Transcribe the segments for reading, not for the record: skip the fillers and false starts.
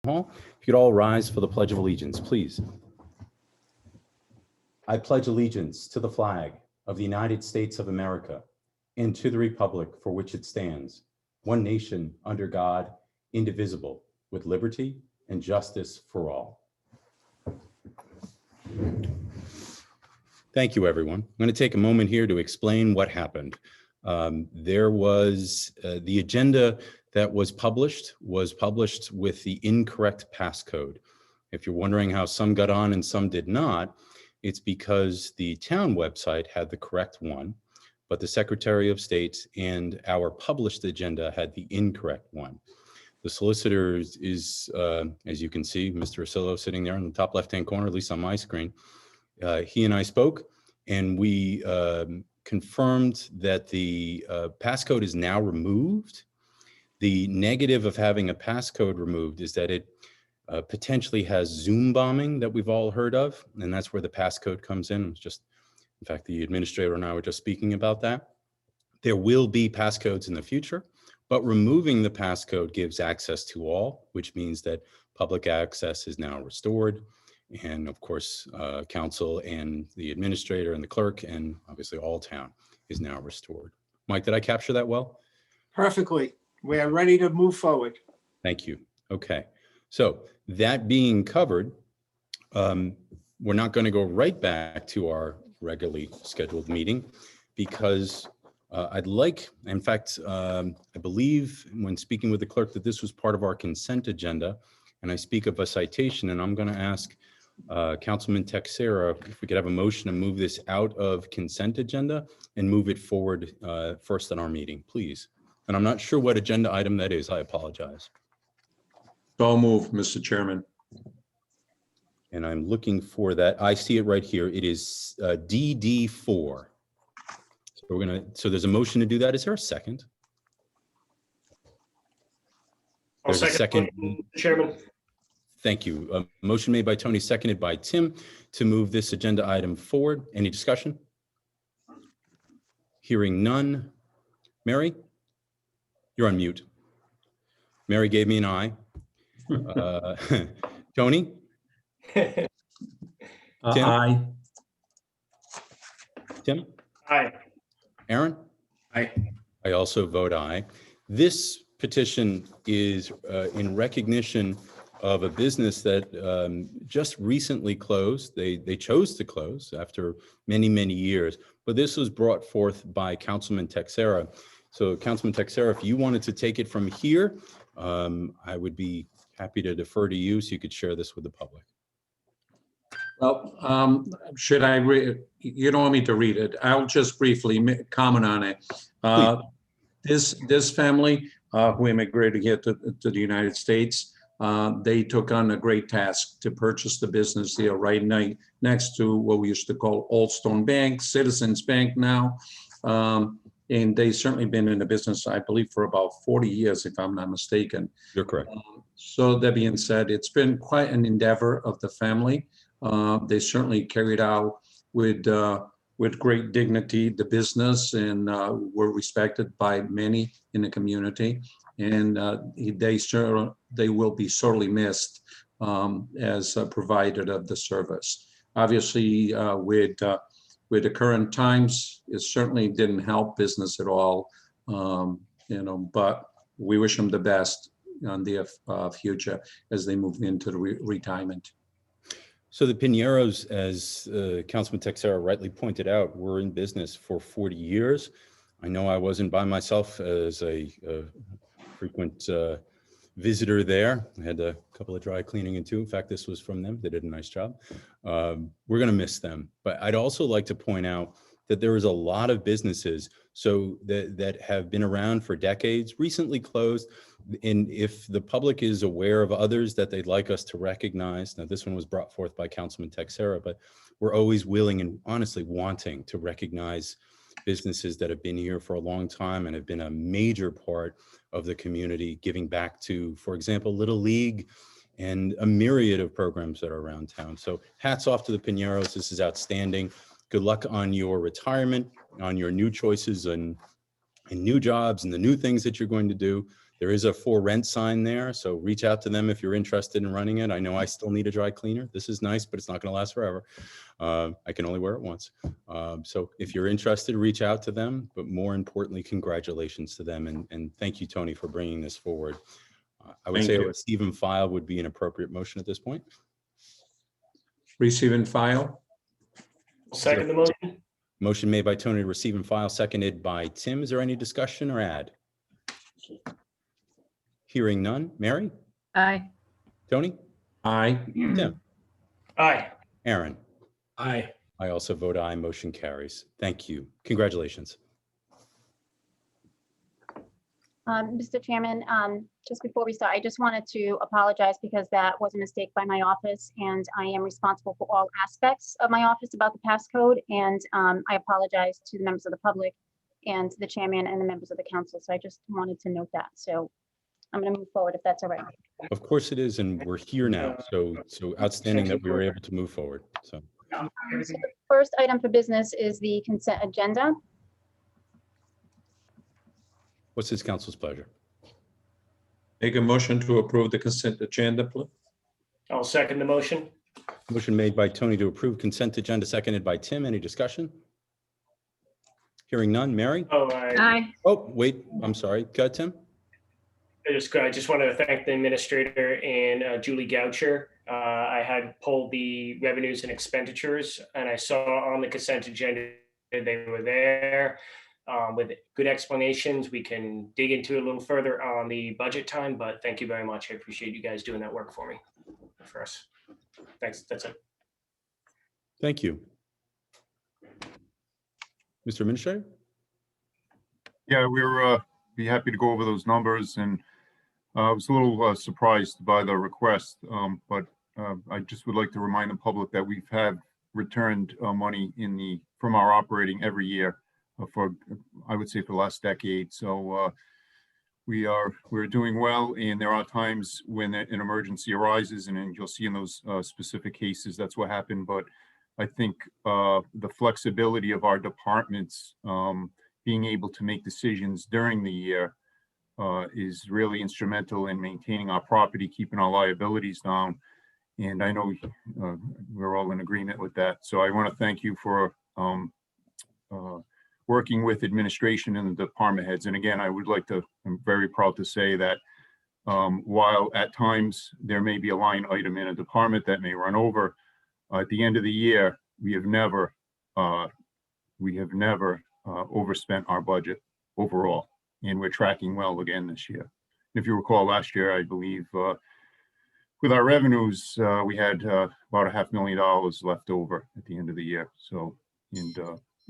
Hall. If you'd all rise for the Pledge of Allegiance, please. I pledge allegiance to the flag of the United States of America and to the republic for which it stands, one nation under God, indivisible, with liberty and justice for all. Thank you, everyone. I'm going to take a moment here to explain what happened. There was the agenda that was published with the incorrect passcode. If you're wondering how some got on and some did not, it's because the town website had the correct one, but the Secretary of State and our published agenda had the incorrect one. The solicitor is, as you can see, Mr. Asillo sitting there in the top left-hand corner, at least on my screen. He and I spoke, and we confirmed that the passcode is now removed. The negative of having a passcode removed is that it potentially has Zoom bombing that we've all heard of, and that's where the passcode comes in. It's just, in fact, the administrator and I were just speaking about that. There will be passcodes in the future, but removing the passcode gives access to all, which means that public access is now restored. And of course, council and the administrator and the clerk and obviously all town is now restored. Mike, did I capture that well? Perfectly. We are ready to move forward. Thank you. Okay. So that being covered, we're not going to go right back to our regularly scheduled meeting because I'd like, in fact, I believe when speaking with the clerk that this was part of our consent agenda, and I speak of a citation, and I'm going to ask Councilman Texera if we could have a motion to move this out of consent agenda and move it forward first in our meeting, please. And I'm not sure what agenda item that is. I apologize. So move, Mr. Chairman. And I'm looking for that. I see it right here. It is DD4. So there's a motion to do that. Is there a second? There's a second, Chairman. Thank you. A motion made by Tony, seconded by Tim to move this agenda item forward. Any discussion? Hearing none. Mary? You're on mute. Mary gave me an eye. Tony? Tim? Aye. Tim? Aye. Aaron? Aye. I also vote aye. This petition is in recognition of a business that just recently closed. They chose to close after many, many years, but this was brought forth by Councilman Texera. So Councilman Texera, if you wanted to take it from here, I would be happy to defer to you so you could share this with the public. Well, should I read? You don't want me to read it. I'll just briefly comment on it. This family who immigrated here to the United States, they took on a great task to purchase the business there right next to what we used to call Old Stone Bank, Citizens Bank now. And they've certainly been in the business, I believe, for about 40 years, if I'm not mistaken. You're correct. So that being said, it's been quite an endeavor of the family. They certainly carried out with great dignity the business and were respected by many in the community. And they will be sorely missed as a provider of the service. Obviously, with the current times, it certainly didn't help business at all, but we wish them the best on their future as they move into the retirement. So the Pineros, as Councilman Texera rightly pointed out, were in business for 40 years. I know I wasn't by myself as a frequent visitor there. I had a couple of dry cleaning and two. In fact, this was from them. They did a nice job. We're going to miss them. But I'd also like to point out that there is a lot of businesses that have been around for decades, recently closed. And if the public is aware of others that they'd like us to recognize, now this one was brought forth by Councilman Texera, but we're always willing and honestly wanting to recognize businesses that have been here for a long time and have been a major part of the community, giving back to, for example, Little League and a myriad of programs that are around town. So hats off to the Pineros. This is outstanding. Good luck on your retirement, on your new choices and new jobs and the new things that you're going to do. There is a for rent sign there, so reach out to them if you're interested in running it. I know I still need a dry cleaner. This is nice, but it's not going to last forever. I can only wear it once. So if you're interested, reach out to them, but more importantly, congratulations to them. And thank you, Tony, for bringing this forward. I would Thank say a you. receive and file would be an appropriate motion at this point. Receive and file. Second the motion. Motion made by Tony to receive and file, seconded by Tim. Is there any discussion or add? Hearing none. Mary? Aye. Tony? Aye. Tim? Aye. Aaron? Aye. I also vote aye. Motion carries. Thank you. Congratulations. Mr. Chairman, just before we start, I just wanted to apologize because that was a mistake by my office, and I am responsible for all aspects of my office about the passcode. And I apologize to the members of the public and the chairman and the members of the council. So I just wanted to note that. So I'm going to move forward if that's all right. Of course it is, and we're here now. So outstanding that we were able to move forward. So So the first item for business is the consent agenda. what's this council's pleasure? Make a motion to approve the consent agenda, please. I'll second the motion. Motion made by Tony to approve consent agenda, seconded by Tim. Any discussion? Hearing none. Mary? Oh, Aye. Oh, wait, I'm sorry. Go ahead, Tim. I just want to thank the administrator and Julie Goucher. I had pulled the revenues and expenditures, and I saw on the consent agenda they were there with good explanations. We can dig into it a little further on the budget time, but thank you very much. I appreciate you guys doing that work for me, for us. Thanks. That's it. Thank you. Mr. Administrator? Yeah, we're be happy to go over those numbers, and I was a little surprised by the request, but I just would like to remind the public that we've had returned money from our operating every year for, I would say, for the last decade. So we're doing well, and there are times when an emergency arises, and you'll see in those specific cases that's what happened. But I think the flexibility of our departments being able to make decisions during the year is really instrumental in maintaining our property, keeping our liabilities down. And I know we're all in agreement with that. So I want to thank you for working with administration and the department heads. And again, I'm very proud to say that while at times there may be a line item in a department that may run over, at the end of the year, we have never overspent our budget overall, and we're tracking well again this year. If you recall, last year, I believe, with our revenues, we had about $500,000 left over at the end of the year. So,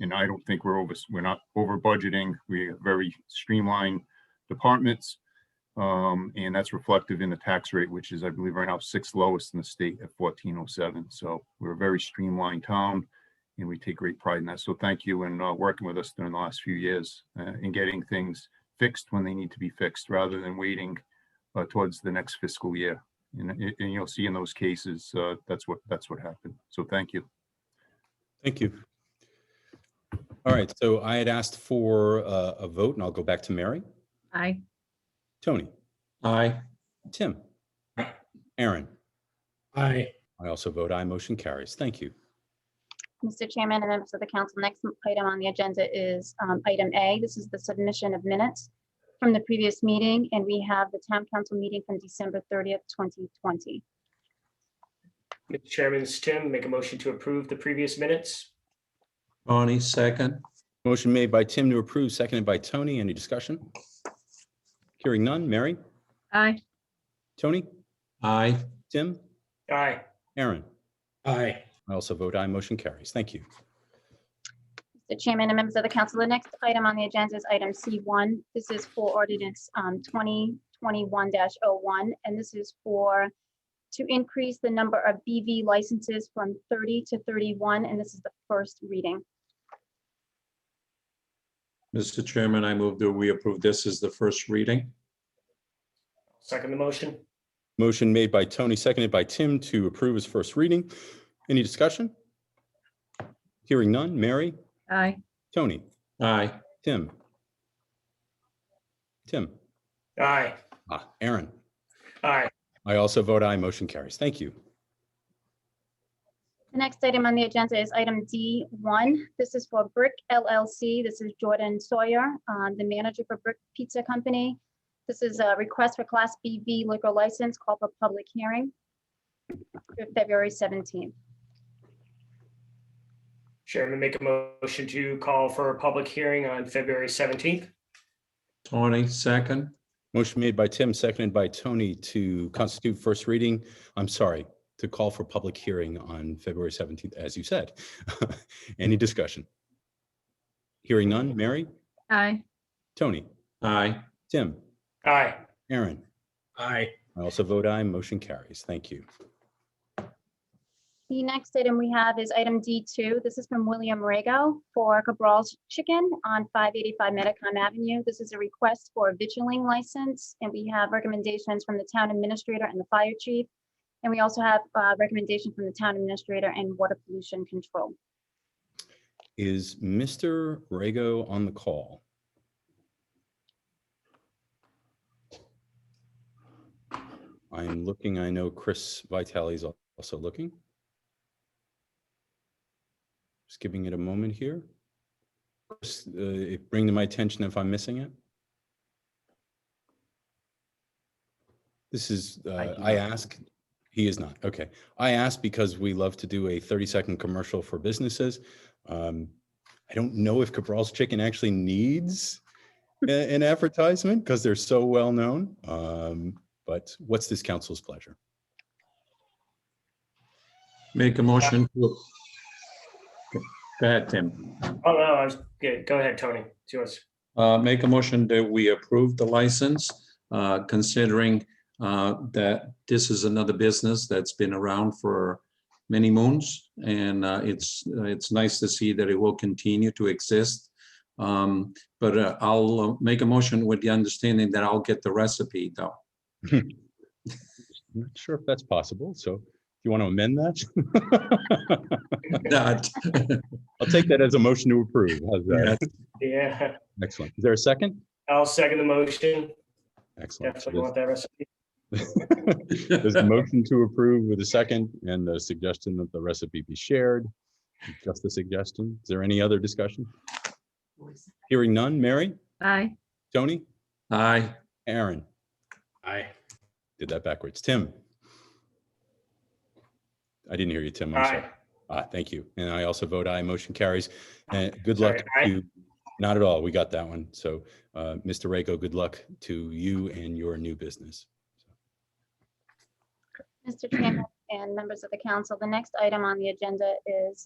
and I don't think we're not over budgeting. We have very streamlined departments. And that's reflective in the tax rate, which is, I believe, right now sixth lowest in the state at 1407. So we're a very streamlined town, and we take great pride in that. So thank you, and working with us during the last few years in getting things fixed when they need to be fixed, rather than waiting towards the next fiscal year. And you'll see in those cases that's what happened. So thank you. Thank you. All right, so I had asked for a vote, and I'll go back to Mary. Aye. Tony? Aye. Tim? Aaron? Aye. I also vote aye. Motion carries. Thank you. Mr. Chairman and members of the council, next item on the agenda is item A. This is the submission of minutes from the previous meeting, and we have the town council meeting from December 30th, 2020. Mr. Chairman, this is Tim. Make a motion to approve the previous minutes. Tony, second. Motion made by Tim to approve, seconded by Tony. Any discussion? Hearing none. Mary? Aye. Tony? Aye. Tim? Aye. Aaron? Aye. I also vote aye. Motion carries. Thank you. Mr. Chairman and members of the council, the next item on the agenda is item C1. This is for ordinance 2021-01, and this is to increase the number of BV licenses from 30 to 31, and this is the first reading. Mr. Chairman, I move that we approve this as the first reading. Second the motion. Motion made by Tony, seconded by Tim to approve his first reading. Any discussion? Hearing none. Mary? Aye. Tony? Aye. Tim? Tim? Aye. Aaron. Aye. I also vote aye. Motion carries. Thank you. The next item on the agenda is item D1. This is for Brick LLC. This is Jordan Sawyer, the manager for Brick Pizza Company. This is a request for Class BV liquor license called for public hearing for February 17th. Chairman, make a motion to call for a public hearing on February 17th. Tony, second. Motion made by Tim, seconded by Tony to constitute first reading. I'm sorry, to call for public hearing on February 17th, as you said. Any discussion? Hearing none. Mary? Aye. Tony? Aye. Tim? Aye. Aaron? Aye. I also vote aye. Motion carries. Thank you. The next item we have is item D2. This is from William Rago for Cabral's Chicken on 585 Metacom Avenue. This is a request for a vitrilling license, and we have recommendations from the town administrator and the fire chief. And we also have a recommendation from the town administrator and water pollution control. Is Mr. Rago on the call? I'm looking. I know Chris Vitale is also looking. Just giving it a moment here. Bring to my attention if I'm missing it. This is, I ask, he is not. Okay. I ask because we love to do a 30-second commercial for businesses. I don't know if Cabral's Chicken actually needs an advertisement because they're so well known. But what's this council's pleasure? Make a motion to. Go ahead, Tim. Oh, no, I was good. Go ahead, Tony. It's yours. Make a motion that we approve the license, considering that this is another business that's been around for many moons, and it's nice to see that it will continue to exist. But I'll make a motion with the understanding that I'll get the recipe, though. I'm not sure if that's possible. So if you want to amend that, Not. I'll take that as a motion to approve. How's that? Yeah, Excellent. Is there a second? I'll second the motion. Excellent. Definitely want that recipe. There's a motion to approve with a second and a suggestion that the recipe be shared. Just a suggestion. Is there any other discussion? Hearing none. Mary? Aye. Tony? Aye. Aaron? Aye. Did that backwards. Tim? I didn't hear you, Tim. I'm sorry. Thank you. And I also vote aye. Motion carries. And good luck to, not at all. We got that one. So Mr. Rago, good luck to you and your new business. Mr. Chairman and members of the council, the next item on the agenda is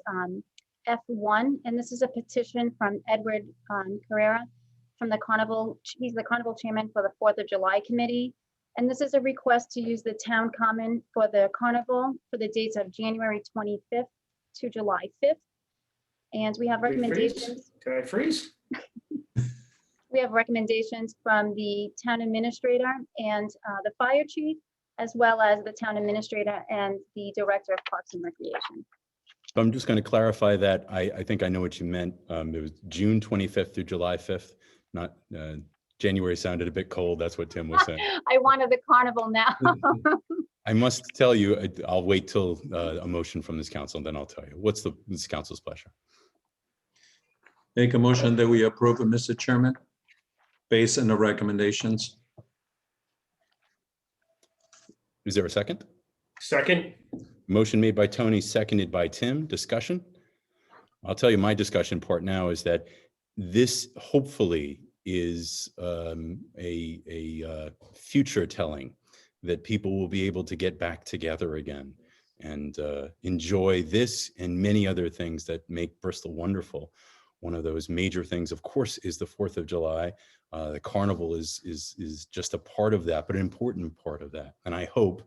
F1, and this is a petition from Edward Carrera from the Carnival. He's the Carnival chairman for the 4th of July committee. And this is a request to use the town common for the carnival for the dates of January 25th to July 5th. And we have recommendations. Can I freeze? We have recommendations from the town administrator and the fire chief, as well as the town administrator and the director of Parks and Recreation. So I'm just going to clarify that. I think I know what you meant. It was June 25th through July 5th, not January sounded a bit cold. That's what Tim was saying. I wanted the carnival now. I must tell you, I'll wait till a motion from this council, and then I'll tell you. What's this council's pleasure? Make a motion that we approve it, Mr. Chairman, based on the recommendations. Is there a second? Second. Motion made by Tony, seconded by Tim. Discussion? I'll tell you my discussion part now is that this hopefully is a future telling that people will be able to get back together again and enjoy this and many other things that make Bristol wonderful. One of those major things, of course, is the 4th of July. The carnival is just a part of that, but an important part of that. And I hope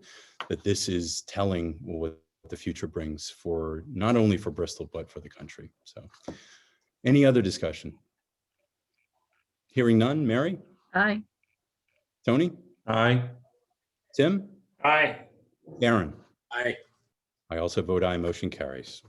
that this is telling what the future brings for not only for Bristol, but for the country. So any other discussion? Hearing none. Mary? Aye. Tony? Aye. Tim? Aye. Aaron? Aye. I also vote aye. Motion carries.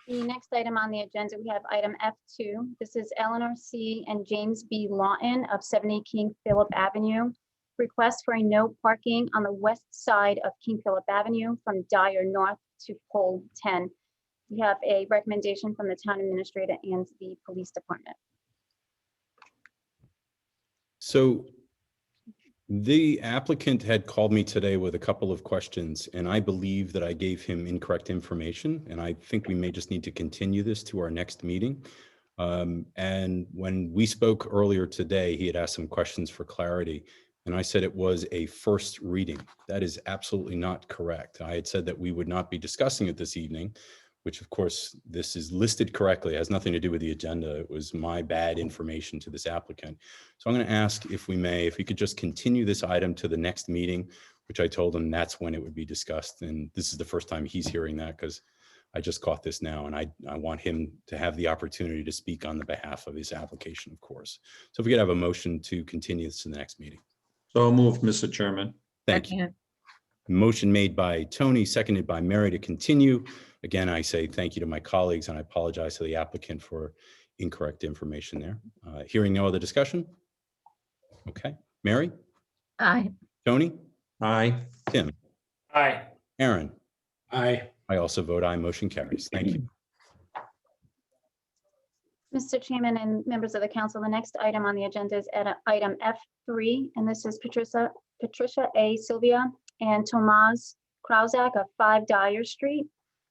The next item on the agenda, we have item F2. This is Eleanor C. and James B. Lawton of 70 King Philip Avenue. Request for a no parking on the west side of King Philip Avenue from Dyer North to pole 10. We have a recommendation from the town administrator and the police department. So the applicant had called me today with a couple of questions, and I believe that I gave him incorrect information, and I think we may just need to continue this to our next meeting. And when we spoke earlier today, he had asked some questions for clarity, and I said it was a first reading. That is absolutely not correct. I had said that we would not be discussing it this evening, which of course, this is listed correctly. It has nothing to do with the agenda. It was my bad information to this applicant. So I'm going to ask if we may, if we could just continue this item to the next meeting, which I told him that's when it would be discussed. And this is the first time he's hearing that because I just caught this now, and I want him to have the opportunity to speak on the behalf of his application, of course. So if we could have a motion to continue this to the next meeting. So moved, Mr. Chairman. Thank you. Motion made by Tony, seconded by Mary to continue. Again, I say thank you to my colleagues, and I apologize to the applicant for incorrect information there. Hearing no other discussion? Okay. Mary? Aye. Tony? Aye. Tim? Aye. Aaron? Aye. I also vote aye. Motion carries. Thank you. Mr. Chairman and members of the council, the next item on the agenda is at item F3, and this is Patricia A. Sylvia and Tomas Krauzak of 5 Dyer Street.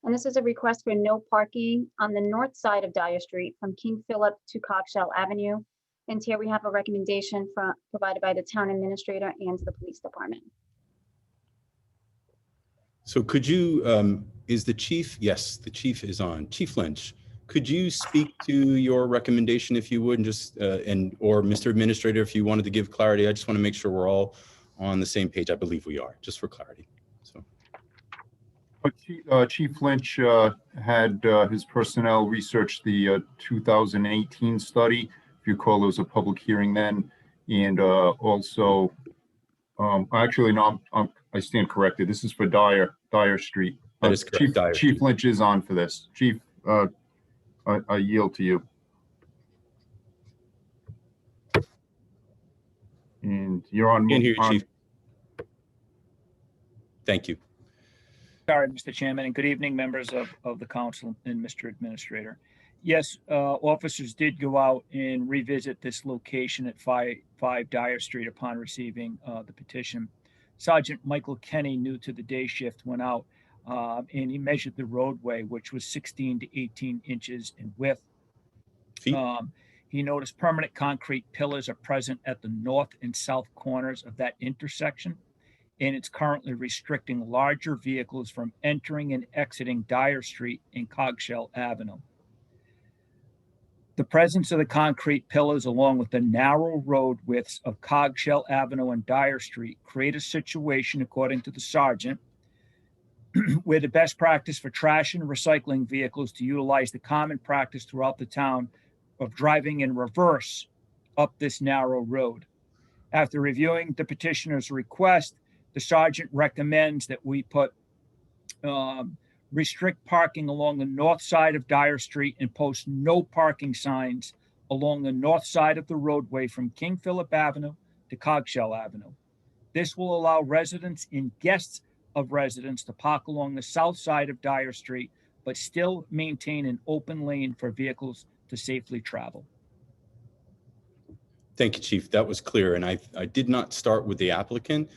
And this is a request for no parking on the north side of Dyer Street from King Philip to Coggeshall Avenue. And here we have a recommendation provided by the town administrator and the police department. So could you, is the chief? Yes, the chief is on. Chief Lynch, could you speak to your recommendation if you would, and just, or Mr. Administrator, if you wanted to give clarity? I just want to make sure we're all on the same page. I believe we are, just for clarity. So. Chief Lynch had his personnel research the 2018 study. If you recall, there was a public hearing then, and also, actually, no, I stand corrected. This is for Dyer Street. That is correct. Chief Lynch is on for this. Chief, I yield to you. And you're on. Can't hear you, Chief. Thank you. Sorry, Mr. Chairman, and good evening, members of the council and Mr. Administrator. Yes, officers did go out and revisit this location at 5 Dyer Street upon receiving the petition. Sergeant Michael Kenny, new to the day shift, went out and he measured the roadway, which was 16 to 18 inches in width. He noticed permanent concrete pillars are present at the north and south corners of that intersection, and it's currently restricting larger vehicles from entering and exiting Dyer Street and Coggeshall Avenue. The presence of the concrete pillars, along with the narrow road widths of Coggeshall Avenue and Dyer Street, create a situation, according to the sergeant, where the best practice for trash and recycling vehicles to utilize the common practice throughout the town of driving in reverse up this narrow road. After reviewing the petitioner's request, the sergeant recommends that we put restrict parking along the north side of Dyer Street and post no parking signs along the north side of the roadway from King Philip Avenue to Coggeshall Avenue. This will allow residents and guests of residents to park along the south side of Dyer Street, but still maintain an open lane for vehicles to safely travel. Thank you, Chief. That was clear. And I did not start with the applicant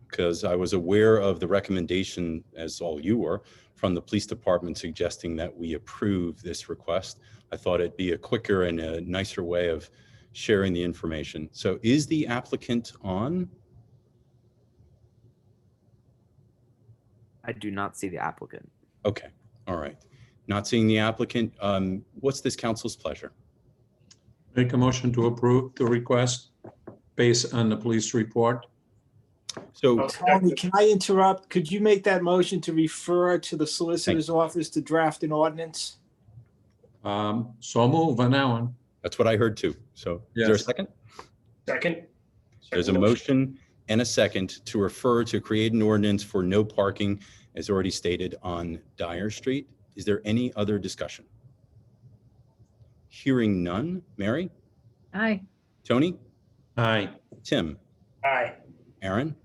because I was aware of the recommendation, as all you were, from the police department suggesting that we approve this request. I thought it'd be a quicker and a nicer way of sharing the information. So is the applicant on? I do not see the applicant. Okay, all right. Not seeing the applicant. What's this council's pleasure? Make a motion to approve the request based on the police report. So Tony, can I interrupt? Could you make that motion to refer to the solicitor's office to draft an ordinance? So move on that one. that's what I heard too. So is there a Yes. second? Second. There's a motion and a second to refer to create an ordinance for no parking, as already stated, on Dyer Street. Is there any other discussion? Hearing none. Mary? Aye. Tony? Aye. Tim? Aye. Aaron?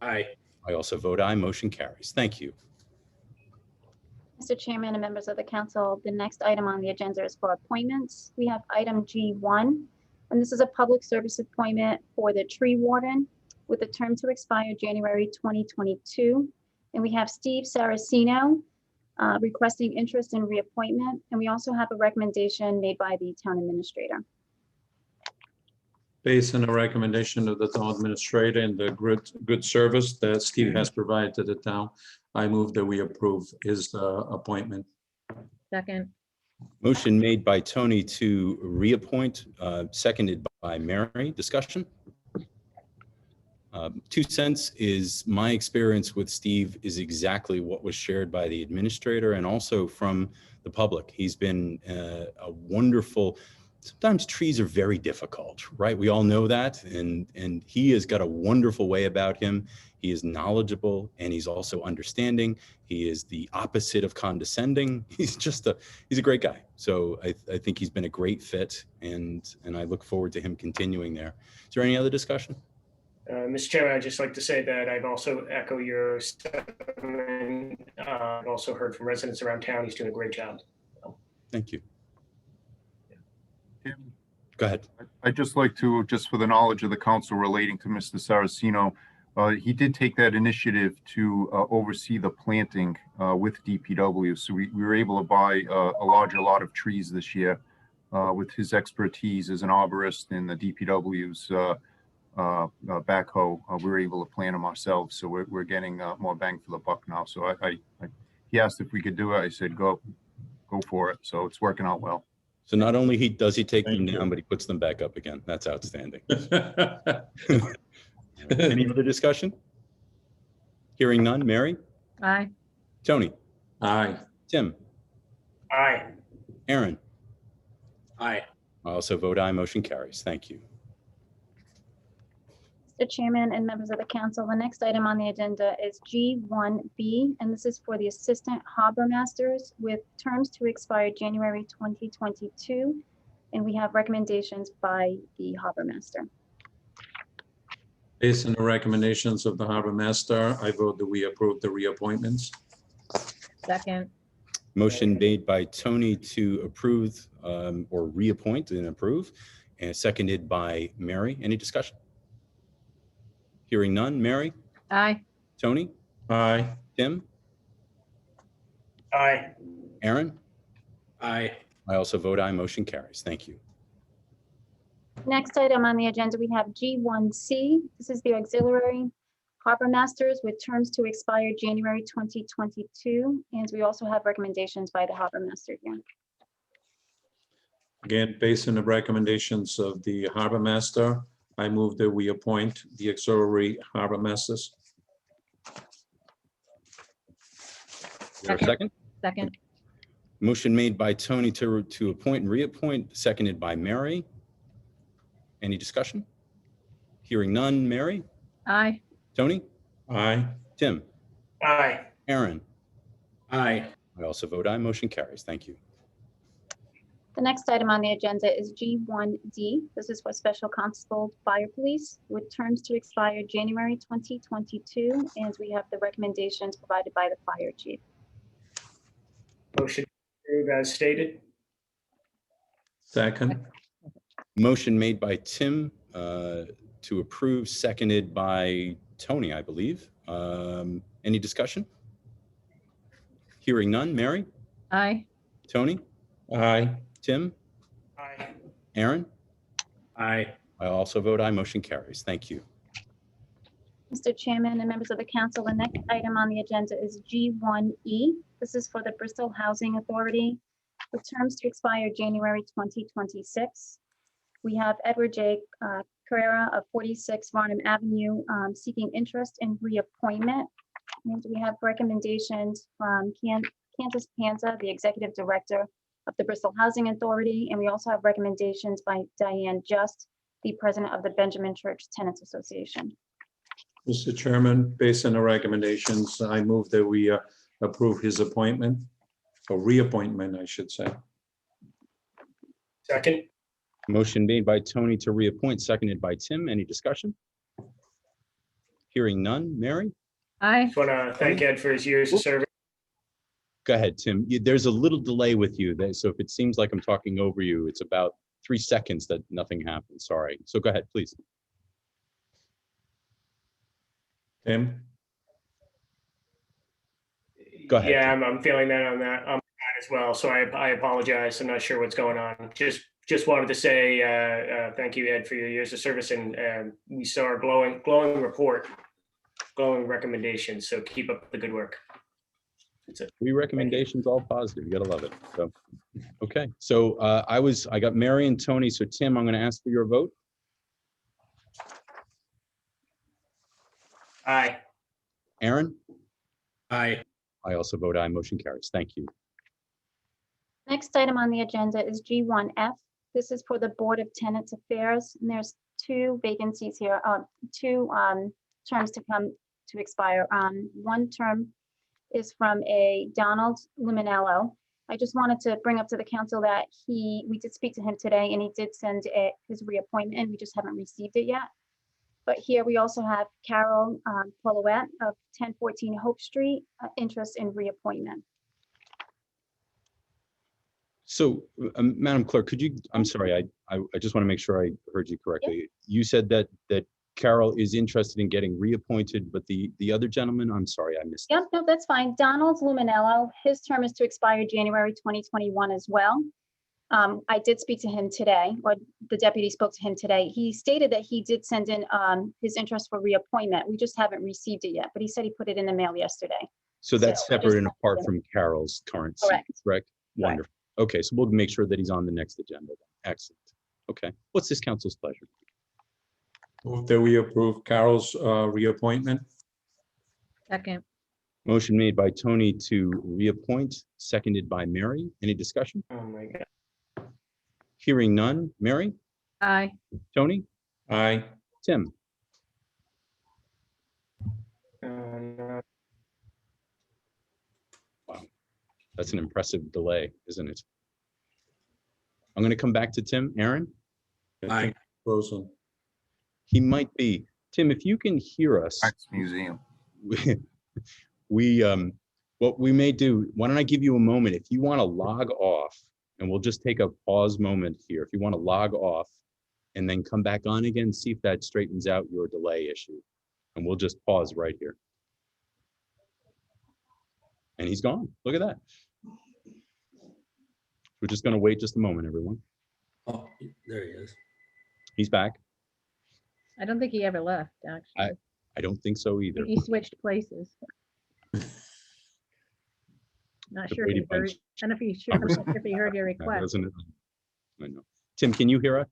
Aye. I also vote aye. Motion carries. Thank you. Mr. Chairman and members of the council, the next item on the agenda is for appointments. We have item G1, and this is a public service appointment for the tree warden with a term to expire January 2022. And we have Steve Saracino requesting interest in reappointment. And we also have a recommendation made by the town administrator. Based on the recommendation of the town administrator and the good service that Steve has provided to the town, I move that we approve his appointment. Second. Motion made by Tony to reappoint, seconded by Mary. Discussion? 2 cents is my experience with Steve is exactly what was shared by the administrator and also from the public. He's been a wonderful. Sometimes trees are very difficult, right? We all know that, and he has got a wonderful way about him. He is knowledgeable and he's also understanding. He is the opposite of condescending. He's a great guy. So I think he's been a great fit, and I look forward to him continuing there. Is there any other discussion? Mr. Chairman, I'd just like to say that I've also echo your sentiment. I've also heard from residents around town. He's doing a great job. Thank you. Tim, Go ahead. I'd just like to, just for the knowledge of the council relating to Mr. Saracino, he did take that initiative to oversee the planting with DPW. So we were able to buy a larger lot of trees this year with his expertise as an arborist and the DPW's backhoe. We were able to plant them ourselves. So we're getting more bang for the buck now. So he asked if we could do it. I said, go for it. So it's working out well. So not only does he take them Thank you. down, but he puts them back up again. That's outstanding. Any other discussion? Hearing none. Mary? Aye. Tony? Aye. Tim? Aye. Aaron? Aye. I also vote aye. Motion carries. Thank you. Mr. Chairman and members of the council, the next item on the agenda is G1B, and this is for the Assistant Harbor Masters with terms to expire January 2022. And we have recommendations by the Harbor Master. Based on the recommendations of the harbor master, I vote that we approve the reappointments. Second. Motion made by Tony to approve or reappoint and approve, and seconded by Mary. Any discussion? Hearing none. Mary? Aye. Tony? Aye. Tim? Aye. Aaron? Aye. I also vote aye. Motion carries. Thank you. Next item on the agenda, we have G1C. This is the Auxiliary Harbor Masters with terms to expire January 2022. And we also have recommendations by the Harbor Master here. Again, based on the recommendations of the harbor master, I move that we appoint the auxiliary harbor masters. Is there a second? Second. Motion made by Tony to appoint and reappoint, seconded by Mary. Any discussion? Hearing none. Mary? Aye. Tony? Aye. Tim? Aye. Aaron? Aye. I also vote aye. Motion carries. Thank you. The next item on the agenda is G1D. This is for Special Constable Fire Police with terms to expire January 2022. And we have the recommendations provided by the Fire Chief. Motion approved as stated. Second. Motion made by Tim to approve, seconded by Tony, I believe. Any discussion? Hearing none. Mary? Aye. Tony? Aye. Tim? Aye. Aaron? Aye. I also vote aye. Motion carries. Thank you. Mr. Chairman and members of the council, the next item on the agenda is G1E. This is for the Bristol Housing Authority with terms to expire January 2026. We have Edward J. Carrera of 46 Varnum Avenue seeking interest in reappointment. And we have recommendations from Candace Panza, the Executive Director of the Bristol Housing Authority. And we also have recommendations by Diane Just, the President of the Benjamin Church Tenants Association. Mr. Chairman, based on the recommendations, I move that we approve his appointment, or reappointment, I should say. Second. Motion made by Tony to reappoint, seconded by Tim. Any discussion? Hearing none. Mary? Aye. Just want to thank Ed for his years of service. Go ahead, Tim. There's a little delay with you, so if it seems like I'm talking over you, it's about 3 seconds that nothing happened. Sorry. So go ahead, please. Tim? Go ahead, Yeah, Tim. I'm feeling that on that as well. So I apologize. I'm not sure what's going on. Just wanted to say thank you, Ed, for your years of service, and we saw a glowing report, glowing recommendations. So keep up the good work. That's it. 3 recommendations, all positive. You gotta love it. So, okay. So I got Mary and Tony. So Tim, I'm going to ask for your vote. Aye. Aaron? Aye. I also vote aye. Motion carries. Thank you. Next item on the agenda is G1F. This is for the Board of Tenants Affairs, and there's 2 vacancies here, 2 terms to come to expire. One term is from a Donald Luminello. I just wanted to bring up to the council that we did speak to him today, and he did send his reappointment. We just haven't received it yet. But here we also have Carol Polowet of 1014 Hope Street, interest in reappointment. So, Madam Clerk, could you, I'm sorry, I just want to make sure I heard you correctly. You said that Carol is interested in getting reappointed, but the other gentleman, I'm sorry, I missed. Yep, no, that's fine. Donald Luminello, his term is to expire January 2021 as well. I did speak to him today, or the deputy spoke to him today. He stated that he did send in his interest for reappointment. We just haven't received it yet, but he said he put it in the mail yesterday. So that's So, separate and just- apart from Carol's current seat, Correct. correct? Wonderful. Okay, so we'll make sure that he's on the next agenda. Then. Excellent. Okay, what's this council's pleasure? Move that we approve Carol's reappointment. Second. Motion made by Tony to reappoint, seconded by Mary. Any discussion? Oh my God. Hearing none. Mary? Aye. Tony? Aye. Tim? No. Wow, that's an impressive delay, isn't it? I'm going to come back to Tim. Aaron? Aye. Frozen. He might be. Tim, if you can hear us, Wax Museum. what we may do, why don't I give you a moment, if you want to log off, and we'll just take a pause moment here. If you want to log off and then come back on again, see if that straightens out your delay issue. And we'll just pause right here. And he's gone. Look at that. We're just going to wait just a moment, everyone. Oh, there he is. He's back. I don't think he ever left, actually. I don't think so I either. think he switched places. Not The sure if he Brady heard, Bunch. I don't know if he heard your That request. doesn't it? I know. Tim, can you hear us?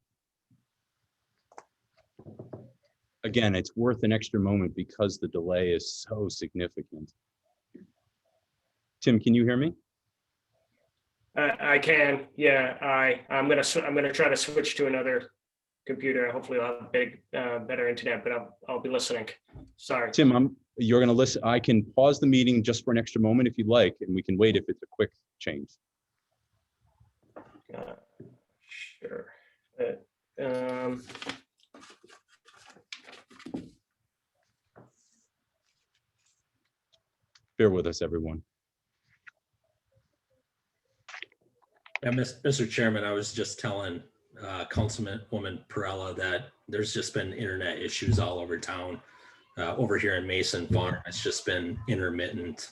Again, it's worth an extra moment because the delay is so significant. Tim, can you hear me? I can. Yeah, I'm gonna try to switch to another computer. Hopefully, I'll have better internet, but I'll be listening. Sorry. Tim, you're going to listen. I can pause the meeting just for an extra moment if you'd like, and we can wait if it's a quick change. Sure. Bear with us, everyone. Yeah, Mr. Chairman, I was just telling Councilwoman Perella that there's just been internet issues all over town. Over here in Mason Farm, it's just been intermittent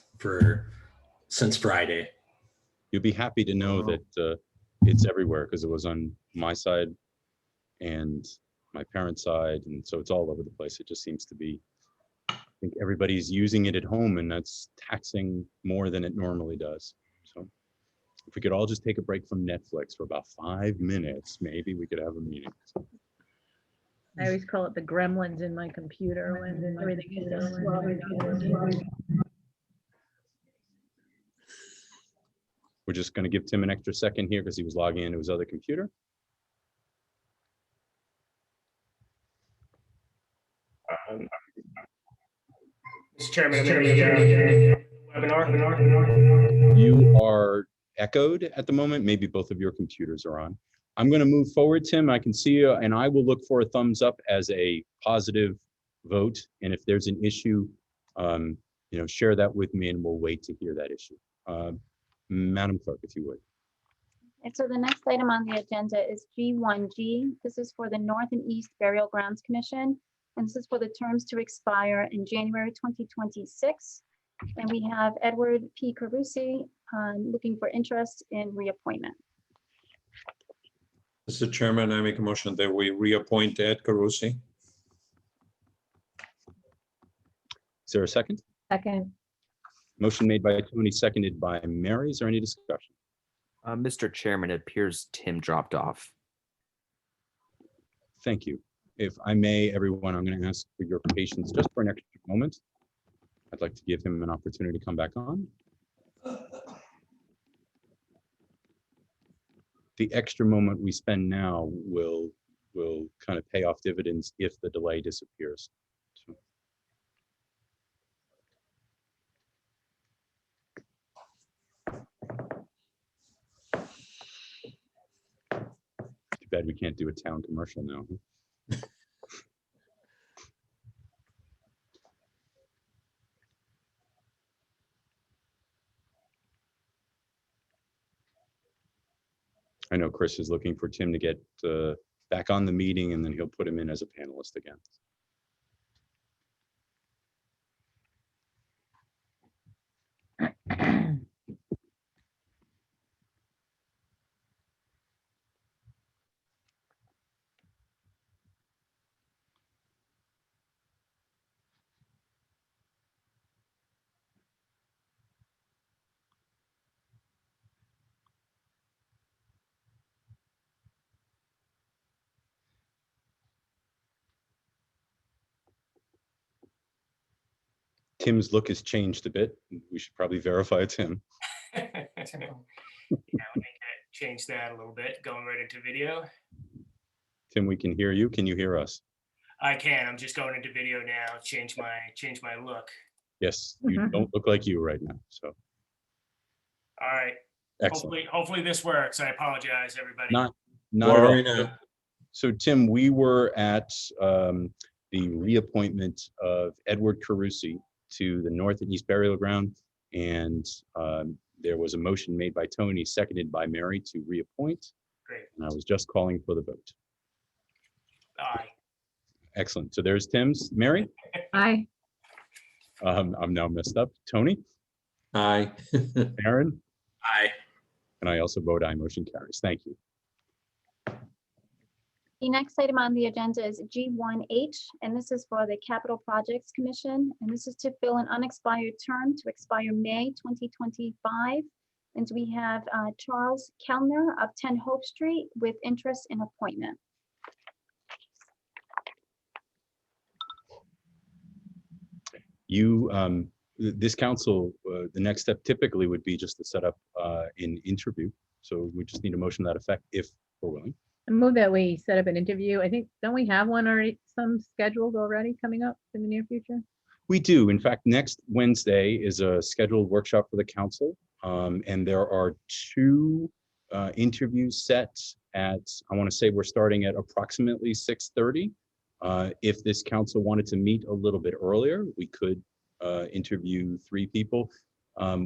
since Friday. You'll be happy to know that it's everywhere because it was on my side and my parents' side, and so it's all over the place. It just seems to be, I think everybody's using it at home, and that's taxing more than it normally does. So if we could all just take a break from Netflix for about 5 minutes, maybe we could have a meeting. I always call it the gremlins in my computer when everything is so slow. We're just going to give Tim an extra second here because he was logging into his other computer. Mr. Chairman, I'm in the webinar. You are echoed at the moment. Maybe both of your computers are on. I'm going to move forward, Tim. I can see you, and I will look for a thumbs up as a positive vote. And if there's an issue, share that with me, and we'll wait to hear that issue. Madam Clerk, if you would. And so the next item on the agenda is G1G. This is for the North and East Burial Grounds Commission. And this is for the terms to expire in January 2026. And we have Edward P. Carusi looking for interest in reappointment. Mr. Chairman, I make a motion that we reappoint Ed Carusi. Is there a second? Second. Motion made by Tony, seconded by Mary. Is there any discussion? Mr. Chairman, it appears Tim dropped off. Thank you. If I may, everyone, I'm going to ask for your patience just for an extra moment. I'd like to give him an opportunity to come back on. The extra moment we spend now will kind of pay off dividends if the delay disappears. So. Too bad we can't do a town commercial now. Huh? I know Chris is looking for Tim to get back on the meeting, and then he'll put him in as a panelist again. Tim's look has changed a bit. We should probably verify it's him. Yeah, let me change that a little bit, going right into video. Tim, we can hear you. Can you hear us? I can. I'm just going into video now. Change my look. Yes, you don't look like you right now. So. All right. Excellent. Hopefully this works. I apologize, everybody. Not Worry at all. not. So Tim, we were at the reappointment of Edward Carusi to the North and East Burial Ground, and there was a motion made by Tony, seconded by Mary, to reappoint. Great. And I was just calling for the vote. Aye. Excellent. So there's Tim's. Mary? Aye. I'm now messed up. Tony? Aye. Aaron? Aye. And I also vote aye. Motion carries. Thank you. The next item on the agenda is G1H, and this is for the Capital Projects Commission. And this is to fill an unexpired term to expire May 2025. And we have Charles Kellner of 10 Hope Street with interest in appointment. This council, the next step typically would be just to set up an interview. So we just need a motion to that effect if we're willing. I move that we set up an interview. I think, don't we have one already, some scheduled already coming up in the near future? We do. In fact, next Wednesday is a scheduled workshop for the council. And there are two interviews set at, I want to say we're starting at approximately 6:30. If this council wanted to meet a little bit earlier, we could interview 3 people.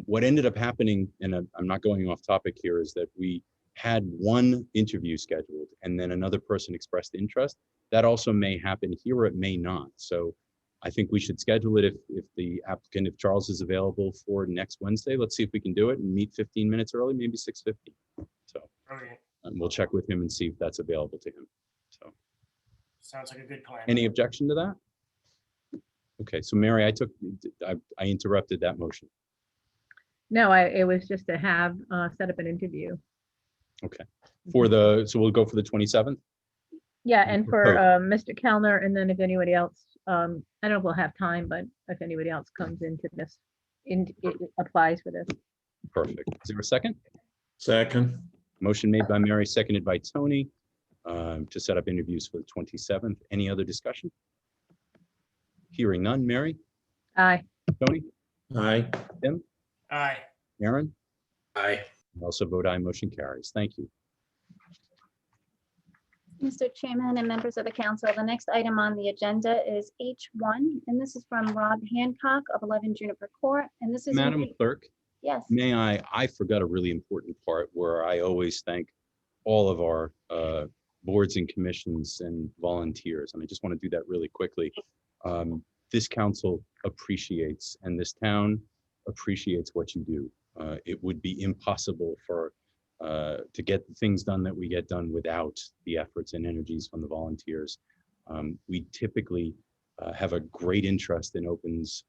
What ended up happening, and I'm not going off topic here, is that we had one interview scheduled and then another person expressed interest. That also may happen here, or it may not. So I think we should schedule it if the applicant, if Charles is available for next Wednesday. Let's see if we can do it and meet 15 minutes early, maybe 6:50. So we'll check with him and see if that's available to him. So sounds like a good plan. Any objection to that? Okay, so Mary, I interrupted that motion. No, it was just to have set up an interview. Okay, so we'll go for the 27th? Yeah, and for Mr. Kellner, and then if anybody else, I don't know if we'll have time, but if anybody else comes into this, it applies for this. Perfect. Is there a second? Second. Motion made by Mary, seconded by Tony to set up interviews for the 27th. Any other discussion? Hearing none. Mary? Aye. Tony? Aye. Tim? Aye. Aaron? Aye. I also vote aye. Motion carries. Thank you. Mr. Chairman and members of the council, the next item on the agenda is H1, and this is from Rob Hancock of 11 Juniper Court, and this is. Madam Clerk, Yes. may I forgot a really important part where I always thank all of our boards and commissions and volunteers. And I just want to do that really quickly. This council appreciates, and this town appreciates what you do. It would be impossible to get the things done that we get done without the efforts and energies from the volunteers. We typically have a great interest in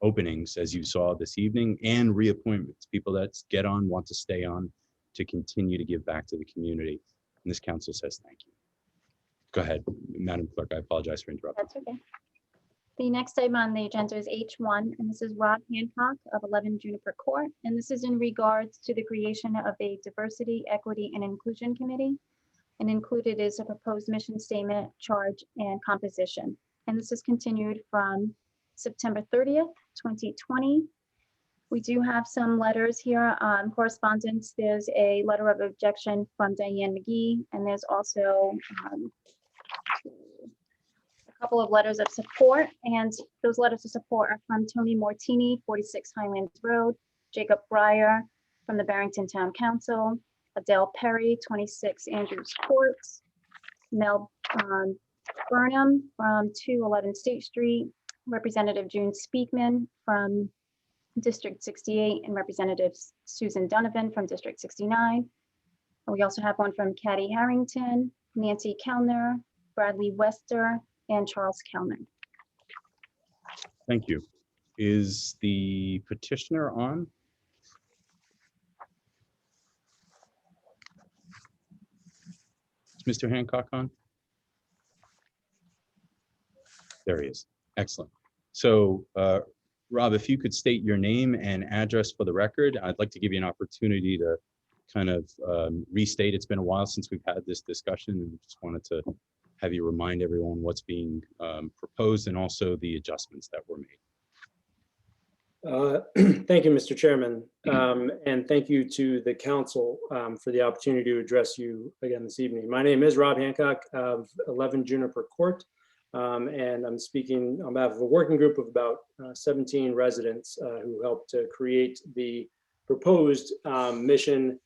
openings, as you saw this evening, and reappointments, people that get on, want to stay on, to continue to give back to the community. And this council says thank you. Go ahead, Madam Clerk, I apologize for interrupting. That's okay. The next item on the agenda is H1, and this is Rob Hancock of 11 Juniper Court, and this is in regards to the creation of a Diversity, Equity, and Inclusion Committee, and included is a proposed mission statement, charge, and composition. And this is continued from September 30th, 2020. We do have some letters here on correspondence. There's a letter of objection from Diane McGee, and there's also a couple of letters of support, and those letters of support are from Tony Mortini, 46 Highlands Road, Jacob Breyer from the Barrington Town Council, Adele Perry, 26 Andrews Court, Mel Burnham from 211 State Street, Representative June Speakman from District 68, and Representative Susan Donovan from District 69. And we also have one from Caddy Harrington, Nancy Kellner, Bradley Wester, and Charles Kellner. Thank you. Is the petitioner on? Is Mr. Hancock on? There he is. Excellent. So, Rob, if you could state your name and address for the record, I'd like to give you an opportunity to kind of restate. It's been a while since we've had this discussion, and just wanted to have you remind everyone what's being proposed and also the adjustments that were made. Thank you, Mr. Chairman, and thank you to the council for the opportunity to address you again this evening. My name is Rob Hancock of 11 Juniper Court, and I'm speaking on behalf of a working group of about 17 residents who helped to create the proposed mission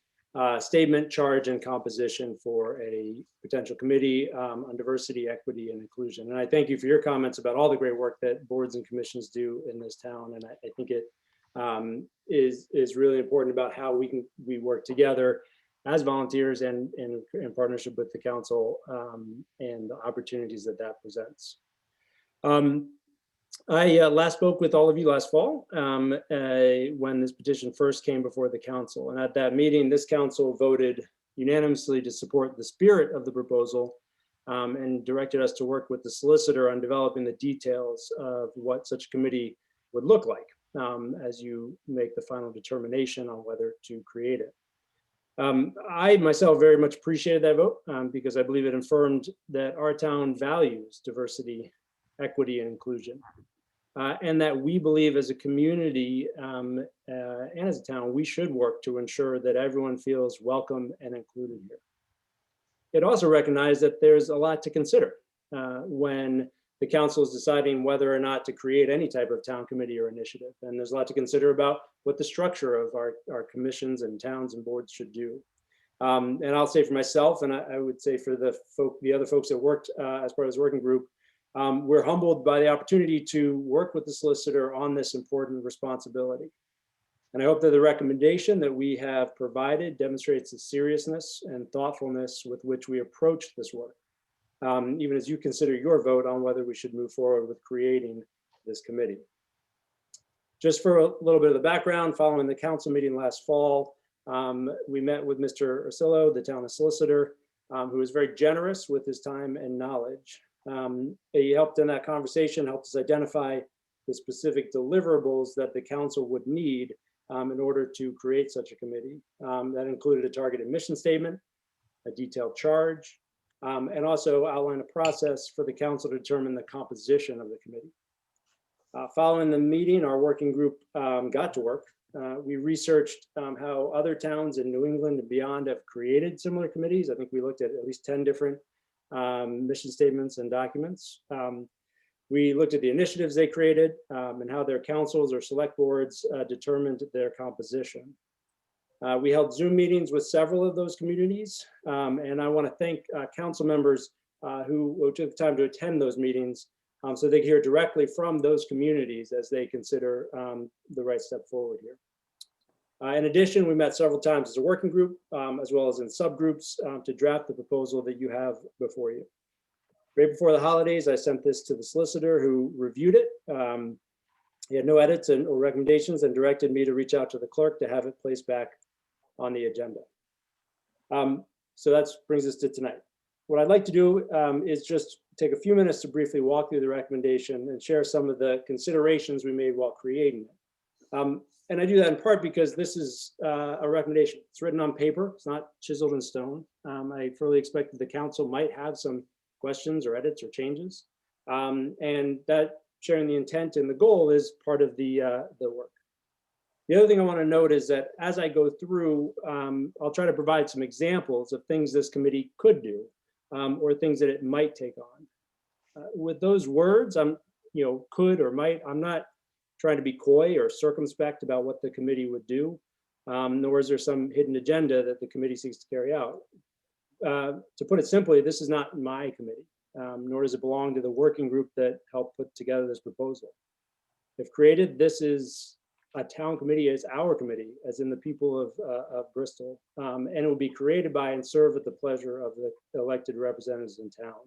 statement, charge, and composition for a potential committee on diversity, equity, and inclusion. And I thank you for your comments about all the great work that boards and commissions do in this town. And I think it is really important about how we work together as volunteers and in partnership with the council and the opportunities that presents. I last spoke with all of you last fall when this petition first came before the council. And at that meeting, this council voted unanimously to support the spirit of the proposal and directed us to work with the solicitor on developing the details of what such a committee would look like as you make the final determination on whether to create it. I myself very much appreciated that vote because I believe it affirmed that our town values diversity, equity, and inclusion. And that we believe as a community and as a town, we should work to ensure that everyone feels welcome and included here. It also recognized that there's a lot to consider when the council is deciding whether or not to create any type of town committee or initiative. And there's a lot to consider about what the structure of our commissions and towns and boards should do. And I'll say for myself, and I would say for the other folks that worked as part of this working group, we're humbled by the opportunity to work with the solicitor on this important responsibility. And I hope that the recommendation that we have provided demonstrates the seriousness and thoughtfulness with which we approach this work, even as you consider your vote on whether we should move forward with creating this committee. Just for a little bit of the background, following the council meeting last fall, we met with Mr. Ursillo, the town solicitor, who was very generous with his time and knowledge. He helped in that conversation, helped us identify the specific deliverables that the council would need in order to create such a committee. That included a targeted mission statement, a detailed charge, and also outline a process for the council to determine the composition of the committee. Following the meeting, our working group got to work. We researched how other towns in New England and beyond have created similar committees. I think we looked at least 10 different mission statements and documents. We looked at the initiatives they created and how their councils or select boards determined their composition. We held Zoom meetings with several of those communities, and I want to thank council members who took the time to attend those meetings so they can hear directly from those communities as they consider the right step forward here. In addition, we met several times as a working group, as well as in subgroups to draft the proposal that you have before you. Right before the holidays, I sent this to the solicitor who reviewed it. He had no edits or recommendations and directed me to reach out to the clerk to have it placed back on the agenda. So that brings us to tonight. What I'd like to do is just take a few minutes to briefly walk through the recommendation and share some of the considerations we made while creating it. And I do that in part because this is a recommendation. It's written on paper. It's not chiseled in stone. I fully expect that the council might have some questions or edits or changes. And that sharing the intent and the goal is part of the work. The other thing I want to note is that as I go through, I'll try to provide some examples of things this committee could do or things that it might take on. With those words, could or might, I'm not trying to be coy or circumspect about what the committee would do, nor is there some hidden agenda that the committee seeks to carry out. To put it simply, this is not my committee, nor does it belong to the working group that helped put together this proposal. If created, this is a town committee, is our committee, as in the people of Bristol, and it will be created by and serve at the pleasure of the elected representatives in town.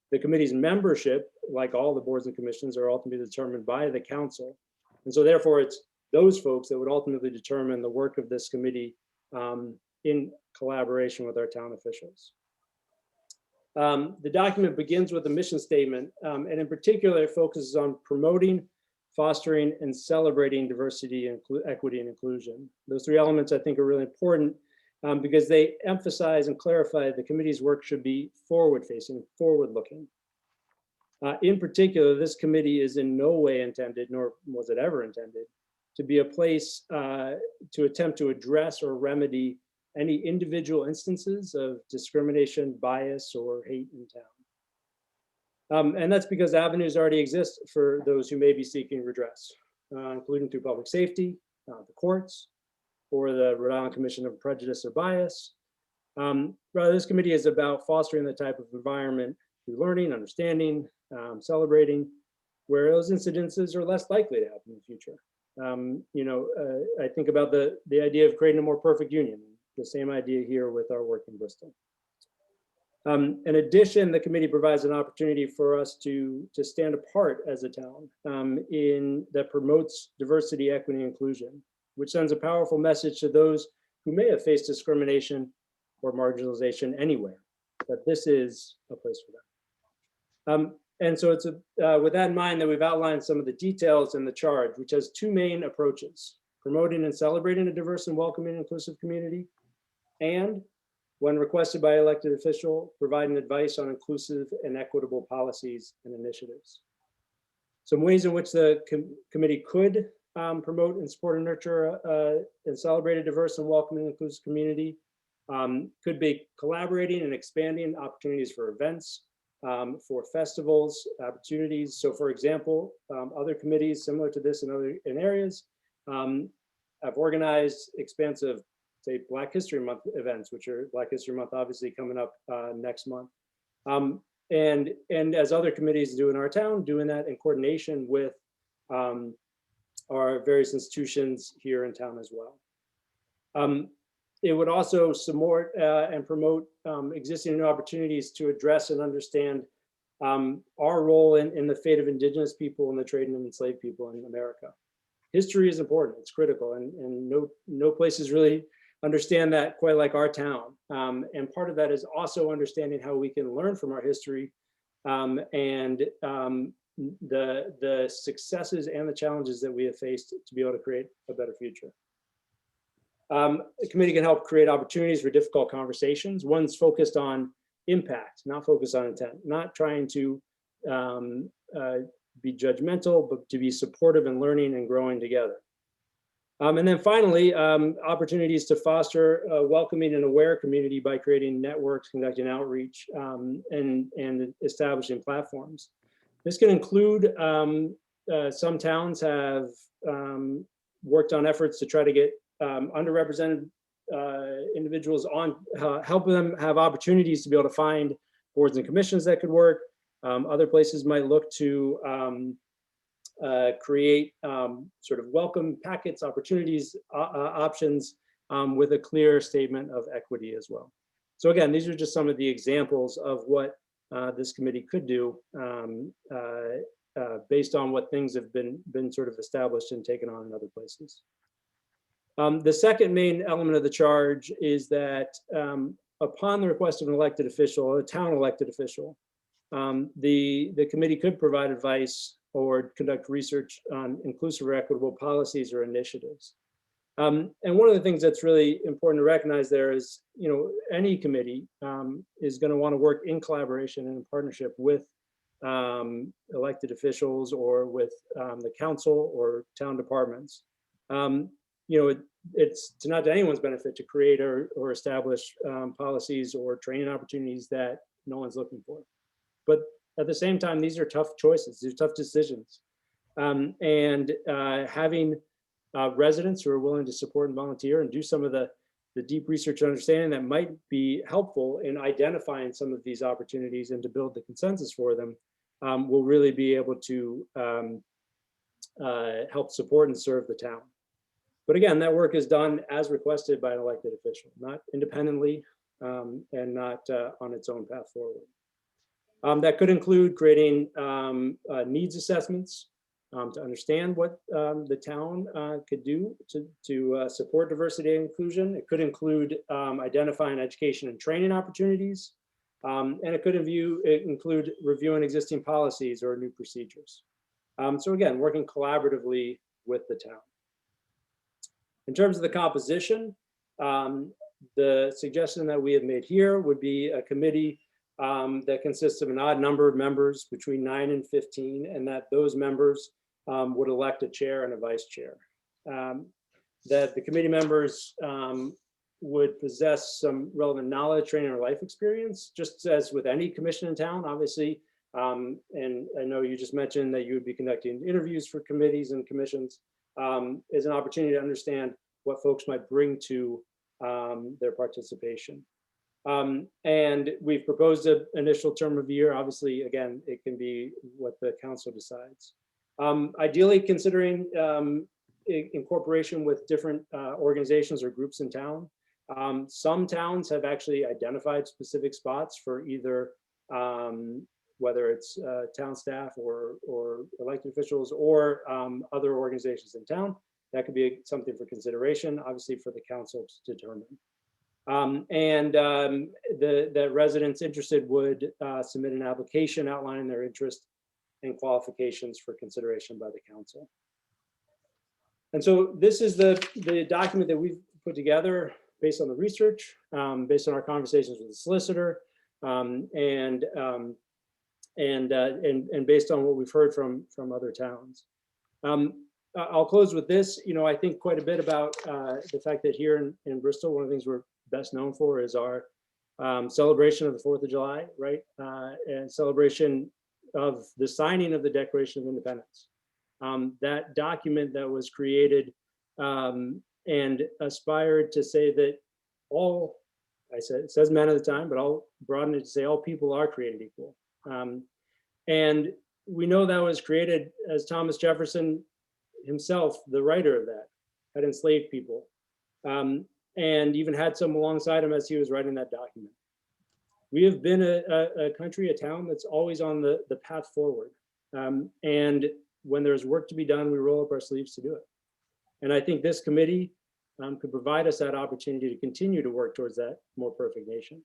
The committee's membership, like all the boards and commissions, are ultimately determined by the council. And so therefore it's those folks that would ultimately determine the work of this committee in collaboration with our town officials. The document begins with a mission statement, and in particular, it focuses on promoting, fostering, and celebrating diversity, equity, and inclusion. Those three elements I think are really important because they emphasize and clarify the committee's work should be forward-facing, forward-looking. In particular, this committee is in no way intended, nor was it ever intended, to be a place to attempt to address or remedy any individual instances of discrimination, bias, or hate in town. And that's because avenues already exist for those who may be seeking redress, including through public safety, the courts, or the Rhode Island Commission of Prejudice or Bias. Rather, this committee is about fostering the type of environment through learning, understanding, celebrating, where those incidences are less likely to happen in the future. I think about the idea of creating a more perfect union, the same idea here with our work in Bristol. In addition, the committee provides an opportunity for us to stand apart as a town that promotes diversity, equity, and inclusion, which sends a powerful message to those who may have faced discrimination or marginalization anywhere, that this is a place for them. And so it's with that in mind that we've outlined some of the details in the charge, which has two main approaches: promoting and celebrating a diverse and welcoming and inclusive community, and when requested by elected official, providing advice on inclusive and equitable policies and initiatives. Some ways in which the committee could promote and support and nurture and celebrate a diverse and welcoming and inclusive community could be collaborating and expanding opportunities for events, for festivals, opportunities. So for example, other committees similar to this in areas have organized expansive, say, Black History Month events, which are Black History Month obviously coming up next month. And as other committees do in our town, doing that in coordination with our various institutions here in town as well. It would also support and promote existing new opportunities to address and understand our role in the fate of Indigenous people and the trade in enslaved people in America. History is important, it's critical, and no places really understand that quite like our town. And part of that is also understanding how we can learn from our history and the successes and the challenges that we have faced to be able to create a better future. The committee can help create opportunities for difficult conversations. One's focused on impact, not focused on intent, not trying to be judgmental, but to be supportive and learning and growing together. And then finally, opportunities to foster a welcoming and aware community by creating networks, conducting outreach, and establishing platforms. This can include, some towns have worked on efforts to try to get underrepresented individuals on, help them have opportunities to be able to find boards and commissions that could work. Other places might look to create sort of welcome packets, opportunities, options with a clear statement of equity as well. So again, these are just some of the examples of what this committee could do based on what things have been sort of established and taken on in other places. The second main element of the charge is that upon the request of an elected official, a town elected official, the committee could provide advice or conduct research on inclusive or equitable policies or initiatives. And one of the things that's really important to recognize there is, you know, any committee is going to want to work in collaboration and in partnership with elected officials or with the council or town departments. You know, it's not to anyone's benefit to create or establish policies or training opportunities that no one's looking for. But at the same time, these are tough choices, these are tough decisions. And having residents who are willing to support and volunteer and do some of the deep research and understanding that might be helpful in identifying some of these opportunities and to build the consensus for them will really be able to help support and serve the town. But again, that work is done as requested by an elected official, not independently and not on its own path forward. That could include creating needs assessments to understand what the town could do to support diversity and inclusion. It could include identifying education and training opportunities. And it could include reviewing existing policies or new procedures. So again, working collaboratively with the town. In terms of the composition, the suggestion that we have made here would be a committee that consists of an odd number of members between 9 and 15, and that those members would elect a chair and a vice chair. That the committee members would possess some relevant knowledge, training, or life experience, just as with any commission in town, obviously. And I know you just mentioned that you would be conducting interviews for committees and commissions, is an opportunity to understand what folks might bring to their participation. And we've proposed an initial term of year. Obviously, again, it can be what the council decides. Ideally, considering incorporation with different organizations or groups in town. Some towns have actually identified specific spots for either whether it's town staff or elected officials or other organizations in town. That could be something for consideration, obviously for the council to determine. The residents interested would submit an application outlining their interest and qualifications for consideration by the council. And so this is the document that we've put together based on the research, based on our conversations with the solicitor, and based on what we've heard from other towns. I'll close with this. You know, I think quite a bit about the fact that here in Bristol, one of the things we're best known for is our celebration of the 4th of July, right? And celebration of the signing of the Declaration of Independence. That document that was created and aspired to say that all, it says men at the time, but I'll broaden it to say all people are created equal. And we know that was created as Thomas Jefferson himself, the writer of that, had enslaved people and even had some alongside him as he was writing that document. We have been a country, a town that's always on the path forward. And when there's work to be done, we roll up our sleeves to do it. And I think this committee could provide us that opportunity to continue to work towards that more perfect nation.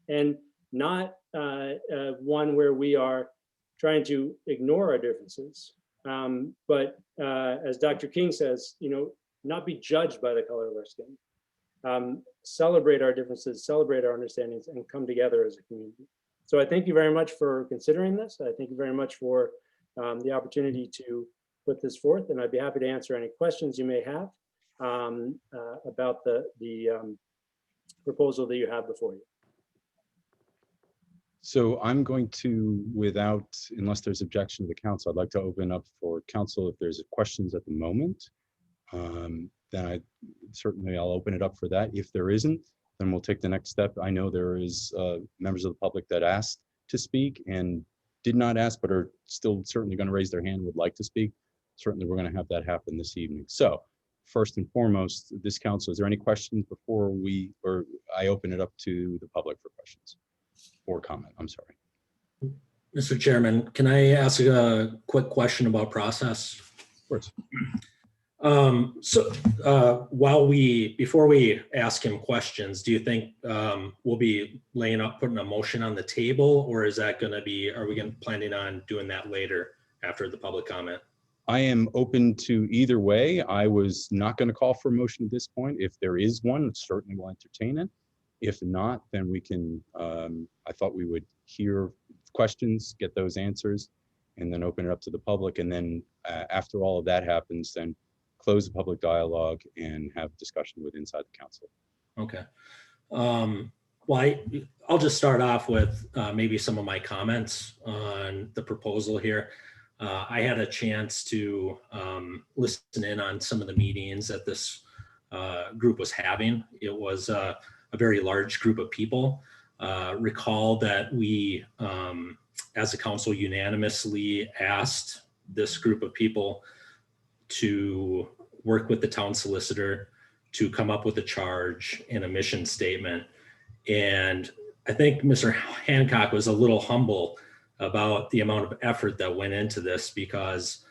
And not one where we are trying to ignore our differences, but as Dr. King says, you know, not be judged by the color of our skin. Celebrate our differences, celebrate our understandings, and come together as a community. So I thank you very much for considering this. I thank you very much for the opportunity to put this forth, and I'd be happy to answer any questions you may have. about the proposal that you have before you. So I'm going to, unless there's objection to the council, I'd like to open up for council if there's questions at the moment. Then I'll open it up for that. If there isn't, then we'll take the next step. I know there is members of the public that asked to speak and did not ask, but are still certainly going to raise their hand, would like to speak. Certainly, we're going to have that happen this evening. So first and foremost, this council, is there any questions before I open it up to the public for questions or comment? I'm sorry. Mr. Chairman, can I ask a quick question about process? Of course. Before we ask him questions, do you think we'll be putting a motion on the table, or is that going to be, are we planning on doing that later after the public comment? I am open to either way. I was not going to call for a motion at this point. If there is one, certainly we'll entertain it. If not, then we can, I thought we would hear questions, get those answers, and then open it up to the public. And then after all of that happens, then close the public dialogue and have discussion with inside the council. Okay. Well, I'll just start off with maybe some of my comments on the proposal here. I had a chance to listen in on some of the meetings that this group was having. It was a very large group of people. Recall that we, as a council, unanimously asked this group of people to work with the town solicitor to come up with a charge and a mission statement. And I think Mr. Hancock was a little humble about the amount of effort that went into this, because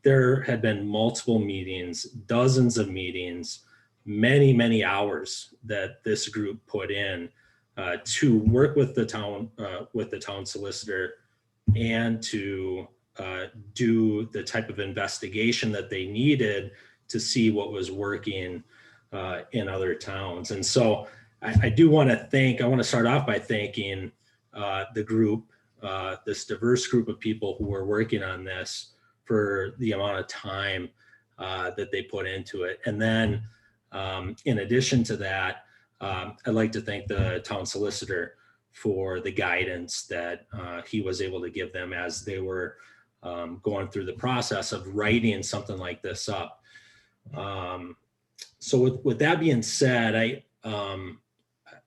there had been multiple meetings, dozens of meetings, many, many hours that this group put in to work with the town solicitor and to do the type of investigation that they needed to see what was working in other towns. And so I want to start off by thanking the group, this diverse group of people who were working on this, for the amount of time that they put into it. And then in addition to that, I'd like to thank the town solicitor for the guidance that he was able to give them as they were going through the process of writing something like this up. So with that being said,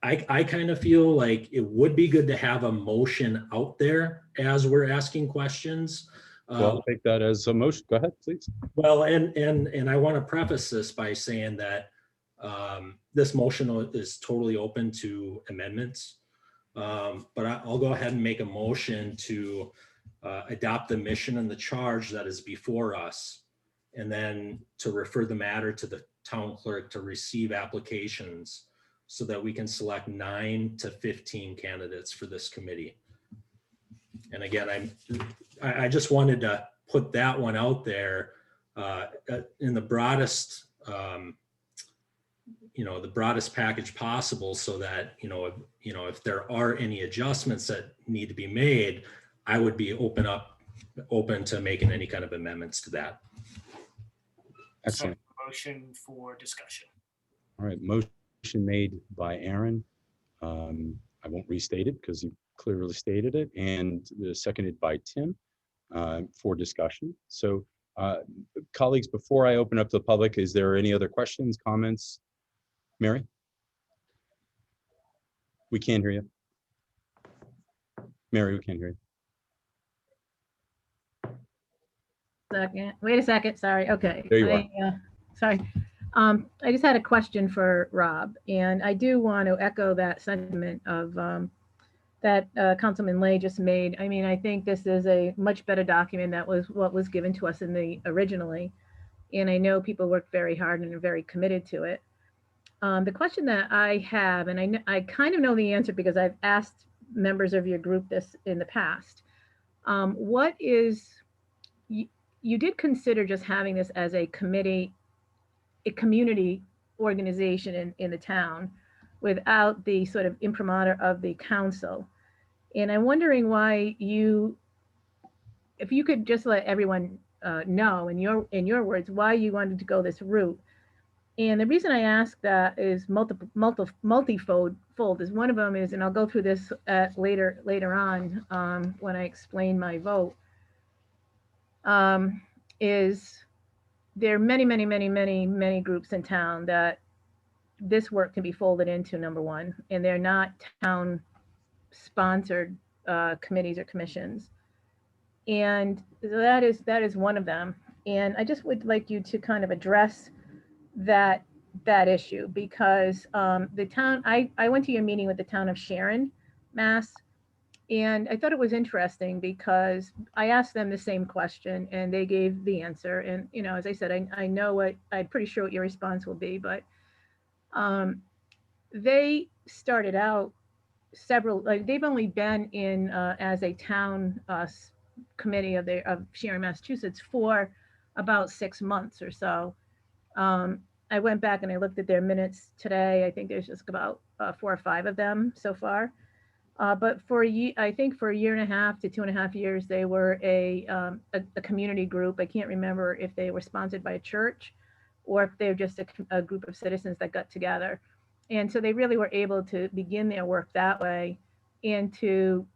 I kind of feel like it would be good to have a motion out there as we're asking questions. Well, I'll take that as a motion. Go ahead, please. Well, and I want to preface this by saying that this motion is totally open to amendments. But I'll go ahead and make a motion to adopt the mission and the charge that is before us, and then to refer the matter to the town clerk to receive applications so that we can select 9 to 15 candidates for this committee. And again, I just wanted to put that one out there in the broadest, the broadest package possible, so that, if there are any adjustments that need to be made, I would be open to making any kind of amendments to that. Excellent. So, motion for discussion. All right, motion made by Aaron. I won't restate it because you clearly stated it, and seconded by Tim for discussion. So colleagues, before I open up to the public, is there any other questions, comments? Mary? We can't hear you. Mary, we can't hear you. Wait a second, sorry, okay. There you are. Sorry. I just had a question for Rob, and I do want to echo that sentiment of that Councilman Lay just made. I mean, I think this is a much better document. That was what was given to us in the originally, and I know people worked very hard and are very committed to it. The question that I have, and I kind of know the answer because I've asked members of your group this in the past. What is, you did consider just having this as a committee, a community organization in the town without the sort of imprimatur of the council. And I'm wondering why if you could just let everyone know in your words, why you wanted to go this route And the reason I ask that is multifold. Is one of them is, and I'll go through this later on when I explain my vote. Is there are many groups in town that this work can be folded into, number one, and they're not town sponsored committees or commissions. And so that is one of them. And I just would like you to kind of address that issue, because the town, I went to your meeting with the town of Sharon, Mass, and I thought it was interesting because I asked them the same question and they gave the answer. And, you know, as I said, I know I'm pretty sure what your response will be, but they started out they've only been in as a town committee of Sharon, Massachusetts for about 6 months or so. I went back and I looked at their minutes today. I think there's just about 4 or 5 of them so far. But I think for a year and a half to 2.5 years, they were a community group. I can't remember if they were sponsored by a church or if they're just a group of citizens that got together. And so they really were able to begin their work that way and to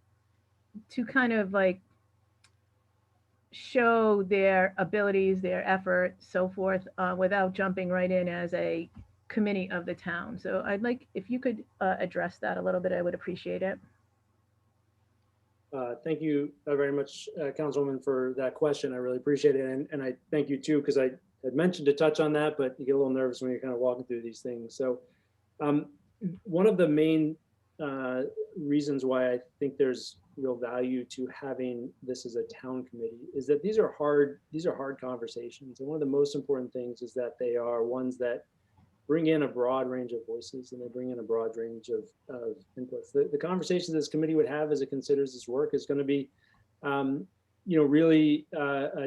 kind of like show their abilities, their effort, so forth, without jumping right in as a committee of the town. So I'd like, if you could address that a little bit, I would appreciate it. Thank you very much, Councilwoman, for that question. I really appreciate it. And I thank you too, because I had mentioned to touch on that, but you get a little nervous when you're kind of walking through these things. So one of the main reasons why I think there's real value to having this as a town committee is that these are hard conversations. And one of the most important things is that they are ones that bring in a broad range of voices and they bring in a broad range of inputs. The conversations this committee would have as it considers this work is going to be, really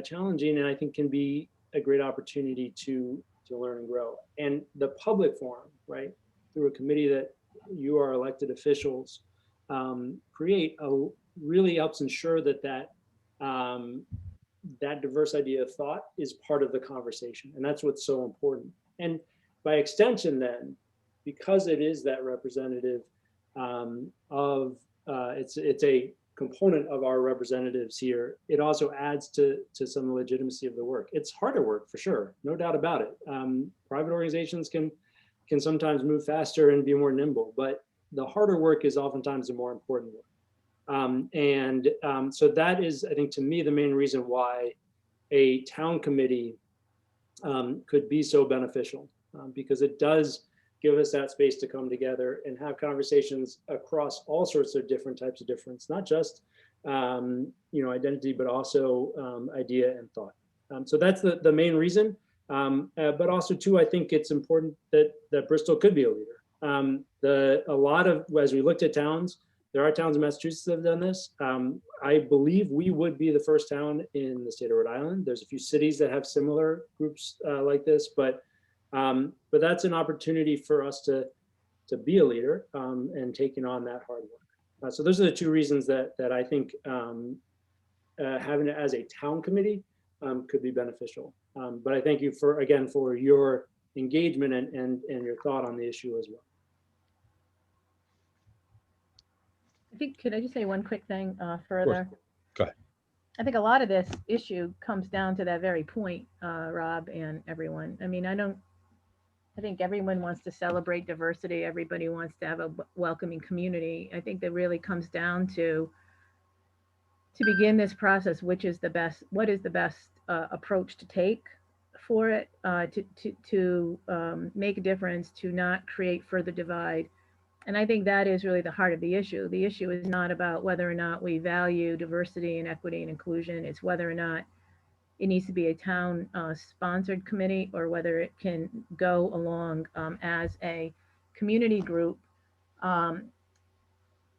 challenging, and I think can be a great opportunity to learn and grow. And the public forum, right, through a committee that you are elected officials create, really helps ensure that that diverse idea of thought is part of the conversation, and that's what's so important. And by extension, then, because it is that representative it's a component of our representatives here, it also adds to some legitimacy of the work. It's harder work for sure, no doubt about it. Private organizations can sometimes move faster and be more nimble, but the harder work is oftentimes the more important work. So that is, I think, to me, the main reason why a town committee could be so beneficial, because it does give us that space to come together and have conversations across all sorts of different types of difference, not just identity, but also idea and thought. So that's the main reason. But also too, I think it's important that Bristol could be a leader. As we looked at towns, there are towns in Massachusetts that have done this. I believe we would be the first town in the state of Rhode Island. There's a few cities that have similar groups like this, but that's an opportunity for us to be a leader and taking on that hard work. So those are the two reasons that I think having it as a town committee could be beneficial. But I thank you for your engagement and your thought on the issue as well. I think, could I just say one quick thing further? Go ahead. I think a lot of this issue comes down to that very point, Rob and everyone. I mean, I think everyone wants to celebrate diversity. Everybody wants to have a welcoming community. I think that really comes down to begin this process, what is the best approach to take for it, to make a difference, to not create further divide. And I think that is really the heart of the issue. The issue is not about whether or not we value diversity and equity and inclusion. It's whether or not it needs to be a town sponsored committee or whether it can go along as a community group and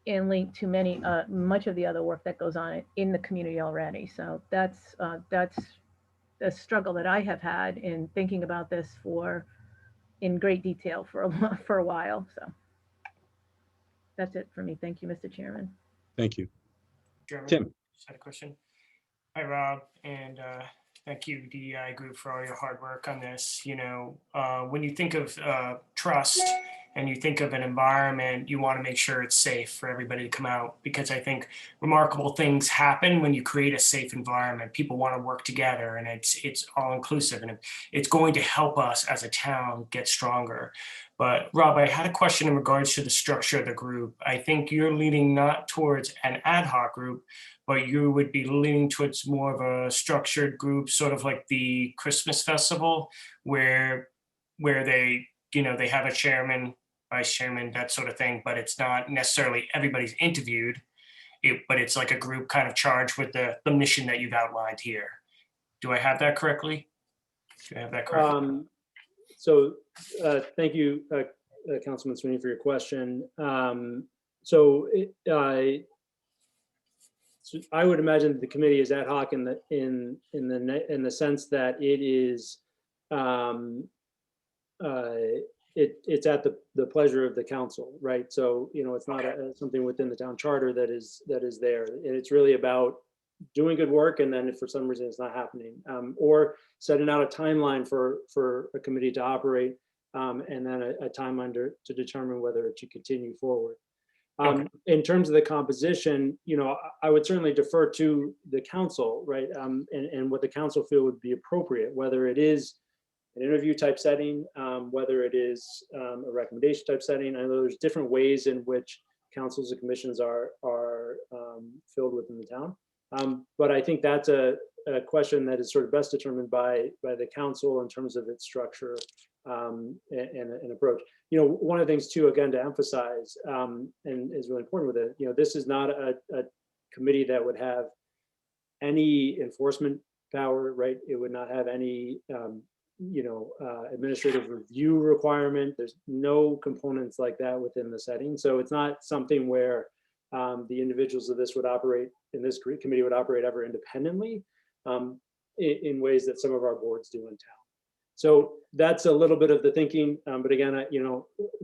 link to much of the other work that goes on in the community already. So that's the struggle that I have had in thinking about this in great detail for a while. So that's it for me. Thank you, Mr. Chairman. Thank you. Chairman, Tim. just had a question. Hi, Rob and Thank you, DEI Group, for all your hard work on this. When you think of trust and you think of an environment, you want to make sure it's safe for everybody to come out, because I think remarkable things happen when you create a safe environment. People want to work together, and it's all inclusive, and it's going to help us as a town get stronger. But Rob, I had a question in regards to the structure of the group. I think you're leaning not towards an ad hoc group, but you would be leaning towards more of a structured group, sort of like the Christmas festival, where they have a chairman, vice chairman, that sort of thing, but it's not necessarily everybody's interviewed, but it's like a group kind of charged with the mission that you've outlined here. Do I have that correctly? Thank you, Councilman Sweeney, for your question. I would imagine that the committee is ad hoc in the sense that it is it's at the pleasure of the council, right? So it's not something within the town charter that is there. It's really about doing good work, and then if for some reason it's not happening, or setting out a timeline for a committee to operate, and then a timeline to determine whether it should continue forward. In terms of the composition, I would certainly defer to the council, right? And what the council feel would be appropriate, whether it is an interview type setting, whether it is a recommendation type setting. I know there's different ways in which councils and commissions are filled within the town. But I think that's a question that is sort of best determined by the council in terms of its structure and approach. One of the things too, again, to emphasize, and is really important with it, this is not a committee that would have any enforcement power, right? It would not have any, administrative review requirement. There's no components like that within the setting. So it's not something where the individuals of this committee would operate ever independently in ways that some of our boards do in town. So that's a little bit of the thinking, but again, I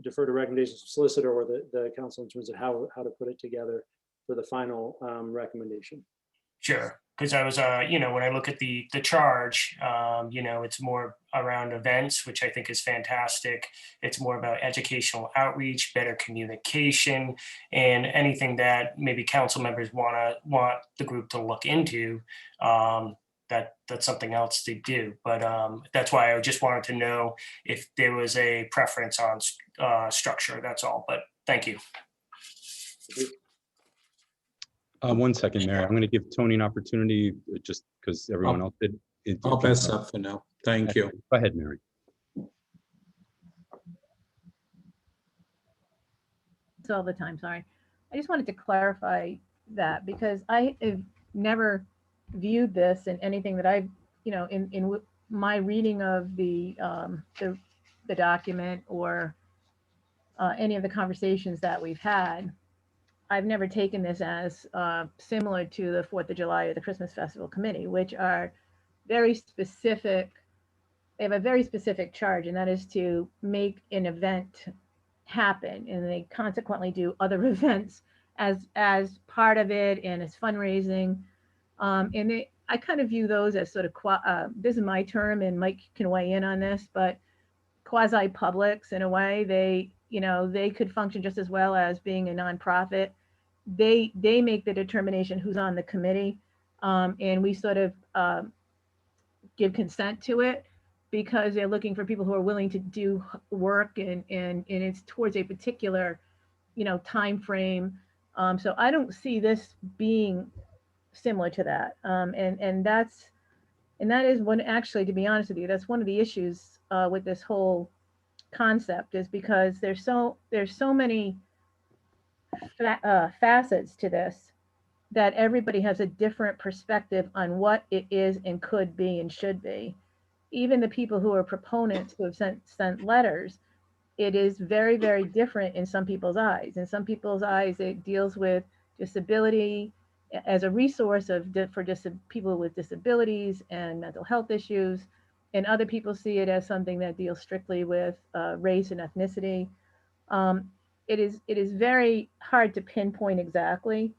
defer to recommendations of solicitor or the council in terms of how to put it together for the final recommendation. Sure, because I was, when I look at the charge, it's more around events, which I think is fantastic. It's more about educational outreach, better communication, and anything that maybe council members want the group to look into. That's something else to do. But that's why I just wanted to know if there was a preference on structure. That's all. But thank you. 1 second, Mary. I'm going to give Tony an opportunity just because everyone else did. I'll pass up for now. Thank you. Go ahead, Mary. It's all the time, sorry. I just wanted to clarify that because I have never viewed this in anything that I've, in my reading of the document or any of the conversations that we've had. I've never taken this as similar to the 4th of July or the Christmas Festival Committee, which are very specific. They have a very specific charge, and that is to make an event happen. And they consequently do other events as part of it and as fundraising. I kind of view those as sort of, this is my term and Mike can weigh in on this, but quasi-publics in a way. They could function just as well as being a nonprofit. They make the determination who's on the committee, and we sort of give consent to it because they're looking for people who are willing to do work and it's towards a particular, time frame. So I don't see this being similar to that, and that is one, actually, to be honest with you, that's one of the issues with this whole concept, is because there's so many facets to this that everybody has a different perspective on what it is and could be and should be. Even the people who are proponents who have sent letters, it is very, very different in some people's eyes. In some people's eyes, it deals with disability as a resource for people with disabilities and mental health issues. And other people see it as something that deals strictly with race and ethnicity. It is very hard to pinpoint exactly.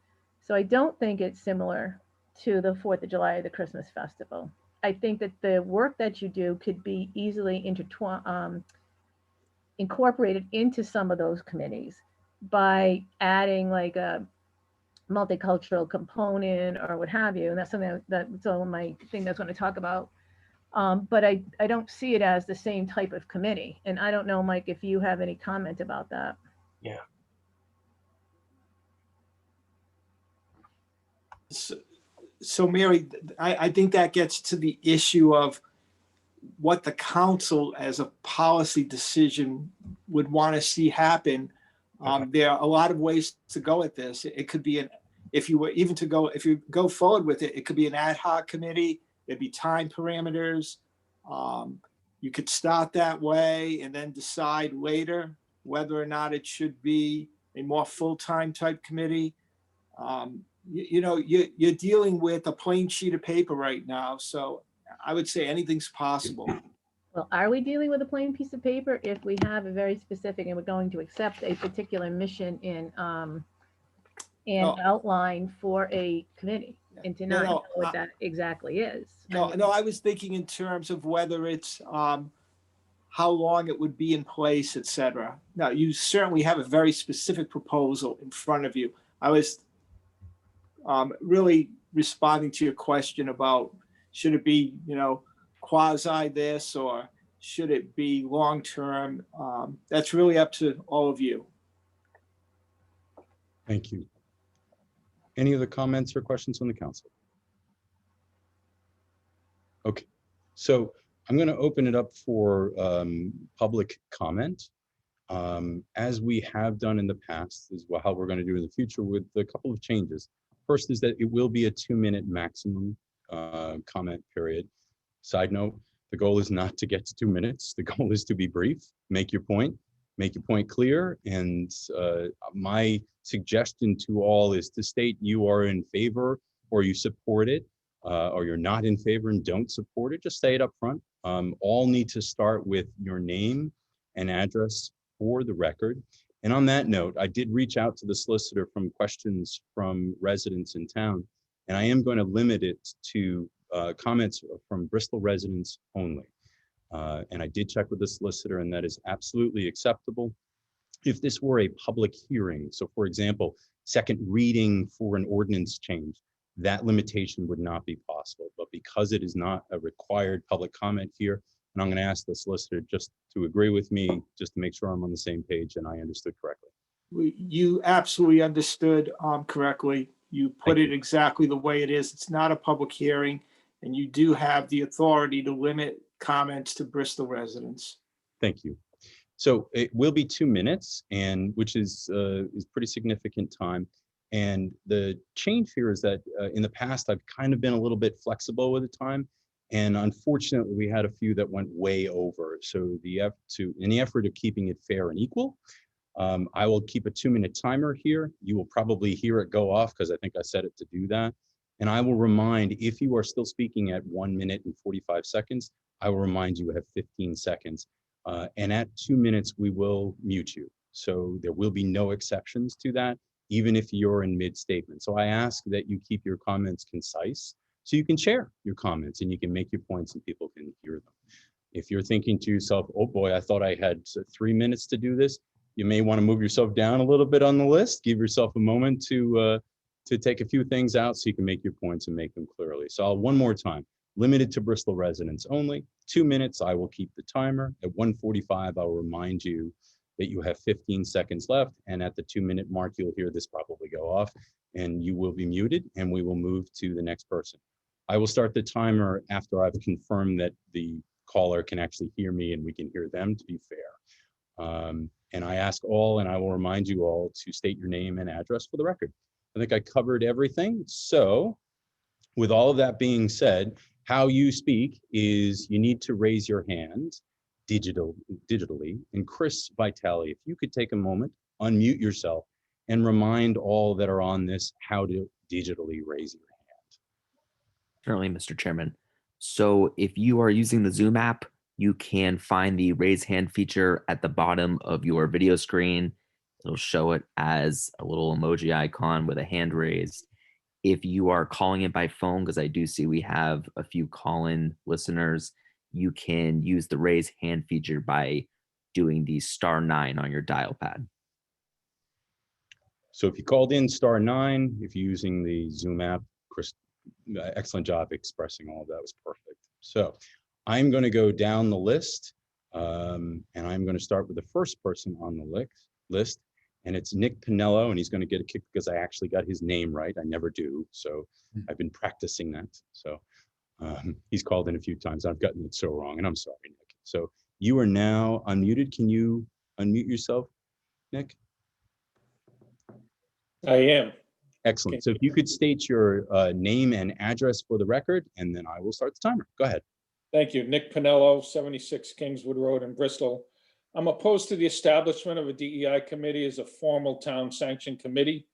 So I don't think it's similar to the 4th of July or the Christmas Festival. I think that the work that you do could be easily incorporated into some of those committees by adding like a multicultural component or what have you. And that's something that's all my thing that's going to talk about. But I don't see it as the same type of committee. And I don't know, Mike, if you have any comment about that. Yeah. So Mary, I think that gets to the issue of what the council as a policy decision would want to see happen. There are a lot of ways to go at this. It could be if you go forward with it, it could be an ad hoc committee. There'd be time parameters. You could start that way and then decide later whether or not it should be a more full-time type committee. You're dealing with a plain sheet of paper right now. So I would say anything's possible. Well, are we dealing with a plain piece of paper if we have a very specific and we're going to accept a particular mission and outline for a committee and to not know what that exactly is? No, I was thinking in terms of whether it's how long it would be in place, et cetera. Now, you certainly have a very specific proposal in front of you. I was really responding to your question about should it be, quasi this or should it be long-term? That's really up to all of you. Thank you. Any other comments or questions from the council? Okay, so I'm going to open it up for public comment. As we have done in the past, is how we're going to do in the future with a couple of changes. First is that it will be a 2-minute maximum comment period. Side note, the goal is not to get to 2 minutes. The goal is to be brief, make your point clear. And my suggestion to all is to state you are in favor or you support it, or you're not in favor and don't support it. Just say it up front. All need to start with your name and address for the record. And on that note, I did reach out to the solicitor from questions from residents in town, and I am going to limit it to comments from Bristol residents only. And I did check with the solicitor, and that is absolutely acceptable. If this were a public hearing, so for example, second reading for an ordinance change, that limitation would not be possible. But because it is not a required public comment here, and I'm going to ask the solicitor just to agree with me, just to make sure I'm on the same page and I understood correctly. You absolutely understood correctly. You put it exactly the way it is. It's not a public hearing, and you do have the authority to limit comments to Bristol residents. Thank you. So it will be 2 minutes, and which is pretty significant time. And the change here is that in the past, I've kind of been a little bit flexible with the time. And unfortunately, we had a few that went way over. So in the effort of keeping it fair and equal, I will keep a 2-minute timer here. You will probably hear it go off because I think I set it to do that. And I will remind, if you are still speaking at 1 minute and 45 seconds, I will remind you have 15 seconds. And at 2 minutes, we will mute you. So there will be no exceptions to that, even if you're in mid-statement. So I ask that you keep your comments concise so you can share your comments and you can make your points and people can hear them. If you're thinking to yourself, oh boy, I thought I had 3 minutes to do this, you may want to move yourself down a little bit on the list. Give yourself a moment to take a few things out so you can make your points and make them clearly. So one more time, limited to Bristol residents only. 2 minutes, I will keep the timer. At 1:45, I will remind you that you have 15 seconds left. And at the 2-minute mark, you'll hear this probably go off and you will be muted and we will move to the next person. I will start the timer after I've confirmed that the caller can actually hear me and we can hear them, to be fair. And I ask all, and I will remind you all to state your name and address for the record. I think I covered everything. So with all of that being said, how you speak is you need to raise your hand digitally. And Chris Vitale, if you could take a moment, unmute yourself and remind all that are on this how to digitally raise your hand. Certainly, Mr. Chairman. So if you are using the Zoom app, you can find the raise hand feature at the bottom of your video screen. It'll show it as a little emoji icon with a hand raised. if you are calling in by phone, because I do see we have a few call-in listeners, you can use the raise hand feature by doing the *9 on your dial pad. So if you called in *9, if you're using the Zoom app, Chris, excellent job expressing all of that. Was perfect. So I'm going to go down the list, and I'm going to start with the first person on the list, and it's Nick Pinello, and he's going to get a kick because I actually got his name right. I never do, so I've been practicing that. So he's called in a few times. I've gotten it so wrong, and I'm sorry, Nick. So you are now unmuted. Can you unmute yourself, Nick? I am. Excellent. Okay. So if you could state your name and address for the record, and then I will start the timer. Go ahead. Thank you. Nick Pinello, 76 Kingswood Road in Bristol. I'm opposed to the establishment of a DEI committee as a formal town sanctioned committee.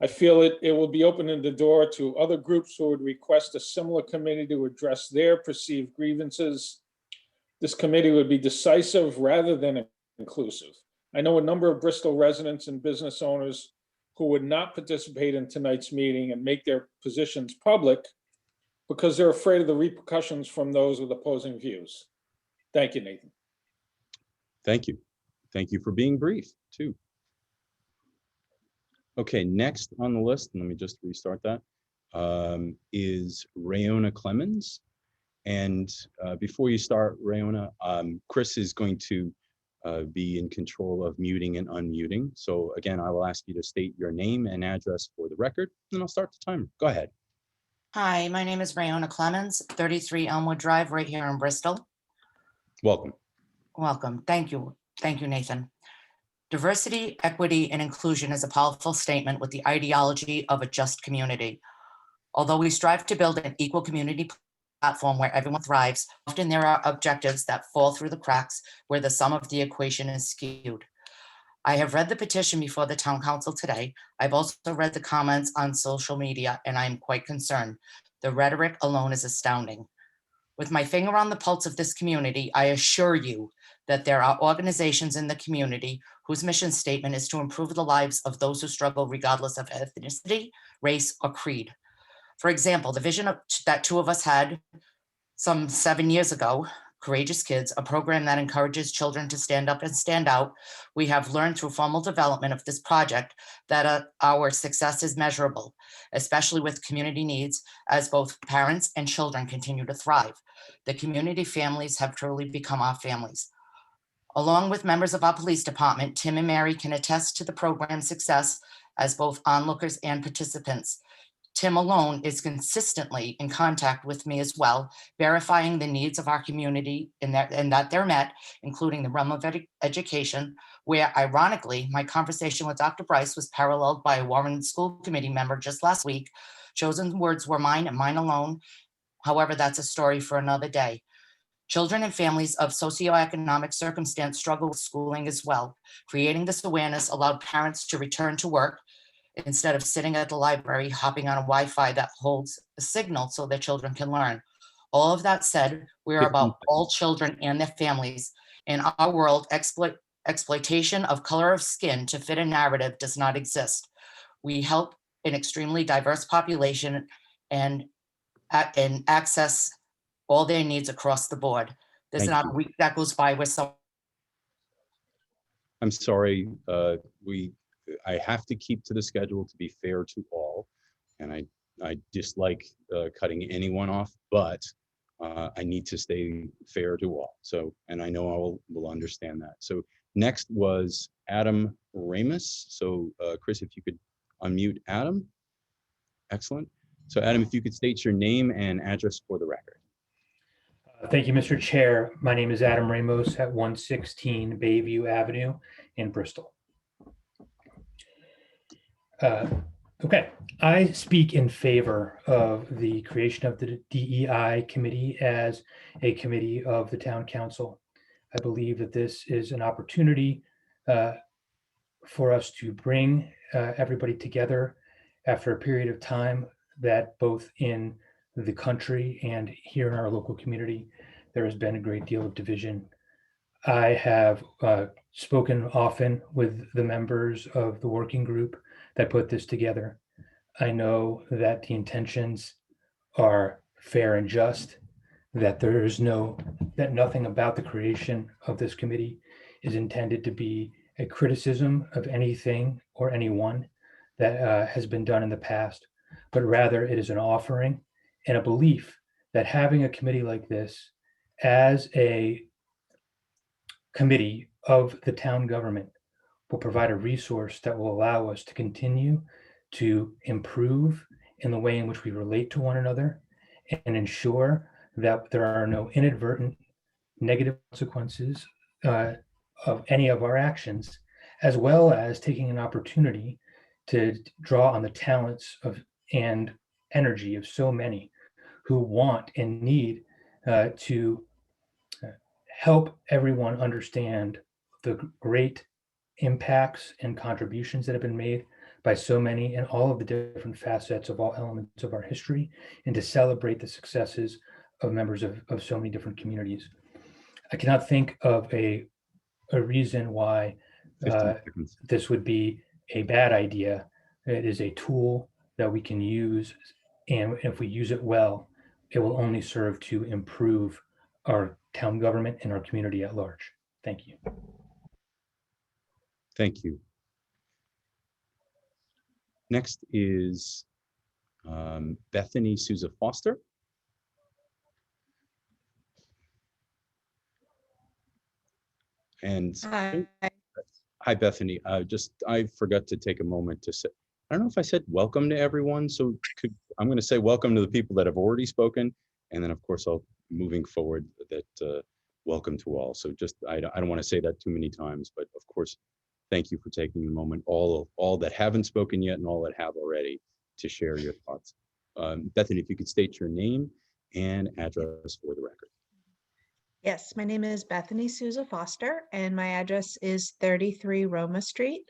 I feel it will be opening the door to other groups who would request a similar committee to address their perceived grievances. This committee would be decisive rather than inclusive. I know a number of Bristol residents and business owners who would not participate in tonight's meeting and make their positions public because they're afraid of the repercussions from those with opposing views. Thank you, Nathan. Thank you. Thank you for being brief, too. Okay, next on the list, and let me just restart that, is Rayona Clemens. And before you start, Rayona, Chris is going to be in control of muting and unmuting. So again, I will ask you to state your name and address for the record, and I'll start the timer. Go ahead. Hi, my name is Rayona Clemens, 33 Elmwood Drive, right here in Bristol. Welcome. Welcome. Thank you. Thank you, Nathan. Diversity, equity, and inclusion is a powerful statement with the ideology of a just community. Although we strive to build an equal community platform where everyone thrives, often there are objectives that fall through the cracks where the sum of the equation is skewed. I have read the petition before the town council today. I've also read the comments on social media, and I'm quite concerned. The rhetoric alone is astounding. With my finger on the pulse of this community, I assure you that there are organizations in the community whose mission statement is to improve the lives of those who struggle regardless of ethnicity, race, or creed. For example, the vision that two of us had some 7 years ago, Courageous Kids, a program that encourages children to stand up and stand out. We have learned through formal development of this project that our success is measurable, especially with community needs, as both parents and children continue to thrive. The community families have truly become our families. Along with members of our police department, Tim and Mary can attest to the program's success as both onlookers and participants. Tim alone is consistently in contact with me as well, verifying the needs of our community and that they're met, including the realm of education, where ironically, my conversation with Dr. Bryce was paralleled by a Warren School Committee member just last week. Chosen words were mine and mine alone. However, that's a story for another day. Children and families of socioeconomic circumstance struggle with schooling as well. Creating this awareness allowed parents to return to work instead of sitting at the library, hopping on a Wi-Fi that holds a signal so their children can learn. All of that said, we're about all children and their families. In our world, exploitation of color of skin to fit a narrative does not exist. We help an extremely diverse population and access all their needs across the board. There's not a week that goes by where someone. I'm sorry, I have to keep to the schedule to be fair to all, and I dislike cutting anyone off, but I need to stay fair to all. So, and I know I will understand that. So next was Adam Ramus. So Chris, if you could unmute Adam. Excellent. So Adam, if you could state your name and address for the record. Thank you, Mr. Chair. My name is Adam Ramos at 116 Bayview Avenue in Bristol. Okay, I speak in favor of the creation of the DEI committee as a committee of the town council. I believe that this is an opportunity for us to bring everybody together after a period of time that both in the country and here in our local community, there has been a great deal of division. I have spoken often with the members of the working group that put this together. I know that the intentions are fair and just, that that nothing about the creation of this committee is intended to be a criticism of anything or anyone that has been done in the past, but rather it is an offering and a belief that having a committee like this as a committee of the town government will provide a resource that will allow us to continue to improve in the way in which we relate to one another and ensure that there are no inadvertent negative consequences of any of our actions, as well as taking an opportunity to draw on the talents of and energy of so many who want and need to help everyone understand the great impacts and contributions that have been made by so many and all of the different facets of all elements of our history, and to celebrate the successes of members of so many different communities. I cannot think of a reason why 15 seconds. this would be a bad idea. It is a tool that we can use, and if we use it well, it will only serve to improve our town government and our community at large. Thank you. Thank you. Next is Bethany Souza Foster. And hi, Bethany. I forgot to take a moment to say, I don't know if I said welcome to everyone. So I'm going to say welcome to the people that have already spoken. And then of course, moving forward that welcome to all. So I don't want to say that too many times, but of course, thank you for taking the moment, all that haven't spoken yet and all that have already, to share your thoughts. Bethany, if you could state your name and address for the record. Yes, my name is Bethany Souza Foster, and my address is 33 Roma Street.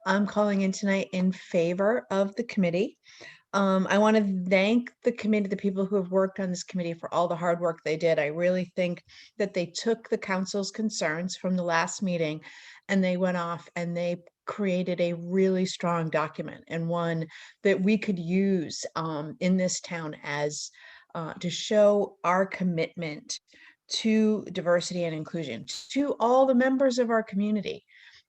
I'm calling in tonight in favor of the committee. I want to thank the committee, the people who have worked on this committee, for all the hard work they did. I really think that they took the council's concerns from the last meeting and they went off and they created a really strong document, and one that we could use in this town as to show our commitment to diversity and inclusion, to all the members of our community.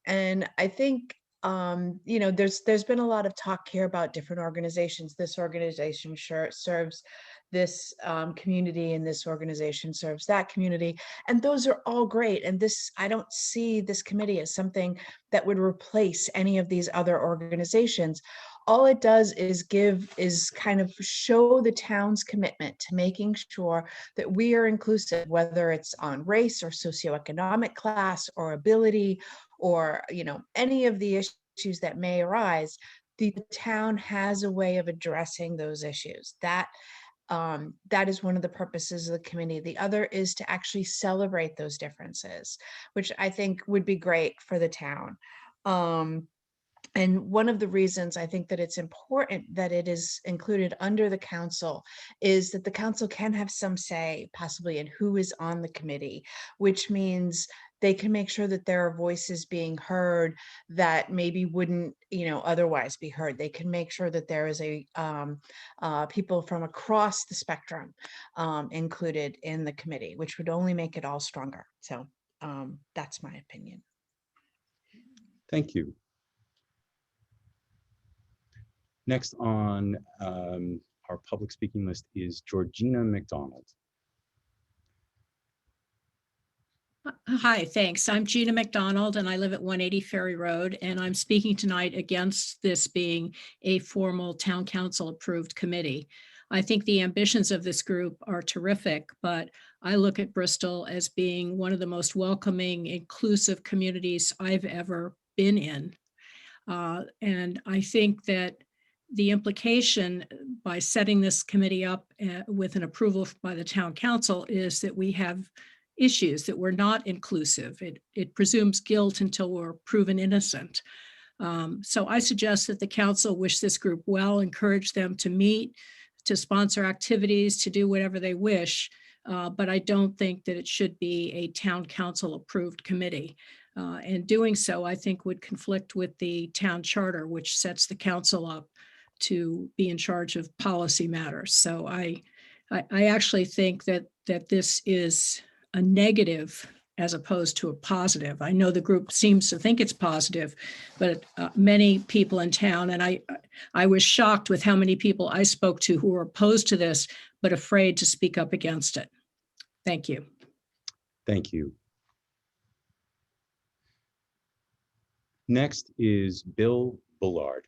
And I think there's been a lot of talk here about different organizations. This organization serves this community, and this organization serves that community, and those are all great. And I don't see this committee as something that would replace any of these other organizations. All it does is kind of show the town's commitment to making sure that we are inclusive, whether it's on race or socioeconomic class or ability, or any of the issues that may arise. The town has a way of addressing those issues. That is one of the purposes of the committee. The other is to actually celebrate those differences, which I think would be great for the town. And one of the reasons I think that it's important that it is included under the council is that the council can have some say possibly in who is on the committee, which means they can make sure that there are voices being heard that maybe wouldn't, otherwise be heard. They can make sure that there is people from across the spectrum included in the committee, which would only make it all stronger. So that's my opinion. Thank you. Next on our public speaking list is Georgina McDonald. Hi, thanks. I'm Gina McDonald and I live at 180 Ferry Road, and I'm speaking tonight against this being a formal town council approved committee. I think the ambitions of this group are terrific, but I look at Bristol as being one of the most welcoming, inclusive communities I've ever been in. And I think that the implication by setting this committee up with an approval by the town council is that we have issues, that we're not inclusive. It presumes guilt until we're proven innocent. So I suggest that the council wish this group well, encourage them to meet, to sponsor activities, to do whatever they wish. But I don't think that it should be a town council approved committee. And doing so, I think, would conflict with the town charter, which sets the council up to be in charge of policy matters. So I actually think that this is a negative as opposed to a positive. I know the group seems to think it's positive, but many people in town, and I was shocked with how many people I spoke to who were opposed to this, but afraid to speak up against it. Thank you. Thank you. Next is Bill Bullard.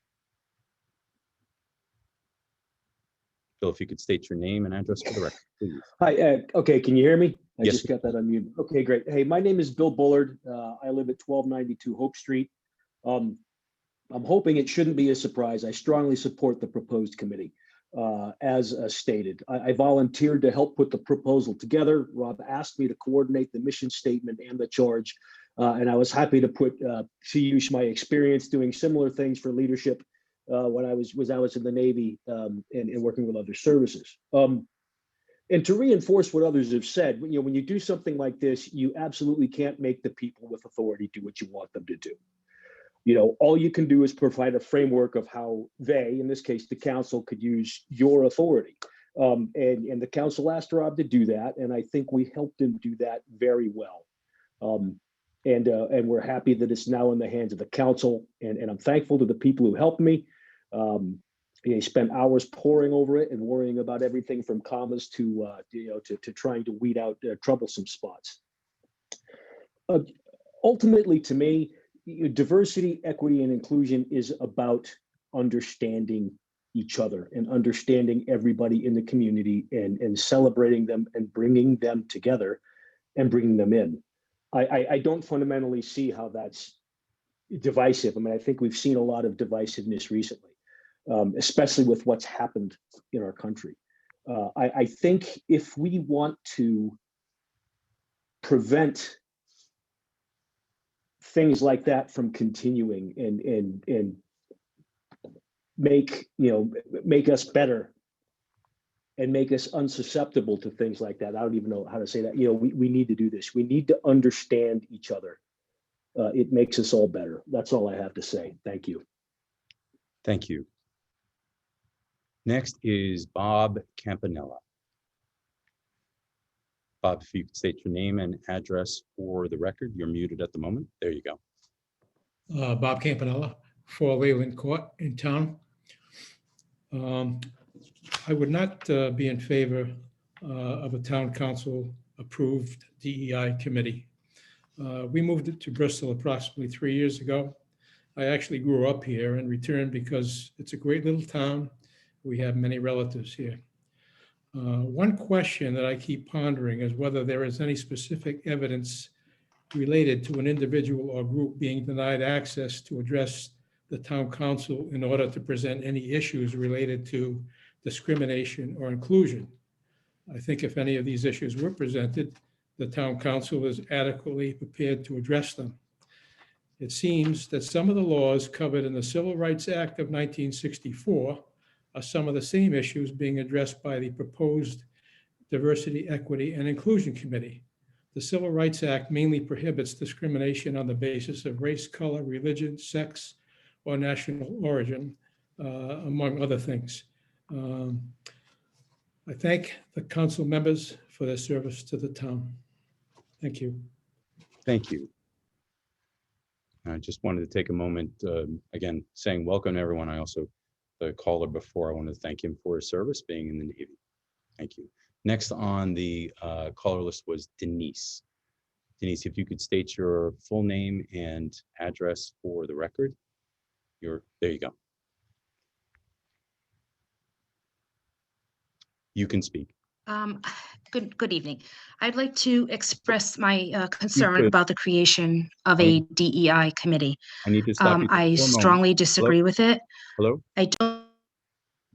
Bill, if you could state your name and address for the record, please. Hi, okay, can you hear me? I Yes. just got that on mute. Okay, great. Hey, my name is Bill Bullard. I live at 1292 Hope Street. I'm hoping it shouldn't be a surprise. I strongly support the proposed committee, as stated. I volunteered to help put the proposal together. Rob asked me to coordinate the mission statement and the charge, and I was happy to use my experience doing similar things for leadership when I was in the Navy and working with other services. And to reinforce what others have said, when you do something like this, you absolutely can't make the people with authority do what you want them to do. All you can do is provide a framework of how they, in this case, the council, could use your authority. And the council asked Rob to do that, and I think we helped him do that very well. And we're happy that it's now in the hands of the council, and I'm thankful to the people who helped me. He spent hours poring over it and worrying about everything from commas to trying to weed out troublesome spots. Ultimately, to me, diversity, equity, and inclusion is about understanding each other and understanding everybody in the community and celebrating them and bringing them together and bringing them in. I don't fundamentally see how that's divisive. I mean, I think we've seen a lot of divisiveness recently. Especially with what's happened in our country. I think if we want to prevent things like that from continuing and make us better and make us unsusceptible to things like that, I don't even know how to say that. We need to do this. We need to understand each other. It makes us all better. That's all I have to say. Thank you. Thank you. Next is Bob Campanella. Bob, if you could state your name and address for the record. You're muted at the moment. There you go. Bob Campanella, 4 Wayland Court in town. I would not be in favor of a town council approved DEI committee. We moved it to Bristol approximately 3 years ago. I actually grew up here and returned because it's a great little town. We have many relatives here. One question that I keep pondering is whether there is any specific evidence related to an individual or group being denied access to address the town council in order to present any issues related to discrimination or inclusion. I think if any of these issues were presented, the town council is adequately prepared to address them. It seems that some of the laws covered in the Civil Rights Act of 1964 are some of the same issues being addressed by the proposed Diversity, Equity, and Inclusion Committee. The Civil Rights Act mainly prohibits discrimination on the basis of race, color, religion, sex, or national origin, among other things. I thank the council members for their service to the town. Thank you. Thank you. I just wanted to take a moment, again, saying welcome to everyone. I also, the caller before, I wanted to thank him for his service being in the Navy. Thank you. Next on the caller list was Denise. Denise, if you could state your full name and address for the record. There you go. You can speak. Good evening. I'd like to express my concern about the creation of a DEI committee. I need to stop you. I strongly disagree with it. Hello? I don't.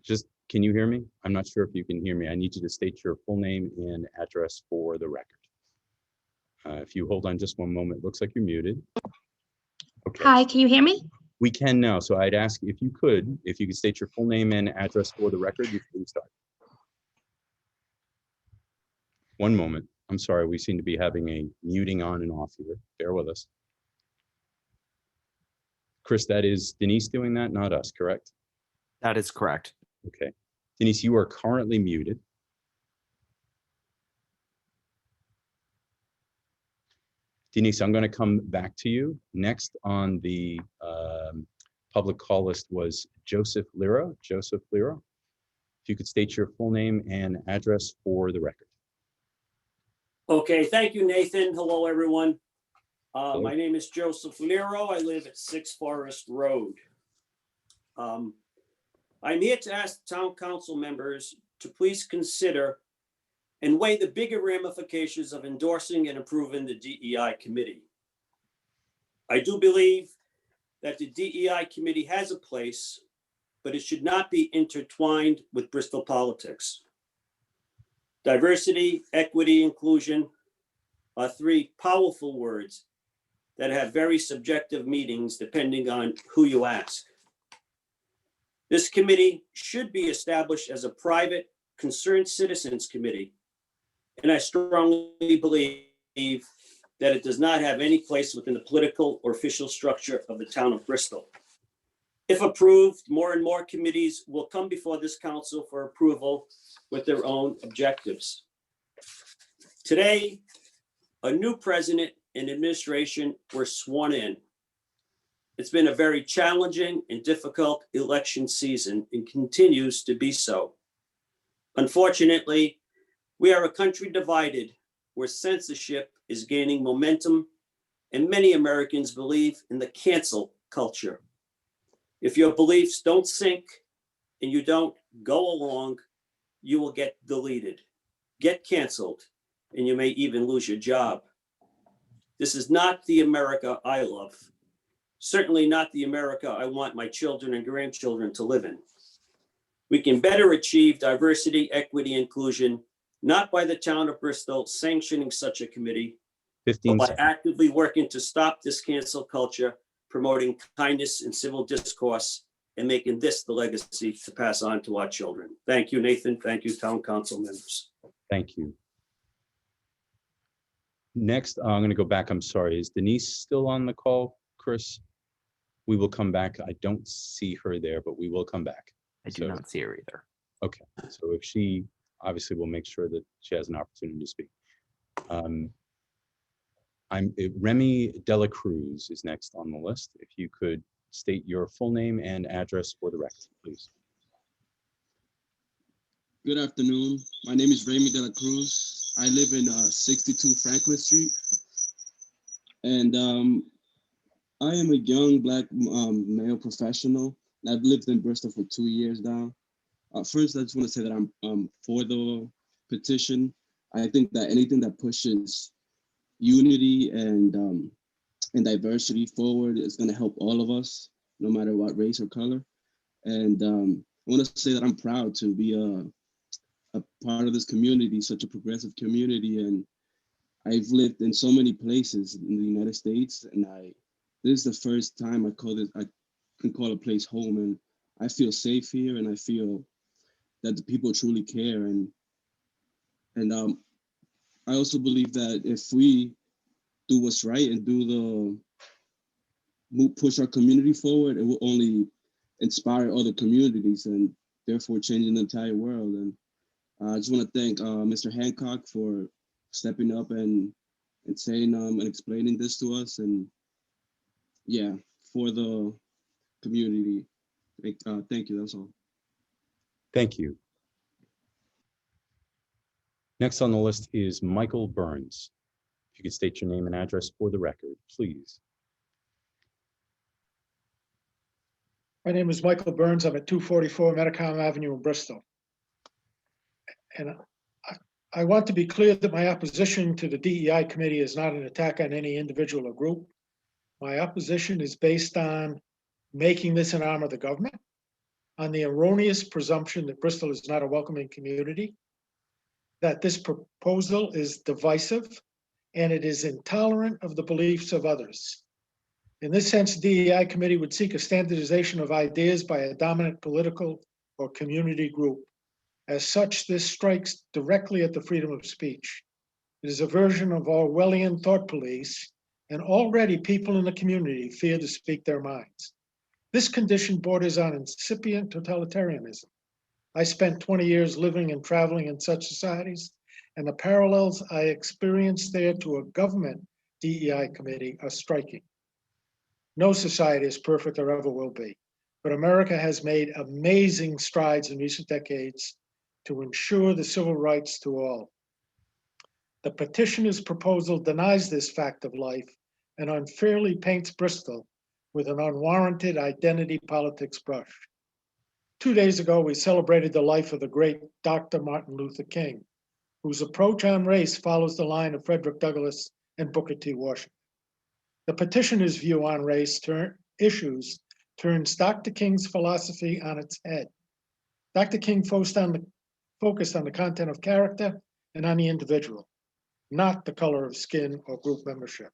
Just, can you hear me? I'm not sure if you can hear me. I need you to state your full name and address for the record. If you hold on just one moment, looks like you're muted. Okay. Hi, can you hear me? We can now. So I'd ask if you could state your full name and address for the record before we start. One moment. I'm sorry, we seem to be having a muting on and off here. Bear with us. Chris, that is Denise doing that, not us, correct? That is correct. Okay. Denise, you are currently muted. Denise, I'm going to come back to you. Next on the public call list was Joseph Lira. Joseph Lira, if you could state your full name and address for the record. Okay, thank you, Nathan. Hello, everyone. Hello. My name is Joseph Liro. I live at 6 Forest Road. I'm here to ask town council members to please consider and weigh the bigger ramifications of endorsing and approving the DEI committee. I do believe that the DEI committee has a place, but it should not be intertwined with Bristol politics. Diversity, equity, inclusion are three powerful words that have very subjective meanings depending on who you ask. This committee should be established as a private, concerned citizens committee, and I strongly believe that it does not have any place within the political or official structure of the town of Bristol. If approved, more and more committees will come before this council for approval with their own objectives. Today, a new president and administration were sworn in. It's been a very challenging and difficult election season and continues to be so. Unfortunately, we are a country divided where censorship is gaining momentum, and many Americans believe in the cancel culture. If your beliefs don't sync and you don't go along, you will get deleted, get canceled, and you may even lose your job. This is not the America I love. Certainly not the America I want my children and grandchildren to live in. We can better achieve diversity, equity, inclusion, not by the town of Bristol sanctioning such a committee, but by actively working to stop this cancel culture, promoting kindness and civil discourse, and making this the legacy to pass on to our children. Thank you, Nathan. Thank you, town council members. Thank you. Next, I'm going to go back. I'm sorry. Is Denise still on the call, Chris? We will come back. I don't see her there, but we will come back. I do not see her either. Okay. So if she, obviously we'll make sure that she has an opportunity to speak. Remy Dela Cruz is next on the list. If you could state your full name and address for the record, please. Good afternoon. My name is Remy Dela Cruz. I live in 62 Franklin Street. And I am a young Black male professional. I've lived in Bristol for 2 years now. First, I just want to say that I'm for the petition. I think that anything that pushes unity and diversity forward is going to help all of us, no matter what race or color. And I want to say that I'm proud to be a part of this community, such a progressive community. And I've lived in so many places in the United States, and this is the first time I can call a place home, and I feel safe here, and I feel that the people truly care. And I also believe that if we do what's right and push our community forward, it will only inspire other communities and therefore changing the entire world. And I just want to thank Mr. Hancock for stepping up and saying and explaining this to us. And yeah, for the community. Thank you, that's all. Thank you. Next on the list is Michael Burns. If you could state your name and address for the record, please. My name is Michael Burns. I'm at 244 Metacom Avenue in Bristol. And I want to be clear that my opposition to the DEI committee is not an attack on any individual or group. My opposition is based on making this an arm of the government, on the erroneous presumption that Bristol is not a welcoming community, that this proposal is divisive, and it is intolerant of the beliefs of others. In this sense, the DEI committee would seek a standardization of ideas by a dominant political or community group. As such, this strikes directly at the freedom of speech. It is a version of Orwellian thought police, and already people in the community fear to speak their minds. This condition borders on incipient totalitarianism. I spent 20 years living and traveling in such societies, and the parallels I experienced there to a government DEI committee are striking. No society is perfect or ever will be, but America has made amazing strides in recent decades to ensure the civil rights to all. The petitioner's proposal denies this fact of life and unfairly paints Bristol with an unwarranted identity politics brush. 2 days ago, we celebrated the life of the great Dr. Martin Luther King, whose approach on race follows the line of Frederick Douglass and Booker T. Washington. The petitioner's view on race issues turns Dr. King's philosophy on its head. Dr. King focused on the content of character and on the individual, not the color of skin or group membership.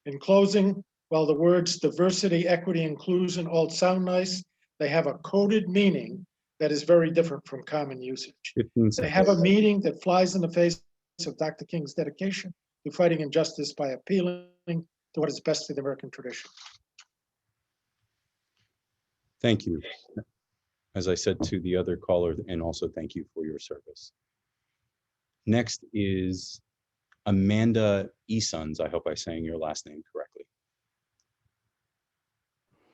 In closing, while the words diversity, equity, inclusion all sound nice, they have a coded meaning that is very different from common usage. They have a meaning that flies in the face of Dr. King's dedication to fighting injustice by appealing to what is best in the American tradition. Thank you. As I said to the other caller, and also thank you for your service. Next is Amanda Esons. I hope I'm saying your last name correctly.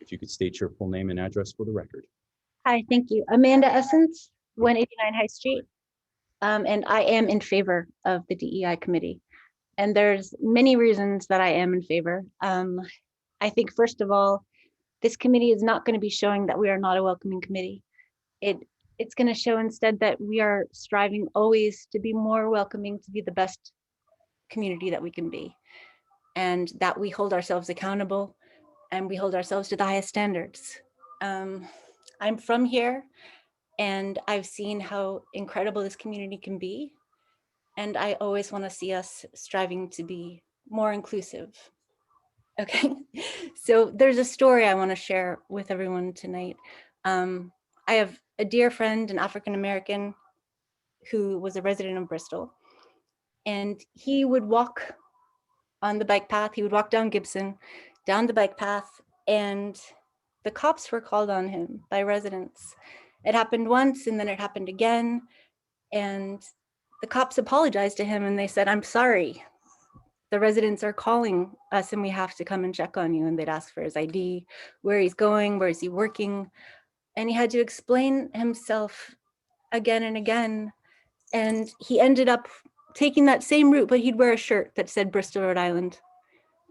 If you could state your full name and address for the record. Hi, thank you. Amanda Essence, 189 High Street. And I am in favor of the DEI committee. And there's many reasons that I am in favor. I think, first of all, this committee is not going to be showing that we are not a welcoming committee. It's going to show instead that we are striving always to be more welcoming, to be the best community that we can be, and that we hold ourselves accountable and we hold ourselves to the highest standards. I'm from here, and I've seen how incredible this community can be. And I always want to see us striving to be more inclusive. Okay, so there's a story I want to share with everyone tonight. I have a dear friend, an African-American, who was a resident of Bristol, and he would walk on the bike path. He would walk down Gibson, down the bike path, and the cops were called on him by residents. It happened once, and then it happened again, and the cops apologized to him and they said, "I'm sorry. The residents are calling us and we have to come and check on you." And they'd ask for his ID, where he's going, where is he working. And he had to explain himself again and again. And he ended up taking that same route, but he'd wear a shirt that said Bristol, Rhode Island,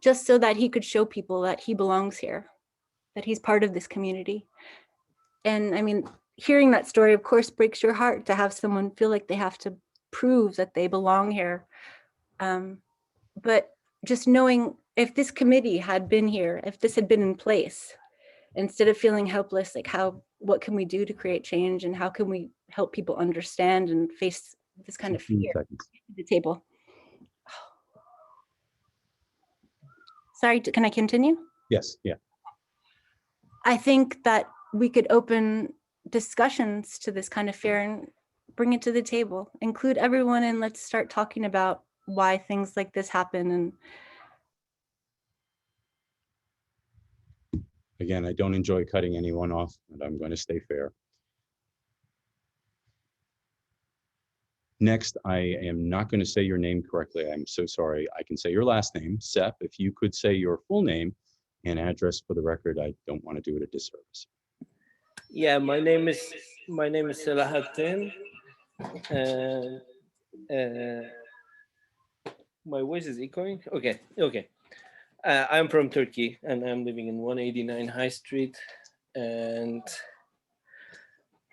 just so that he could show people that he belongs here, that he's part of this community. And I mean, hearing that story, of course, breaks your heart to have someone feel like they have to prove that they belong here. But just knowing if this committee had been here, if this had been in place, instead of feeling helpless, like what can we do to create change, and how can we help people understand and face this kind of fear at the table? Sorry, can I continue? Yes, yeah. I think that we could open discussions to this kind of fear and bring it to the table, include everyone, and let's start talking about why things like this happen. And Again, I don't enjoy cutting anyone off, and I'm going to stay fair. Next, I am not going to say your name correctly. I'm so sorry. I can say your last name, Sep. If you could say your full name and address for the record, I don't want to do it a disservice. Yeah, my name is Selahattin, and my voice is echoing. Okay. I'm from Turkey, and I'm living in 189 High Street, and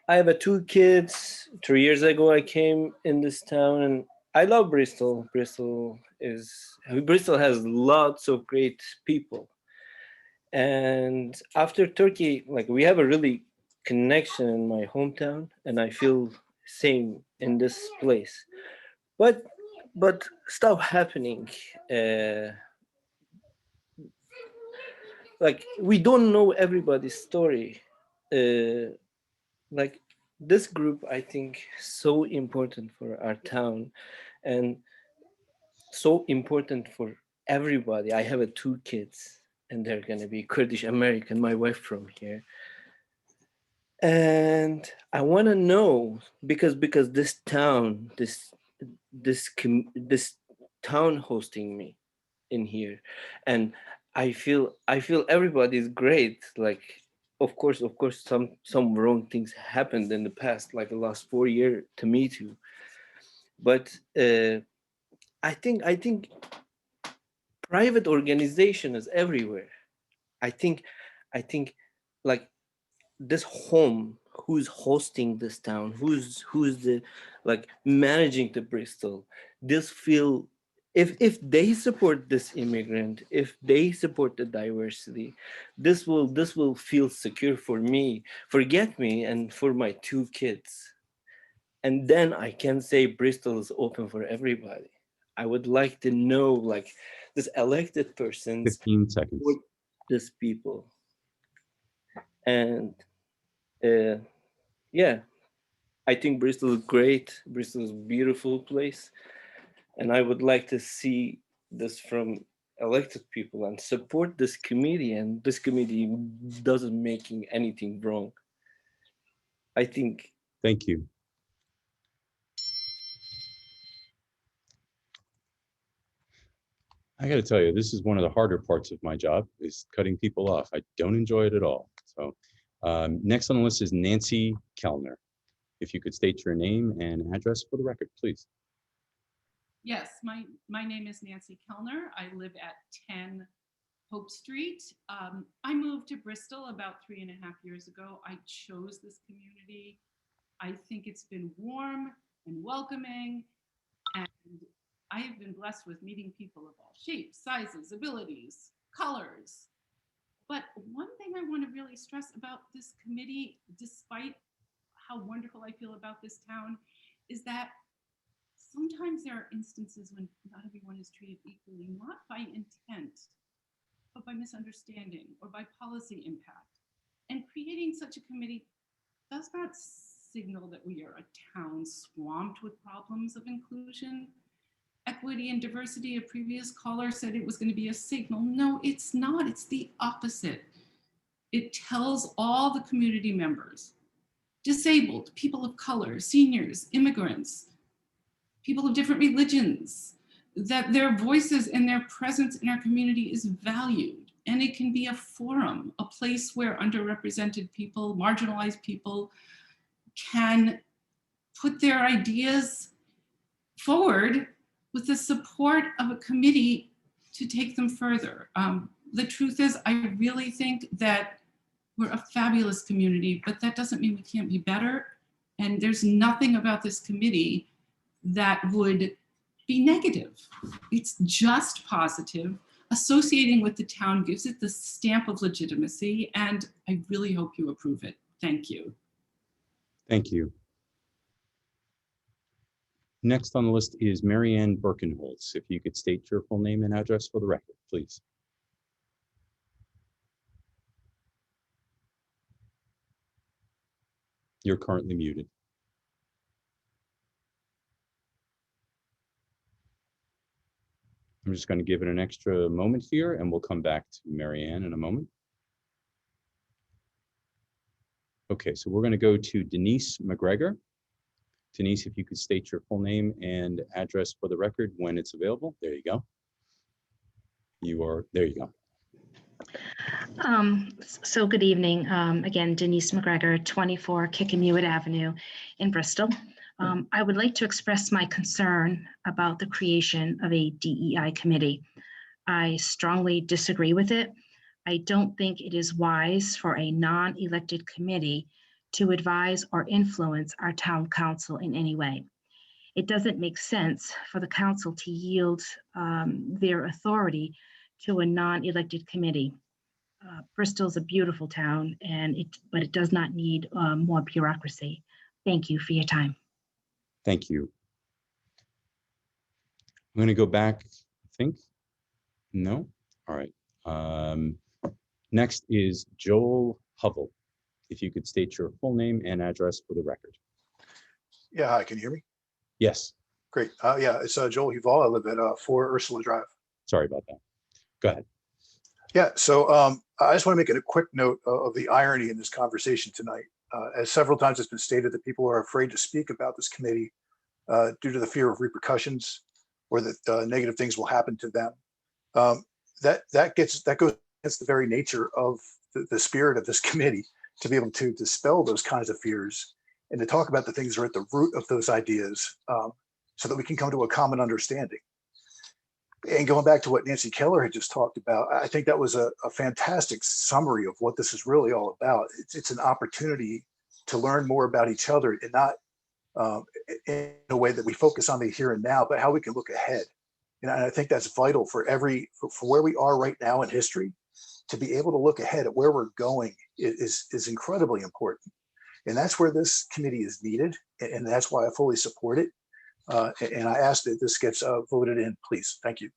I have 2 kids. 3 years ago, I came in this town, and I love Bristol. Bristol has lots of great people. And after Turkey, like, we have a really connection in my hometown, and I feel same in this place. But stuff happening. Like, we don't know everybody's story. Like, this group, I think, so important for our town, and so important for everybody. I have 2 kids, and they're going to be Kurdish American, my wife from here. And I want to know, because this town, this town hosting me in here, and I feel everybody's great. Like, of course, some wrong things happened in the past, like the last 4 years to me too. But I think private organization is everywhere. I think like this home, who's hosting this town, who's the like managing the Bristol, this feel, if they support this immigrant, if they support the diversity, this will feel secure for me, forget me, and for my 2 kids. And then I can say Bristol is open for everybody. I would like to know, like, this elected persons 15 seconds. support these people. And yeah, I think Bristol is great. Bristol is a beautiful place. And I would like to see this from elected people and support this committee. And this committee doesn't making anything wrong. I think. Thank you. I got to tell you, this is one of the harder parts of my job, is cutting people off. I don't enjoy it at all. So next on the list is Nancy Kellner. If you could state your name and address for the record, please. Yes, my name is Nancy Kellner. I live at 10 Hope Street. I moved to Bristol about 3.5 years ago. I chose this community. I think it's been warm and welcoming, and I have been blessed with meeting people of all shapes, sizes, abilities, colors. But one thing I want to really stress about this committee, despite how wonderful I feel about this town, is that sometimes there are instances when not everyone is treated equally, not by intent, but by misunderstanding or by policy impact. And creating such a committee does not signal that we are a town swamped with problems of inclusion, equity, and diversity. A previous caller said it was going to be a signal. No, it's not. It's the opposite. It tells all the community members, disabled, people of color, seniors, immigrants, people of different religions, that their voices and their presence in our community is valued. And it can be a forum, a place where underrepresented people, marginalized people can put their ideas forward with the support of a committee to take them further. The truth is, I really think that we're a fabulous community, but that doesn't mean we can't be better. And there's nothing about this committee that would be negative. It's just positive. Associating with the town gives it the stamp of legitimacy, and I really hope you approve it. Thank you. Thank you. Next on the list is Marianne Birkenholtz. If you could state your full name and address for the record, please. You're currently muted. I'm just going to give it an extra moment here, and we'll come back to Marianne in a moment. Okay, so we're going to go to Denise McGregor. Denise, if you could state your full name and address for the record when it's available. There you go. There you go. So good evening. Again, Denise McGregor, 24 Kickamuit Avenue in Bristol. I would like to express my concern about the creation of a DEI committee. I strongly disagree with it. I don't think it is wise for a non-elected committee to advise or influence our town council in any way. It doesn't make sense for the council to yield their authority to a non-elected committee. Bristol's a beautiful town, but it does not need more bureaucracy. Thank you for your time. Thank you. I'm going to go back, I think. No? All right. Next is Joel Hovell. If you could state your full name and address for the record. Yeah, hi, can you hear me? Yes. Great. Yeah, it's Joel Huval. I live at 4 Ursula Drive. Sorry about that. Go ahead. Yeah, so I just want to make a quick note of the irony in this conversation tonight. As several times it's been stated that people are afraid to speak about this committee due to the fear of repercussions or that negative things will happen to them. That goes against the very nature of the spirit of this committee, to be able to dispel those kinds of fears and to talk about the things that are at the root of those ideas, so that we can come to a common understanding. And going back to what Nancy Keller had just talked about, I think that was a fantastic summary of what this is really all about. It's an opportunity to learn more about each other, and not in a way that we focus on the here and now, but how we can look ahead. And I think that's vital for where we are right now in history. To be able to look ahead at where we're going is incredibly important. And that's where this committee is needed. And that's why I fully support it. And I ask that this gets voted in, please. Thank you.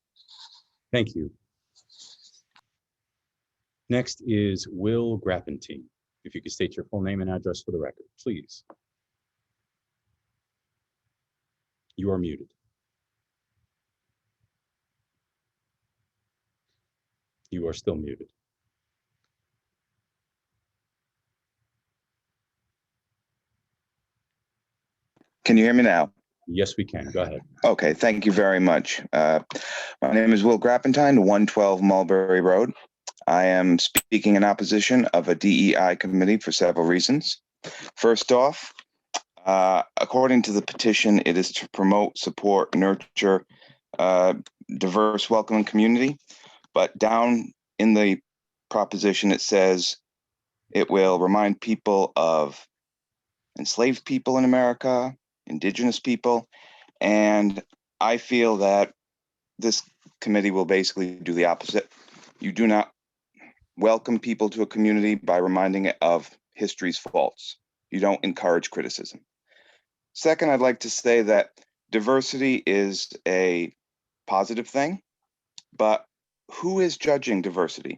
Thank you. Next is Will Grappentine. If you could state your full name and address for the record, please. You are muted. You are still muted. Can you hear me now? Yes, we can. Go ahead. Okay, thank you very much. My name is Will Grappentine, 112 Mulberry Road. I am speaking in opposition of a DEI committee for several reasons. First off, according to the petition, it is to promote, support, nurture diverse, welcoming community. But down in the proposition, it says it will remind people of enslaved people in America, indigenous people, and I feel that this committee will basically do the opposite. You do not welcome people to a community by reminding it of history's faults. You don't encourage criticism. Second, I'd like to say that diversity is a positive thing, but who is judging diversity?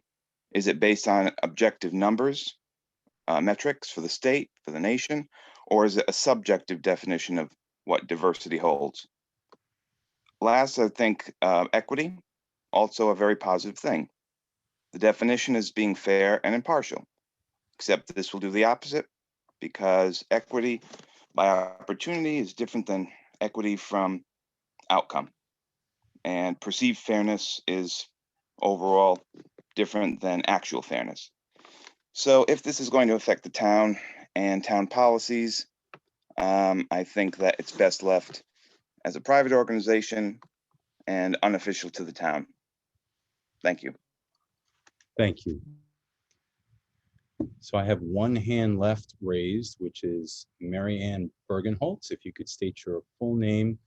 Is it based on objective numbers, metrics for the state, for the nation, or is it a subjective definition of what diversity holds? Last, I think equity, also a very positive thing. The definition is being fair and impartial, except this will do the opposite, because equity by opportunity is different than equity from outcome. And perceived fairness is overall different than actual fairness. So if this is going to affect the town and town policies, I think that it's best left as a private organization and unofficial to the town. Thank you. Thank you. So I have one hand left raised, which is Mary Ann Bergenholtz. If you could state your full name,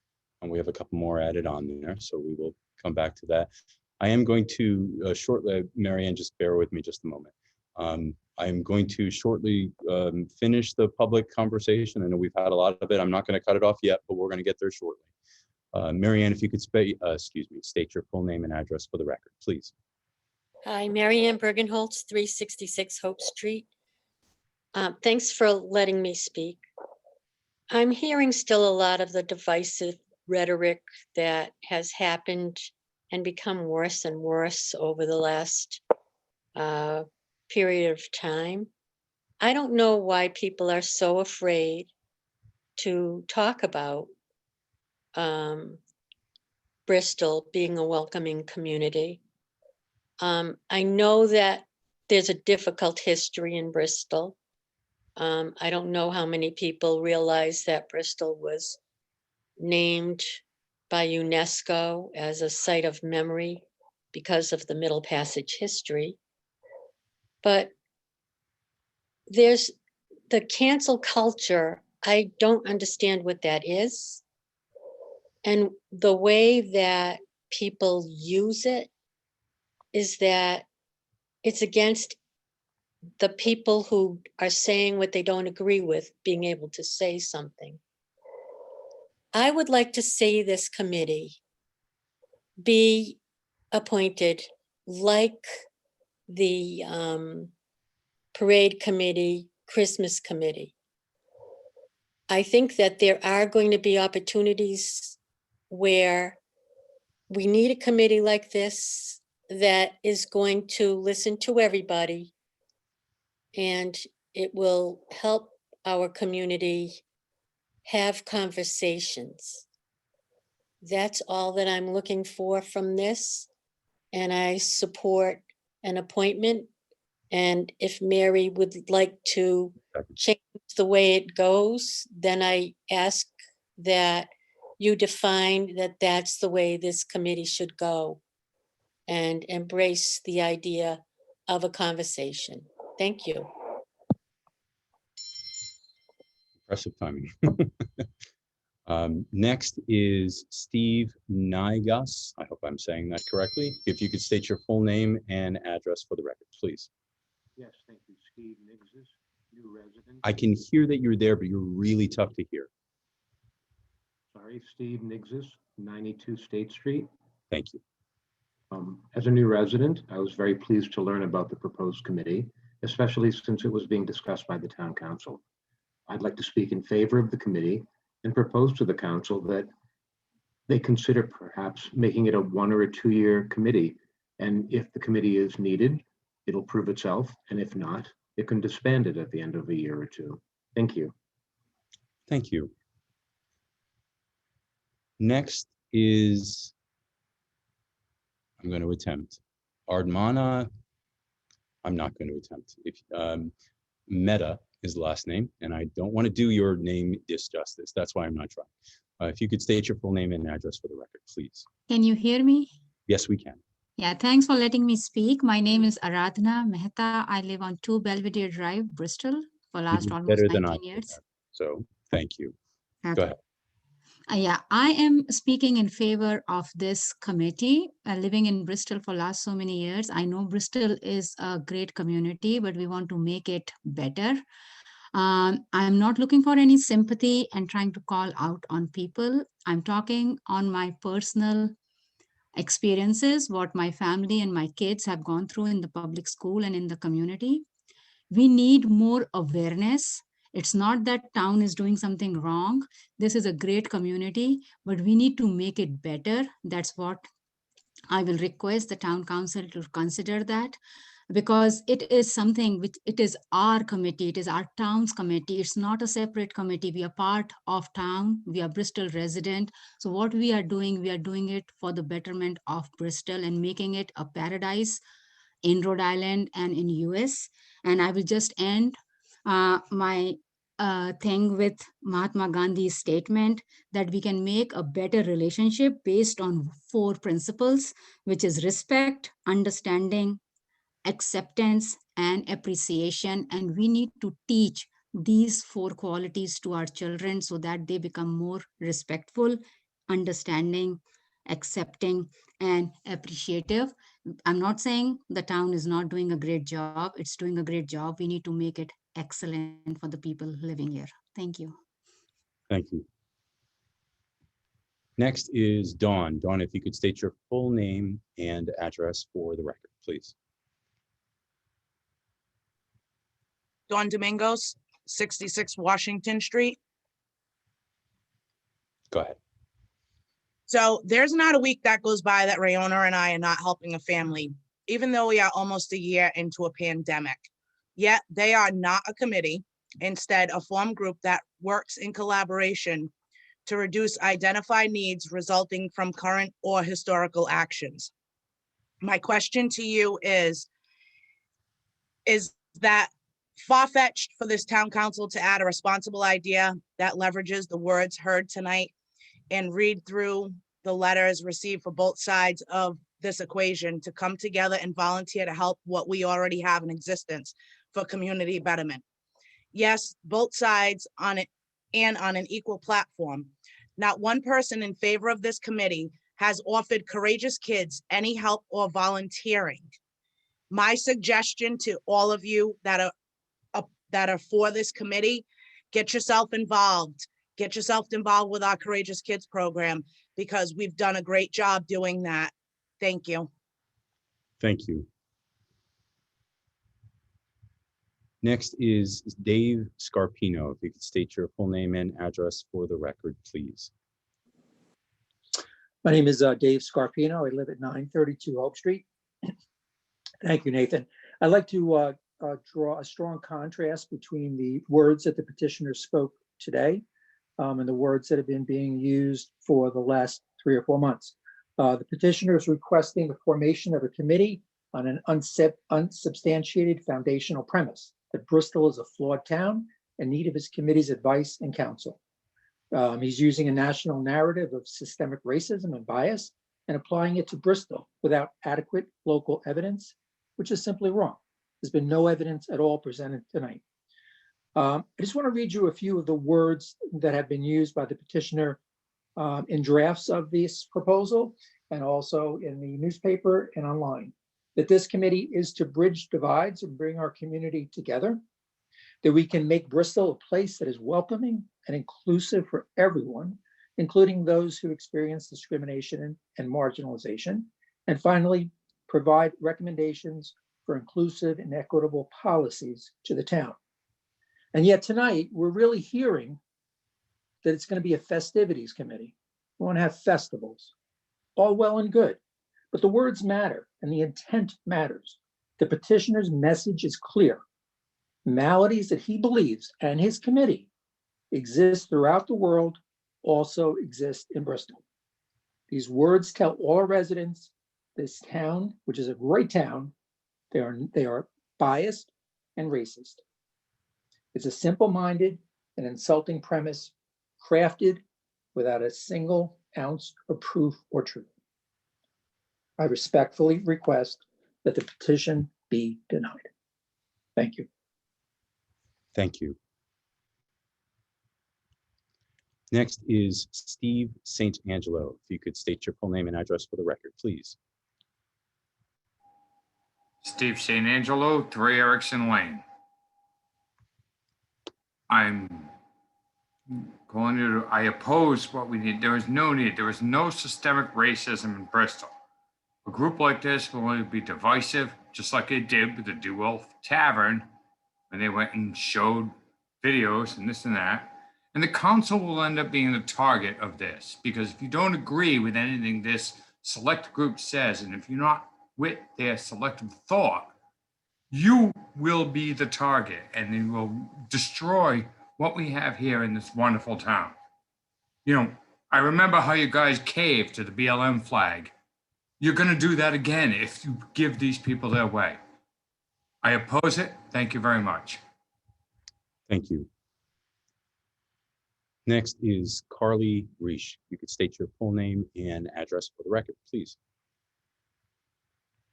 and we have a couple more added on there, so we will come back to that. I am going to shortly, Mary Ann, just bear with me just a moment. I'm going to shortly finish the public conversation. I know we've had a lot of it. I'm not going to cut it off yet, but we're going to get there shortly. Mary Ann, if you could state your full name and address for the record, please. Hi, Mary Ann Bergenholtz, 366 Hope Street. Thanks for letting me speak. I'm hearing still a lot of the divisive rhetoric that has happened and become worse and worse over the last period of time. I don't know why people are so afraid to talk about Bristol being a welcoming community. I know that there's a difficult history in Bristol. I don't know how many people realize that Bristol was named by UNESCO as a site of memory because of the Middle Passage history. But there's the cancel culture. I don't understand what that is. And the way that people use it is that it's against the people who are saying what they don't agree with being able to say something. I would like to see this committee be appointed like the parade committee, Christmas committee. I think that there are going to be opportunities where we need a committee like this that is going to listen to everybody, and it will help our community have conversations. That's all that I'm looking for from this, and I support an appointment. And if Mary would like to change the way it goes, then I ask that you define that that's the way this committee should go and embrace the idea of a conversation. Thank you. Impressive timing. Next is Steve Nygas. I hope I'm saying that correctly. If you could state your full name and address for the record, please. Yes, thank you. Steve Niggs, new resident. I can hear that you're there, but you're really tough to hear. Sorry, Steve Niggs, 92 State Street. Thank you. As a new resident, I was very pleased to learn about the proposed committee, especially since it was being discussed by the town council. I'd like to speak in favor of the committee and propose to the council that they consider perhaps making it a 1 or a 2 year committee. And if the committee is needed, it'll prove itself. And if not, it can disband it at the end of a year or two. Thank you. Thank you. Next is, I'm going to attempt, Ardmana. I'm not going to attempt. If Mehta is the last name, and I don't want to do your name disjustice. That's why I'm not trying. If you could state your full name and address for the record, please. Can you hear me? Yes, we can. Yeah, thanks for letting me speak. My name is Aradhana Mehta. I live on 2 Belvedere Drive, Bristol, for You last did almost better than 19 I did years. that. So thank you. Go Okay. ahead. Yeah, I am speaking in favor of this committee. Living in Bristol for last so many years, I know Bristol is a great community, but we want to make it better. I'm not looking for any sympathy and trying to call out on people. I'm talking on my personal experiences, what my family and my kids have gone through in the public school and in the community. We need more awareness. It's not that town is doing something wrong. This is a great community, but we need to make it better. That's what I will request the town council to consider that, because it is something which it is our committee, it is our town's committee. It's not a separate committee. We are part of town. We are Bristol resident. So what we are doing it for the betterment of Bristol and making it a paradise in Rhode Island and in US. And I will just end my thing with Mahatma Gandhi's statement that we can make a better relationship based on 4 principles, which is respect, understanding, acceptance, and appreciation. And we need to teach these 4 qualities to our children so that they become more respectful, understanding, accepting, and appreciative. I'm not saying the town is not doing a great job. It's doing a great job. We need to make it excellent for the people living here. Thank you. Thank you. Next is Dawn. Dawn, if you could state your full name and address for the record, please. Dawn Domingos, 66 Washington Street. Go ahead. So there's not a week that goes by that Rayona and I are not helping a family, even though we are almost a year into a pandemic. Yet they are not a committee, instead a formed group that works in collaboration to reduce identified needs resulting from current or historical actions. My question to you is that far-fetched for this town council to add a responsible idea that leverages the words heard tonight and read through the letters received for both sides of this equation to come together and volunteer to help what we already have in existence for community betterment? Yes, both sides on it and on an equal platform. Not one person in favor of this committee has offered Courageous Kids any help or volunteering. My suggestion to all of you that are for this committee, get yourself involved. Get yourself involved with our Courageous Kids program, because we've done a great job doing that. Thank you. Thank you. Next is Dave Scarpino. If you could state your full name and address for the record, please. My name is Dave Scarpino. I live at 932 Oak Street. Thank you, Nathan. I'd like to draw a strong contrast between the words that the petitioner spoke today and the words that have been being used for the last 3 or 4 months. The petitioner is requesting the formation of a committee on an unsubstantiated foundational premise that Bristol is a flawed town in need of his committee's advice and counsel. He's using a national narrative of systemic racism and bias and applying it to Bristol without adequate local evidence, which is simply wrong. There's been no evidence at all presented tonight. I just want to read you a few of the words that have been used by the petitioner in drafts of this proposal and also in the newspaper and online. That this committee is to bridge divides and bring our community together, that we can make Bristol a place that is welcoming and inclusive for everyone, including those who experience discrimination and marginalization, and finally, provide recommendations for inclusive and equitable policies to the town. And yet tonight, we're really hearing that it's going to be a festivities committee. We want to have festivals, all well and good, but the words matter and the intent matters. The petitioner's message is clear. Maladies that he believes and his committee exist throughout the world also exist in Bristol. These words tell all our residents this town, which is a great town, they are biased and racist. It's a simple-minded and insulting premise crafted without a single ounce of proof or truth. I respectfully request that the petition be denied. Thank you. Thank you. Next is Steve St. Angelo. If you could state your full name and address for the record, please. Steve St. Angelo, 3 Erickson Lane. I'm calling you to, I oppose what we need. There is no need. There is no systemic racism in Bristol. A group like this will only be divisive, just like it did with the Dewell Tavern when they went and showed videos and this and that. And the council will end up being the target of this, because if you don't agree with anything this select group says, and if you're not with their selective thought, you will be the target and they will destroy what we have here in this wonderful town. You know, I remember how you guys caved to the BLM flag. You're going to do that again if you give these people their way. I oppose it. Thank you very much. Thank you. Next is Carly Reish. You could state your full name and address for the record, please.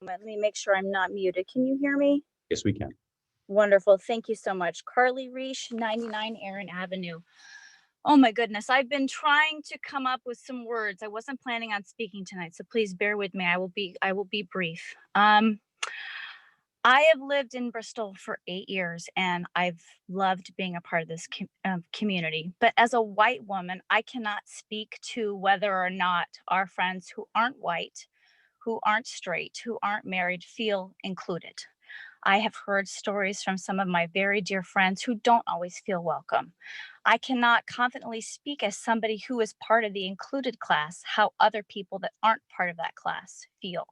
Let me make sure I'm not muted. Can you hear me? Yes, we can. Wonderful. Thank you so much. Carly Reish, 99 Erin Avenue. Oh my goodness. I've been trying to come up with some words. I wasn't planning on speaking tonight, so please bear with me. I will be brief. I have lived in Bristol for 8 years and I've loved being a part of this community. But as a white woman, I cannot speak to whether or not our friends who aren't white, who aren't straight, who aren't married feel included. I have heard stories from some of my very dear friends who don't always feel welcome. I cannot confidently speak as somebody who is part of the included class, how other people that aren't part of that class feel.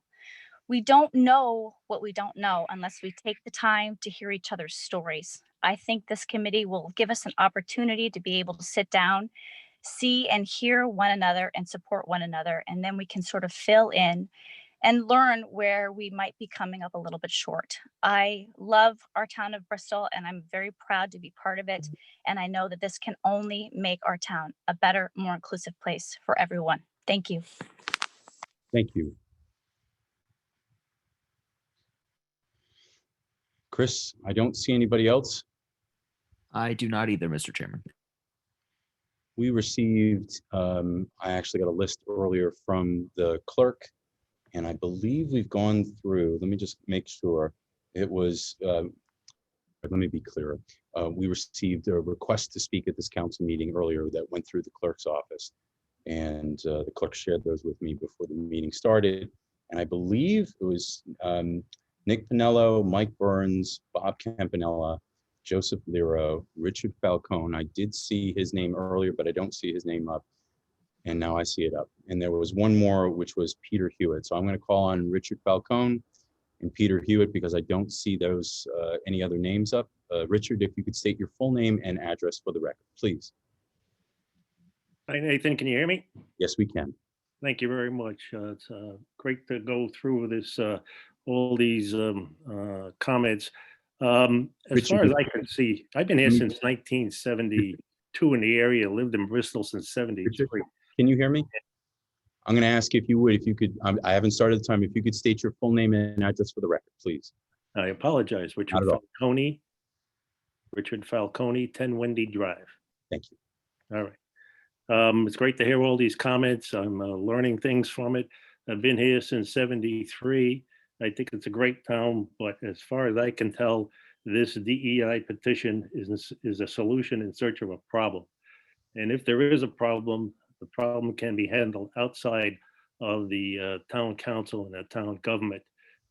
We don't know what we don't know unless we take the time to hear each other's stories. I think this committee will give us an opportunity to be able to sit down, see and hear one another and support one another, and then we can sort of fill in and learn where we might be coming up a little bit short. I love our town of Bristol and I'm very proud to be part of it. And I know that this can only make our town a better, more inclusive place for everyone. Thank you. Thank you. Chris, I don't see anybody else. I do not either, Mr. Chairman. We received, I actually got a list earlier from the clerk, and I believe we've gone through, let me just make sure. It was, let me be clearer. We received a request to speak at this council meeting earlier that went through the clerk's office. And the clerk shared those with me before the meeting started. And I believe it was Nick Pinello, Mike Burns, Bob Campanella, Joseph Lero, Richard Falcone. I did see his name earlier, but I don't see his name up. And now I see it up. And there was one more, which was Peter Hewitt. So I'm going to call on Richard Falcone and Peter Hewitt, because I don't see those any other names up. Richard, if you could state your full name and address for the record, please. Hi, Nathan, can you hear me? Yes, we can. Thank you very much. It's great to go through this, all these comments. As far as I can see, I've been here since 1972 in the area, lived in Bristol since 73. Can you hear me? I'm going to ask if you could, I haven't started the time, if you could state your full name and address for the record, please. I apologize, Richard Not at all. Falcone. Richard Falcone, 10 Wendy Drive. Thank you. All right. It's great to hear all these comments. I'm learning things from it. I've been here since 73. I think it's a great town, but as far as I can tell, this DEI petition is a solution in search of a problem. And if there is a problem, the problem can be handled outside of the town council and the town government.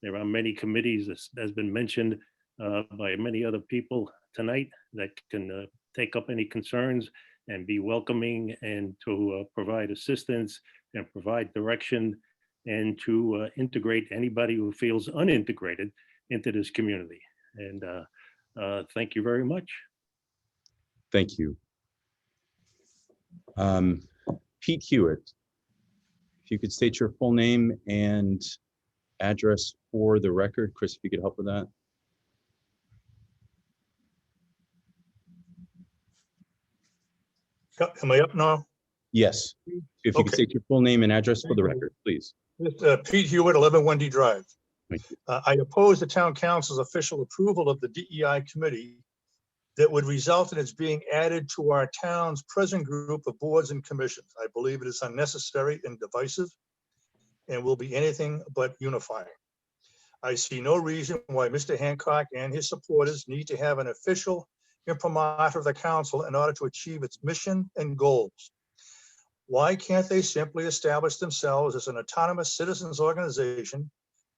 There are many committees, as has been mentioned by many other people tonight, that can take up any concerns and be welcoming and to provide assistance and provide direction and to integrate anybody who feels unintegrated into this community. And thank you very much. Thank you. Pete Hewitt, if you could state your full name and address for the record. Chris, if you could help with that. Am I up now? Yes. If you could state your full name and address for the record, please. Pete Hewitt, 11 Wendy Drive. Thank you. I oppose the town council's official approval of the DEI committee that would result in its being added to our town's present group of boards and commissions. I believe it is unnecessary and divisive and will be anything but unifying. I see no reason why Mr. Hancock and his supporters need to have an official imprimatur of the council in order to achieve its mission and goals. Why can't they simply establish themselves as an autonomous citizens organization,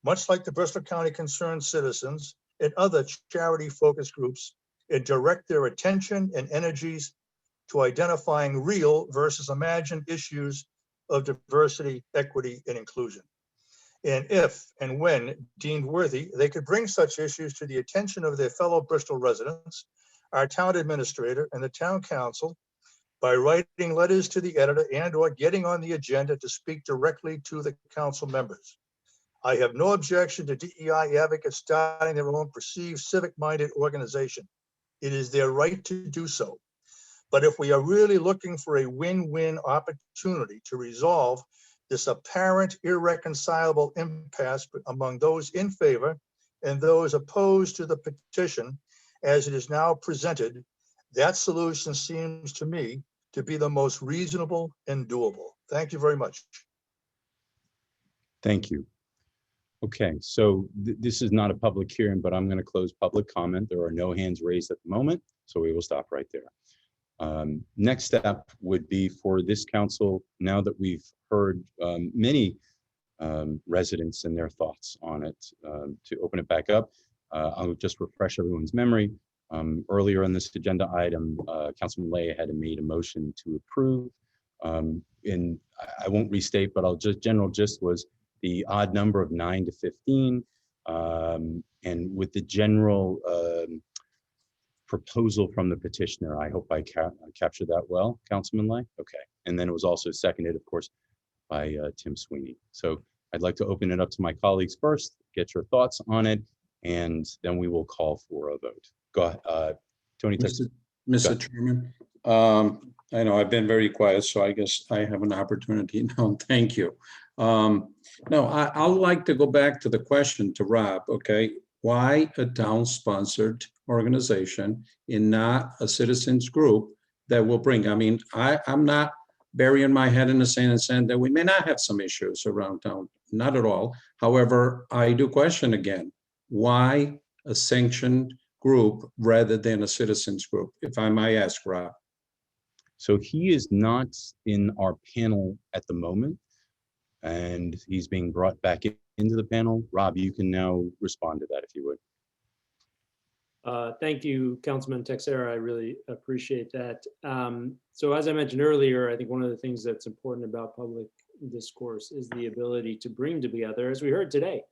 much like the Bristol County Concerned Citizens and other charity focus groups, and direct their attention and energies to identifying real versus imagined issues of diversity, equity, and inclusion? And if and when deemed worthy, they could bring such issues to the attention of their fellow Bristol residents, our town administrator, and the town council by writing letters to the editor and or getting on the agenda to speak directly to the council members. I have no objection to DEI advocates starting their own perceived civic-minded organization. It is their right to do so. But if we are really looking for a win-win opportunity to resolve this apparent irreconcilable impasse among those in favor and those opposed to the petition as it is now presented, that solution seems to me to be the most reasonable and doable. Thank you very much. Thank you. Okay, so this is not a public hearing, but I'm going to close public comment. There are no hands raised at the moment, so we will stop right there. Next step would be for this council, now that we've heard many residents and their thoughts on it, to open it back up. I'll just refresh everyone's memory. Earlier on this agenda item, Councilman Lay had made a motion to approve. And I won't restate, but I'll just, general gist was the odd number of 9 to 15. And with the general proposal from the petitioner, I hope I captured that well, Councilman Lay? Okay. And then it was also seconded, of course, by Tim Sweeney. So I'd like to open it up to my colleagues first, get your thoughts on it, and then we will call for a vote. Go ahead, Tony. Mr. Chairman, I know I've been very quiet, so I guess I have an opportunity now. Thank you. No, I'd like to go back to the question to Rob, okay? Why a town-sponsored organization and not a citizens group that will bring, I mean, I'm not burying my head in the sand and saying that we may not have some issues around town, not at all. However, I do question again, why a sanctioned group rather than a citizens group, if I might ask, Rob? So he is not in our panel at the moment, and he's being brought back into the panel. Rob, you can now respond to that if you would. Thank you, Councilman Texera. I really appreciate that. So as I mentioned earlier, I think one of the things that's important about public discourse is the ability to bring together, as we heard today,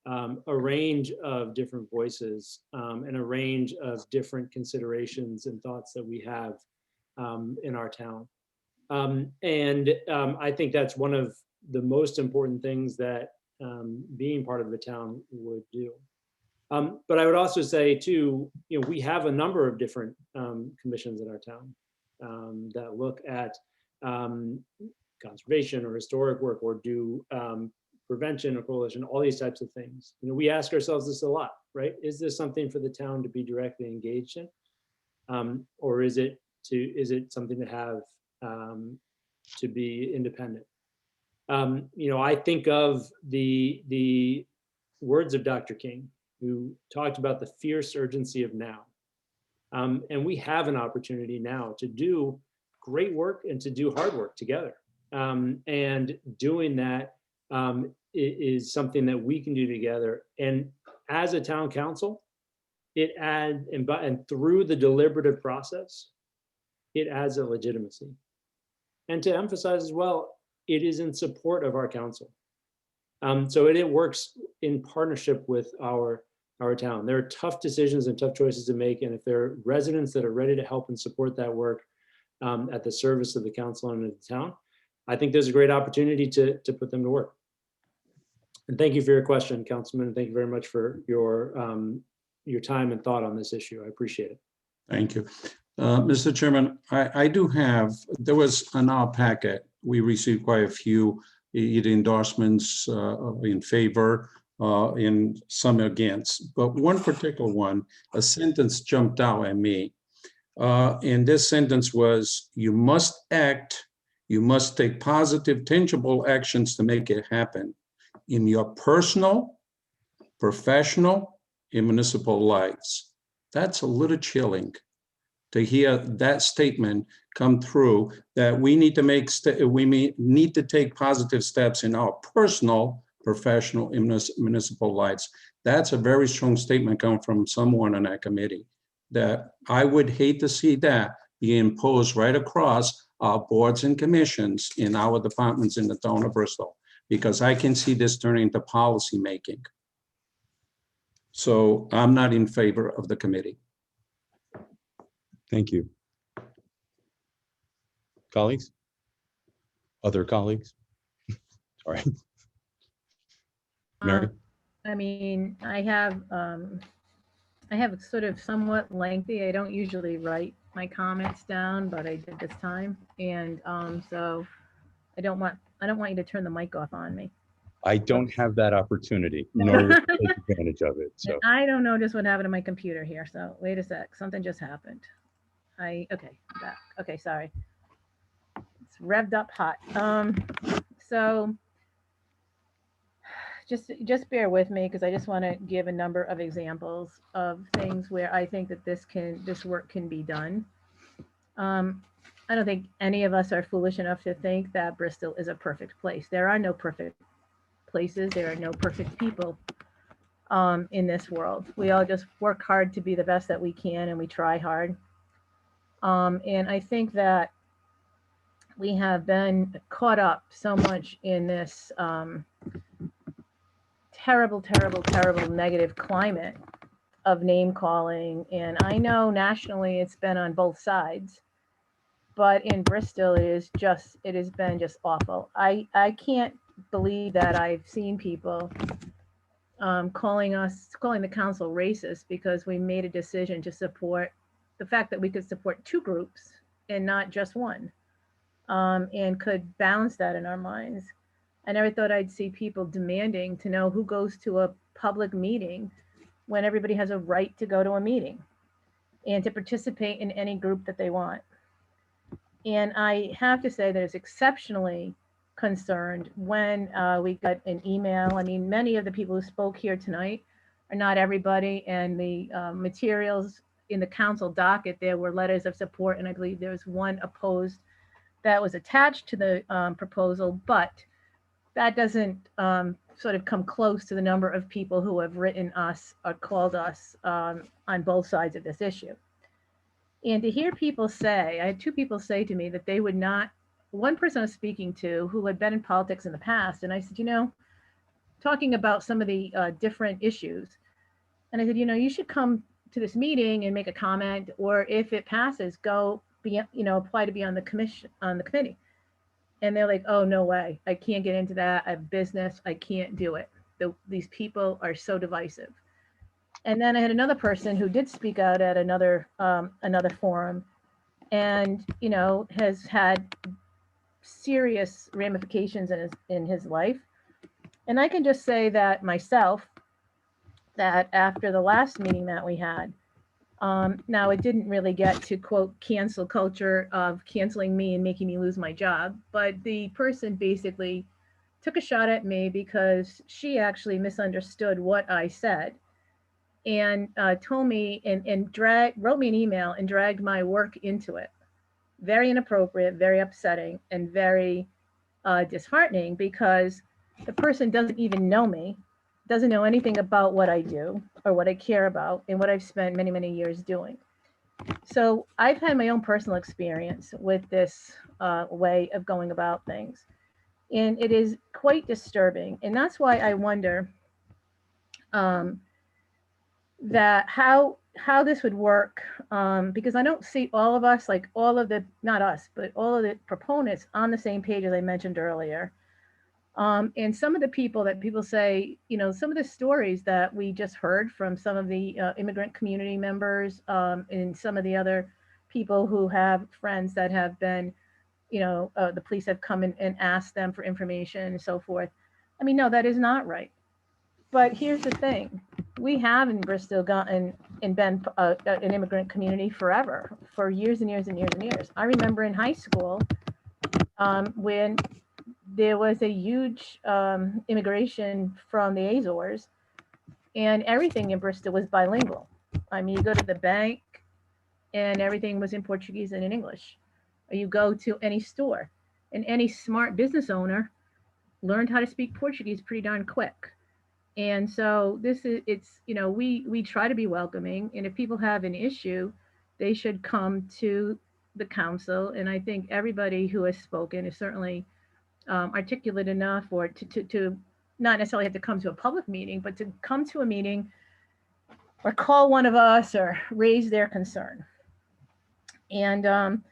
a range of different voices and a range of different considerations and thoughts that we have in our town. I think that's one of the most important things that being part of the town would do. But I would also say too, we have a number of different commissions in our town that look at conservation or historic work or do prevention or coalition, all these types of things. We ask ourselves this a lot, right? Is this something for the town to be directly engaged in? Or is it something to have to be independent? I think of the words of Dr. King, who talked about the fierce urgency of now. And we have an opportunity now to do great work and to do hard work together. And doing that is something that we can do together. And as a town council, it adds, and through the deliberative process, it adds a legitimacy. And to emphasize as well, it is in support of our council. So it works in partnership with our town. There are tough decisions and tough choices to make. And if there are residents that are ready to help and support that work at the service of the council and of the town, I think there's a great opportunity to put them to work. And thank you for your question, Councilman. And thank you very much for your time and thought on this issue. I appreciate it. Thank you. Mr. Chairman, I do have, there was in our packet, we received quite a few either endorsements in favor, in some against, but one particular one, a sentence jumped out at me. And this sentence was, you must act, you must take positive, tangible actions to make it happen in your personal, professional, and municipal lives. That's a little chilling to hear that statement come through, that we need to need to take positive steps in our personal, professional, and municipal lives. That's a very strong statement coming from someone on that committee, that I would hate to see that be imposed right across our boards and commissions in our departments in the town of Bristol, because I can see this turning into policy making. So I'm not in favor of the committee. Thank you. Colleagues? Other colleagues? All right. Mary? I mean, I have sort of somewhat lengthy, I don't usually write my comments down, but I did this time. And so I don't want you to turn the mic off on me. I don't have that opportunity, nor will I take advantage of it. So I don't know just what happened to my computer here. So wait a sec, something just happened. Okay, I'm back. Okay, sorry. It's revved up hot. So just bear with me, because I just want to give a number of examples of things where I think that this work can be done. I don't think any of us are foolish enough to think that Bristol is a perfect place. There are no perfect places. There are no perfect people in this world. We all just work hard to be the best that we can, and we try hard. And I think that we have been caught up so much in this terrible negative climate of name calling. And I know nationally it's been on both sides, but in Bristol it has been just awful. I can't believe that I've seen people calling the council racist because we made a decision to support the fact that we could support two groups and not just one, and could balance that in our minds. I never thought I'd see people demanding to know who goes to a public meeting when everybody has a right to go to a meeting and to participate in any group that they want. And I have to say that it's exceptionally concerned when we got an email. I mean, many of the people who spoke here tonight are not everybody, and the materials in the council docket, there were letters of support, and I believe there was one opposed that was attached to the proposal, but that doesn't sort of come close to the number of people who have written us or called us on both sides of this issue. And to hear people say, I had two people say to me that they would not, one person I was speaking to who had been in politics in the past, and I said, talking about some of the different issues. And I said, you should come to this meeting and make a comment, or if it passes, go be, apply to be on the committee. And they're like, oh, no way. I can't get into that. I have business. I can't do it. These people are so divisive. And then I had another person who did speak out at another forum, and has had serious ramifications in his life. And I can just say that myself, that after the last meeting that we had, now it didn't really get to quote cancel culture of canceling me and making me lose my job, but the person basically took a shot at me because she actually misunderstood what I said, and told me and wrote me an email and dragged my work into it. Very inappropriate, very upsetting, and very disheartening, because the person doesn't even know me, doesn't know anything about what I do or what I care about and what I've spent many, many years doing. So I've had my own personal experience with this way of going about things. And it is quite disturbing. And that's why I wonder that how this would work, because I don't see all of us, like all of the, not us, but all of the proponents on the same page as I mentioned earlier. And some of the people that people say, some of the stories that we just heard from some of the immigrant community members, and some of the other people who have friends that have been, the police have come in and asked them for information and so forth. I mean, no, that is not right. But here's the thing. We have in Bristol gotten and been an immigrant community forever, for years and years and years and years. I remember in high school when there was a huge immigration from the Azores, and everything in Bristol was bilingual. I mean, you go to the bank and everything was in Portuguese and in English. Or you go to any store, and any smart business owner learned how to speak Portuguese pretty darn quick. And so we try to be welcoming, and if people have an issue, they should come to the council. And I think everybody who has spoken is certainly articulate enough, or to not necessarily have to come to a public meeting, but to come to a meeting or call one of us or raise their concern. And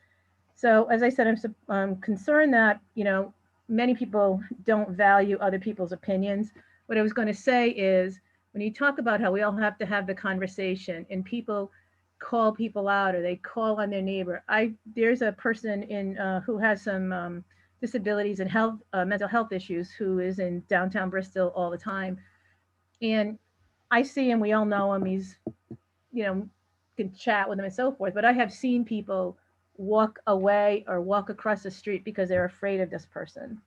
so, as I said, I'm concerned that, many people don't value other people's opinions. What I was going to say is, when you talk about how we all have to have the conversation and people call people out or they call on their neighbor, there's a person who has some disabilities and mental health issues, who is in downtown Bristol all the time. And I see him, we all know him, he's, can chat with him and so forth, but I have seen people walk away or walk across the street because they're afraid of this person.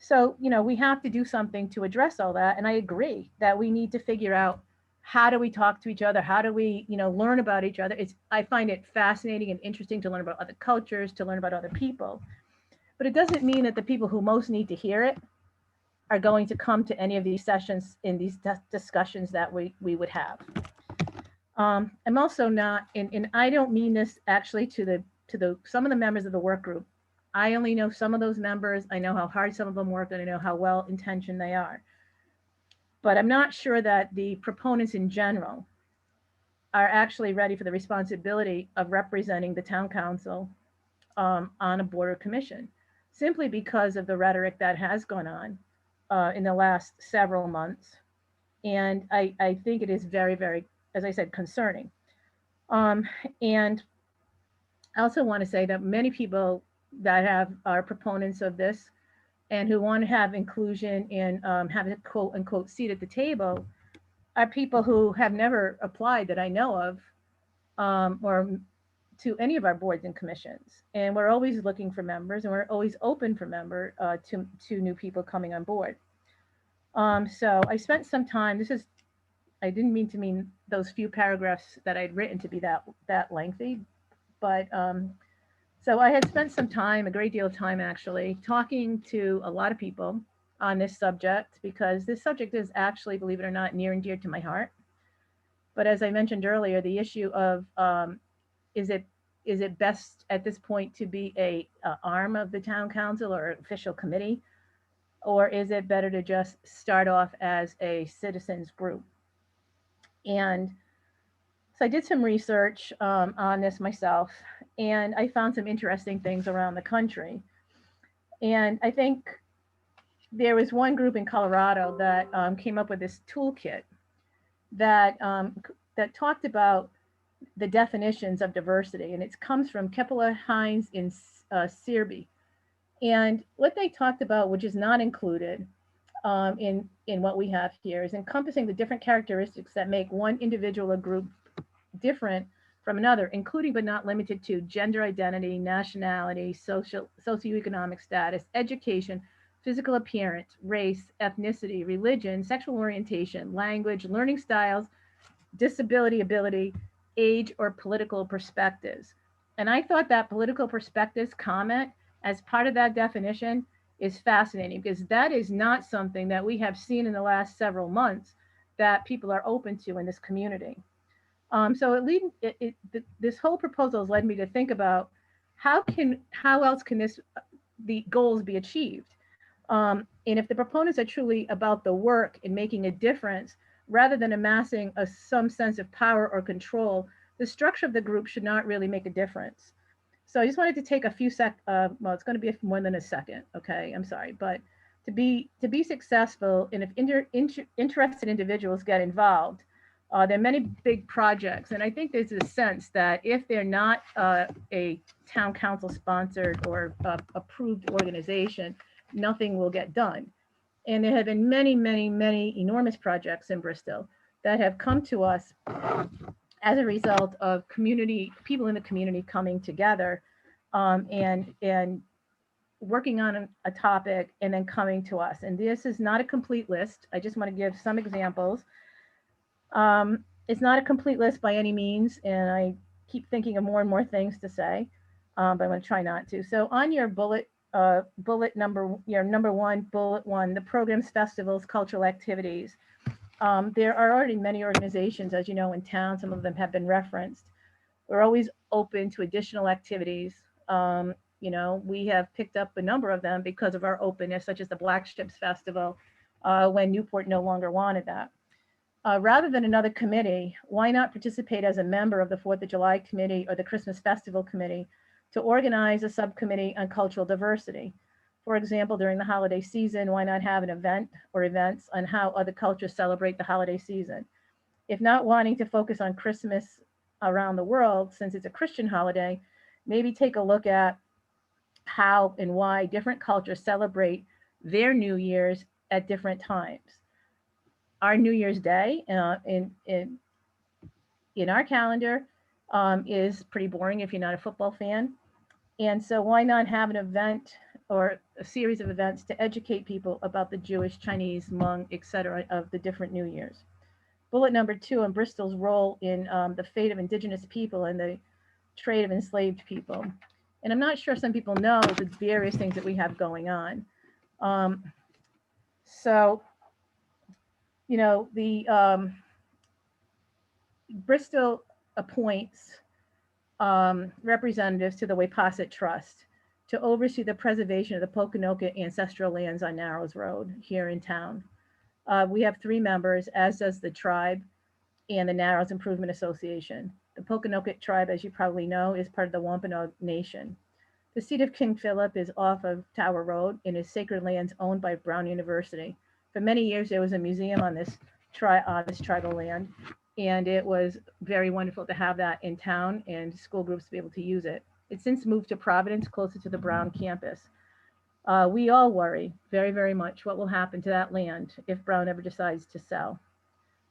So, we have to do something to address all that. And I agree that we need to figure out, how do we talk to each other? How do we, learn about each other? I find it fascinating and interesting to learn about other cultures, to learn about other people. But it doesn't mean that the people who most need to hear it are going to come to any of these sessions, in these discussions that we would have. I'm also not, and I don't mean this actually to some of the members of the work group. I only know some of those members. I know how hard some of them work, and I know how well intentioned they are. But I'm not sure that the proponents in general are actually ready for the responsibility of representing the town council on a board or commission, simply because of the rhetoric that has gone on in the last several months. And I think it is very, very, as I said, concerning. And I also want to say that many people that are proponents of this and who want to have inclusion and have a quote unquote seat at the table are people who have never applied that I know of, or to any of our boards and commissions. And we're always looking for members, and we're always open for to new people coming on board. So I spent some time, I didn't mean to mean those few paragraphs that I'd written to be that lengthy, but so I had spent some time, a great deal of time actually, talking to a lot of people on this subject, because this subject is actually, believe it or not, near and dear to my heart. But as I mentioned earlier, the issue of is it best at this point to be a arm of the town council or official committee? Or is it better to just start off as a citizens group? And so I did some research on this myself, and I found some interesting things around the country. And I think there was one group in Colorado that came up with this toolkit that that talked about the definitions of diversity, and it comes from Kepler, Hines, and Searby. And what they talked about, which is not included in what we have here, is encompassing the different characteristics that make one individual or group different from another, including but not limited to gender identity, nationality, socioeconomic status, education, physical appearance, race, ethnicity, religion, sexual orientation, language, learning styles, disability, ability, age, or political perspectives. And I thought that political perspectives comment as part of that definition is fascinating, because that is not something that we have seen in the last several months that people are open to in this community. So this whole proposal has led me to think about how else can the goals be achieved? And if the proponents are truly about the work and making a difference, rather than amassing some sense of power or control, the structure of the group should not really make a difference. So I just wanted to take a few well, it's going to be more than a second. Okay, I'm sorry, but to be successful, and if interested individuals get involved, there are many big projects, and I think there's a sense that if they're not a town council sponsored or approved organization, nothing will get done. And there have been many, many, many enormous projects in Bristol that have come to us as a result of people in the community coming together and working on a topic and then coming to us. And this is not a complete list. I just want to give some examples. It's not a complete list by any means, and I keep thinking of more and more things to say, but I'm going to try not to. So on your number one, bullet one, the programs, festivals, cultural activities. There are already many organizations, as you know, in town. Some of them have been referenced. We're always open to additional activities. We have picked up a number of them because of our openness, such as the Black Ships Festival, when Newport no longer wanted that. Rather than another committee, why not participate as a member of the 4th of July committee or the Christmas Festival committee to organize a subcommittee on cultural diversity? For example, during the holiday season, why not have an event or events on how other cultures celebrate the holiday season? If not wanting to focus on Christmas around the world, since it's a Christian holiday, maybe take a look at how and why different cultures celebrate their New Year's at different times. Our New Year's Day in our calendar is pretty boring if you're not a football fan. And so why not have an event or a series of events to educate people about the Jewish, Chinese, Hmong, etc. of the different New Years? Bullet number 2 on Bristol's role in the fate of Indigenous people and the trade of enslaved people. And I'm not sure some people know the various things that we have going on. The Bristol appoints representatives to the Wayposset Trust to oversee the preservation of the Pokanoket ancestral lands on Narrows Road here in town. We have 3 members, as does the tribe and the Narrows Improvement Association. The Pokanoket tribe, as you probably know, is part of the Wampanoag Nation. The seat of King Philip is off of Tower Road and is sacred lands owned by Brown University. For many years, there was a museum on this tribal land, and it was very wonderful to have that in town and school groups to be able to use it. It's since moved to Providence, closer to the Brown campus. We all worry very, very much what will happen to that land if Brown ever decides to sell.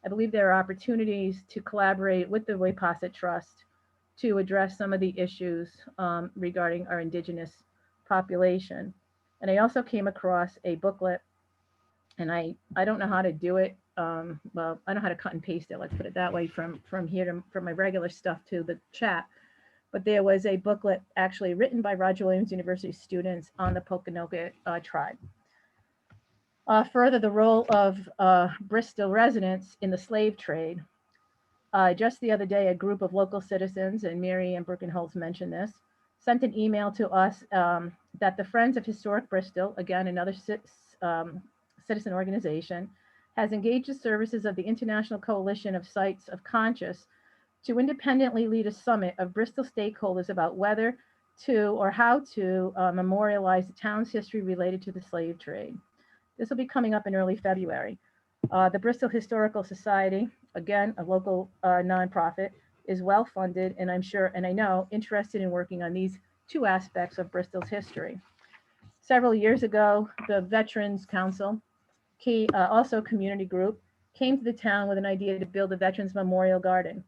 I believe there are opportunities to collaborate with the Wayposset Trust to address some of the issues regarding our Indigenous population. And I also came across a booklet, and I don't know how to do it. Well, I know how to cut and paste it, let's put it that way, from here from my regular stuff to the chat. But there was a booklet actually written by Roger Williams University students on the Pokanoket tribe. Further, the role of Bristol residents in the slave trade. Just the other day, a group of local citizens, and Mary Ann Birkenholz mentioned this, sent an email to us that the Friends of Historic Bristol, again, another citizen organization, has engaged the services of the International Coalition of Sites of Conscience to independently lead a summit of Bristol stakeholders about whether to or how to memorialize the town's history related to the slave trade. This will be coming up in early February. The Bristol Historical Society, again, a local nonprofit, is well funded and I'm sure, and I know, interested in working on these two aspects of Bristol's history. Several years ago, the Veterans Council, also a community group, came to the town with an idea to build a Veterans Memorial Garden.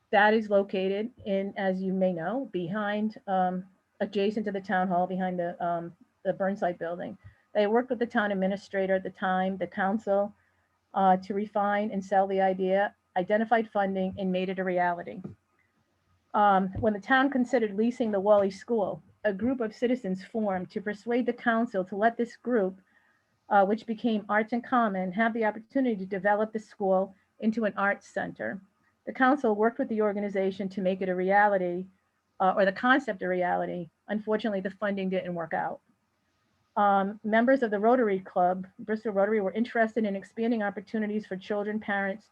That is located in, as you may know, behind, adjacent to the town hall, behind the Burnside building. They worked with the town administrator at the time, the council, to refine and sell the idea, identified funding, and made it a reality. When the town considered leasing the Wally School, a group of citizens formed to persuade the council to let this group, which became Arts in Common, have the opportunity to develop the school into an arts center. The council worked with the organization to make it a reality, or the concept a reality. Unfortunately, the funding didn't work out. Members of the Rotary Club, Bristol Rotary, were interested in expanding opportunities for children, parents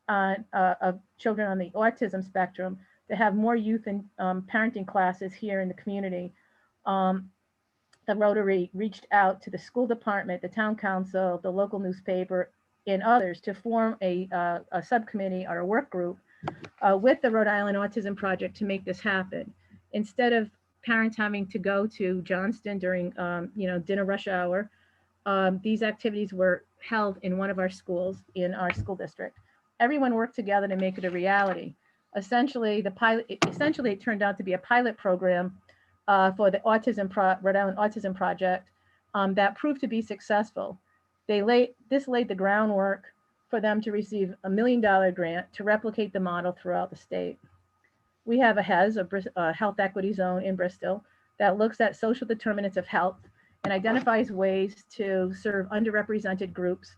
of children on the autism spectrum to have more youth and parenting classes here in the community. The Rotary reached out to the school department, the town council, the local newspaper, and others to form a subcommittee or a work group with the Rhode Island Autism Project to make this happen. Instead of parents having to go to Johnston during dinner rush hour, these activities were held in one of our schools in our school district. Everyone worked together to make it a reality. Essentially, it turned out to be a pilot program for the Rhode Island Autism Project that proved to be successful. This laid the groundwork for them to receive a $1 million grant to replicate the model throughout the state. We have a HES, a health equity zone in Bristol, that looks at social determinants of health and identifies ways to serve underrepresented groups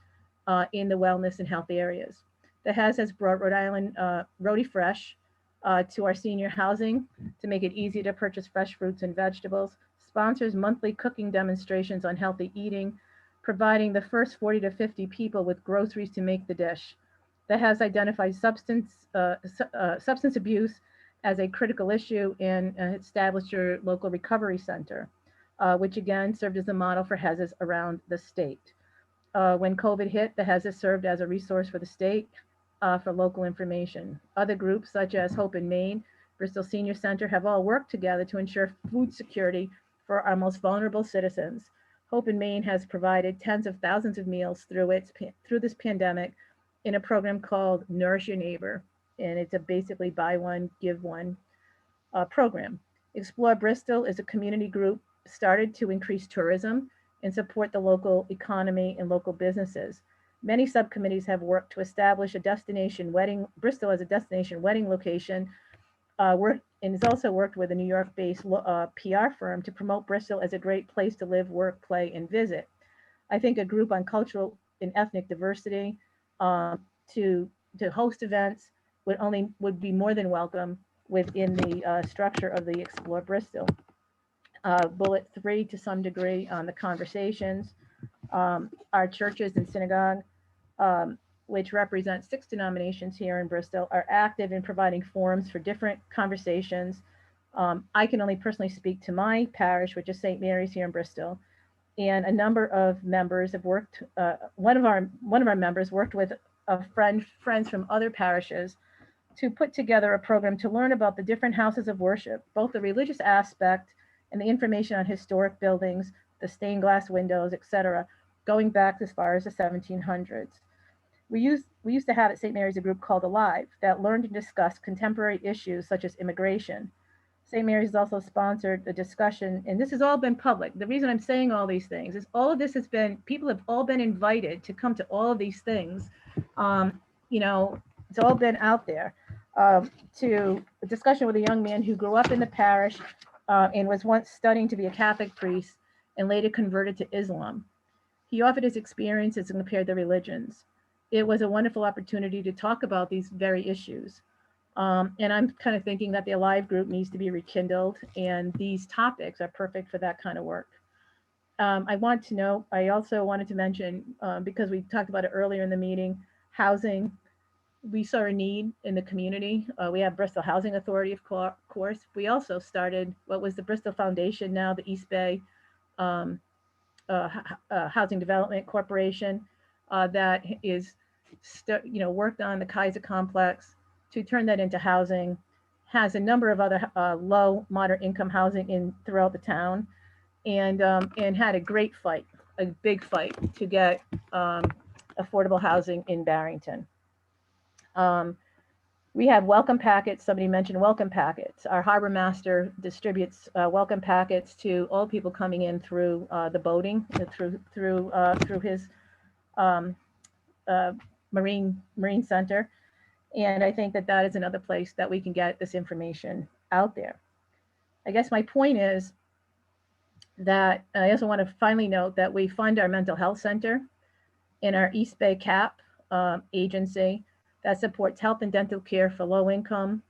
in the wellness and health areas. The HES has brought Rhode Island Rhody Fresh to our senior housing to make it easy to purchase fresh fruits and vegetables, sponsors monthly cooking demonstrations on healthy eating, providing the first 40 to 50 people with groceries to make the dish. That has identified substance abuse as a critical issue and established your local recovery center, which again served as a model for HESs around the state. When COVID hit, the HESs served as a resource for the state for local information. Other groups such as Hope in Maine, Bristol Senior Center have all worked together to ensure food security for our most vulnerable citizens. Hope in Maine has provided tens of thousands of meals through this pandemic in a program called Nourish Your Neighbor. And it's a basically buy one, give one program. Explore Bristol is a community group started to increase tourism and support the local economy and local businesses. Many subcommittees have worked to establish a destination wedding, Bristol as a destination wedding location, and has also worked with a New York-based PR firm to promote Bristol as a great place to live, work, play, and visit. I think a group on cultural and ethnic diversity to host events would be more than welcome within the structure of the Explore Bristol. Bullet 3, to some degree, on the conversations. Our churches and synagogue, which represent 6 denominations here in Bristol, are active in providing forums for different conversations. I can only personally speak to my parish, which is St. Mary's here in Bristol, and a number of members have worked. One of our members worked with friends from other parishes to put together a program to learn about the different houses of worship, both the religious aspect and the information on historic buildings, the stained glass windows, etc., going back as far as the 1700s. We used to have at St. Mary's a group called Alive that learned and discussed contemporary issues such as immigration. St. Mary's has also sponsored a discussion, and this has all been public. The reason I'm saying all these things is all of this has been, people have all been invited to come to all of these things. It's all been out there. To a discussion with a young man who grew up in the parish and was once studying to be a Catholic priest and later converted to Islam. He offered his experiences and compared the religions. It was a wonderful opportunity to talk about these very issues. And I'm kind of thinking that the Alive group needs to be rekindled, and these topics are perfect for that kind of work. I want to know, I also wanted to mention, because we talked about it earlier in the meeting, housing. We saw a need in the community. We have Bristol Housing Authority, of course. We also started what was the Bristol Foundation, now the East Bay Housing Development Corporation, that is, worked on the Kaiser complex to turn that into housing. Has a number of other low, moderate income housing in throughout the town, and had a great fight, a big fight to get affordable housing in Barrington. We have welcome packets. Somebody mentioned welcome packets. Our harbor master distributes welcome packets to all people coming in through the boating, through his marine center. And I think that that is another place that we can get this information out there. I guess my point is that I also want to finally note that we fund our mental health center in our East Bay CAP agency that supports health and dental care for low-income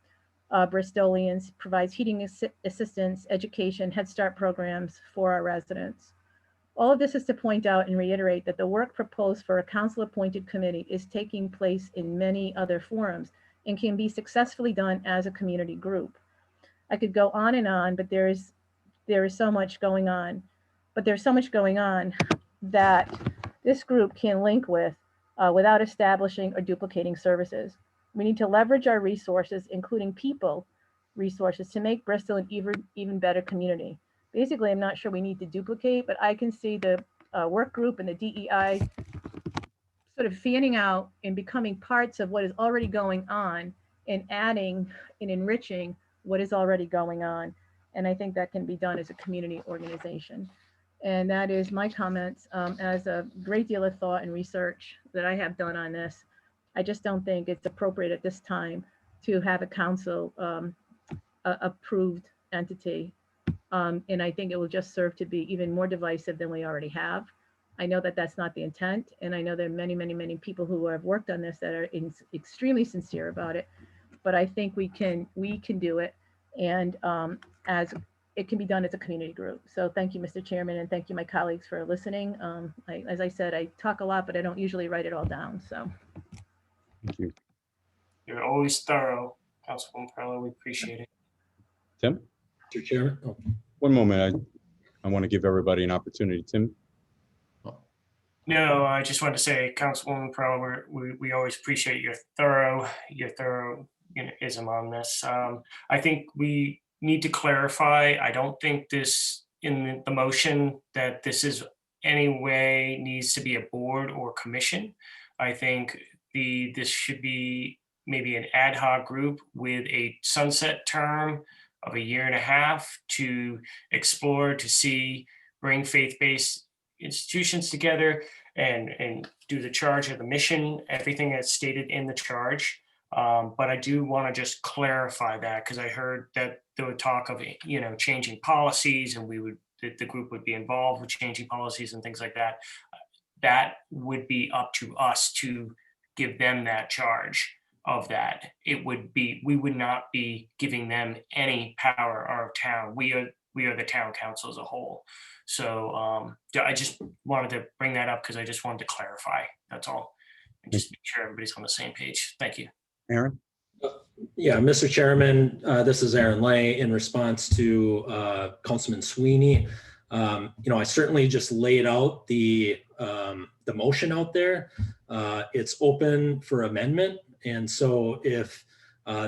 Bristolians, provides heating assistance, education, Head Start programs for our residents. All of this is to point out and reiterate that the work proposed for a council-appointed committee is taking place in many other forums and can be successfully done as a community group. I could go on, but there is so much going on. But there's so much going on that this group can link with without establishing or duplicating services. We need to leverage our resources, including people resources, to make Bristol an even better community. Basically, I'm not sure we need to duplicate, but I can see the work group and the DEI sort of fanning out and becoming parts of what is already going on and adding and enriching what is already going on. And I think that can be done as a community organization. And that is my comments. As a great deal of thought and research that I have done on this, I just don't think it's appropriate at this time to have a council approved entity. And I think it will just serve to be even more divisive than we already have. I know that that's not the intent. And I know there are many, many, many people who have worked on this that are extremely sincere about it. But I think we can do it. And as it can be done as a community group. So thank you, Mr. Chairman, and thank you, my colleagues, for listening. As I said, I talk a lot, but I don't usually write it all down. So Thank you. You're always thorough, Councilwoman Perla. We appreciate it. Tim? Mr. Chairman. One moment. I want to give everybody an opportunity. Tim? No, I just wanted to say, Councilwoman Perla, we always appreciate your thorough ism on this. I think we need to clarify. I don't think this in the motion that this is any way needs to be a board or commission. I think this should be maybe an ad hoc group with a sunset term of 1.5 years to explore, to see, bring faith-based institutions together and do the charge of the mission, everything that's stated in the charge. But I do want to just clarify that, because I heard that there was talk of changing policies, and the group would be involved with changing policies and things like that. That would be up to us to give them that charge of that. We would not be giving them any power. Our town, we are the town council as a whole. So I just wanted to bring that up because I just wanted to clarify. That's all, and just make sure everybody's on the same page. Thank you. Aaron? Yeah, Mr. Chairman, this is Aaron Lay in response to Councilman Sweeney. I certainly just laid out the motion out there. It's open for amendment. And so if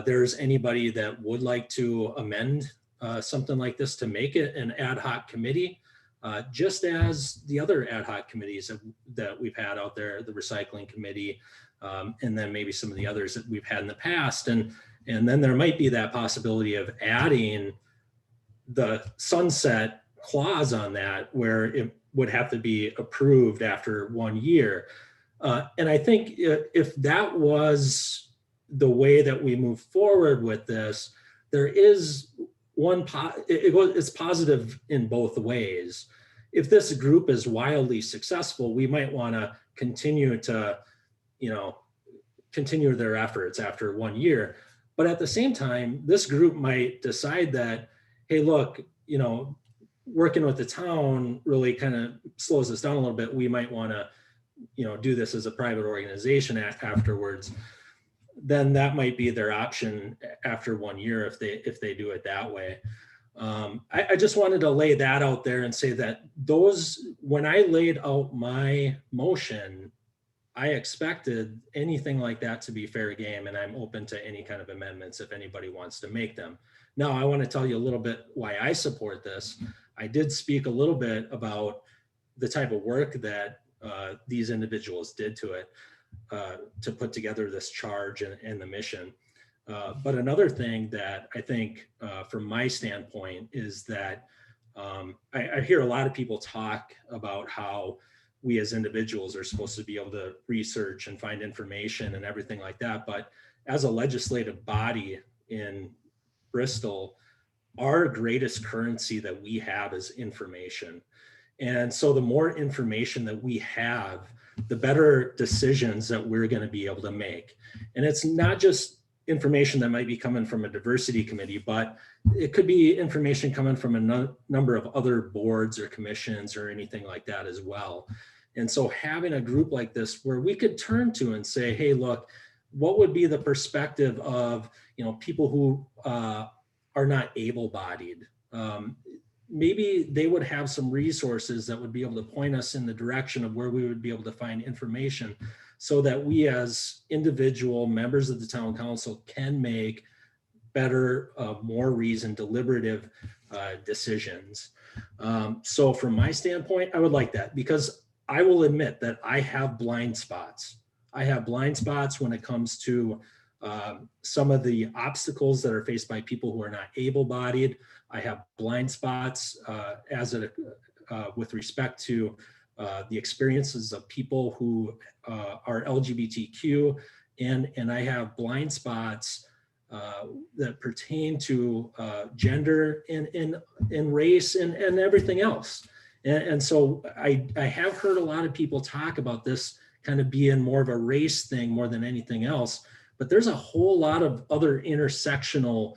there's anybody that would like to amend something like this to make it an ad hoc committee, just as the other ad hoc committees that we've had out there, the recycling committee, and then maybe some of the others that we've had in the past. And then there might be that possibility of adding the sunset clause on that, where it would have to be approved after 1 year. And I think if that was the way that we move forward with this, there is it's positive in both ways. If this group is wildly successful, we might want to continue their efforts after 1 year. But at the same time, this group might decide that, hey, look, working with the town really kind of slows us down a little bit. We might want to, do this as a private organization afterwards. Then that might be their option after 1 year if they do it that way. I just wanted to lay that out there and say that when I laid out my motion, I expected anything like that to be fair game, and I'm open to any kind of amendments if anybody wants to make them. Now, I want to tell you a little bit why I support this. I did speak a little bit about the type of work that these individuals did to it, to put together this charge and the mission. But another thing that I think from my standpoint is that I hear a lot of people talk about how we as individuals are supposed to be able to research and find information and everything like that. But as a legislative body in Bristol, our greatest currency that we have is information. And so the more information that we have, the better decisions that we're going to be able to make. And it's not just information that might be coming from a diversity committee, but it could be information coming from a number of other boards or commissions or anything like that as well. And so having a group like this where we could turn to and say, hey, look, what would be the perspective of, people who are not able-bodied? Maybe they would have some resources that would be able to point us in the direction of where we would be able to find information so that we as individual members of the town council can make better, more reasoned, deliberative decisions. So from my standpoint, I would like that, because I will admit that I have blind spots. I have blind spots when it comes to some of the obstacles that are faced by people who are not able-bodied. I have blind spots with respect to the experiences of people who are LGBTQ, and I have blind spots that pertain to gender and race and everything else. And so I have heard a lot of people talk about this kind of being more of a race thing more than anything else, but there's a whole lot of other intersectional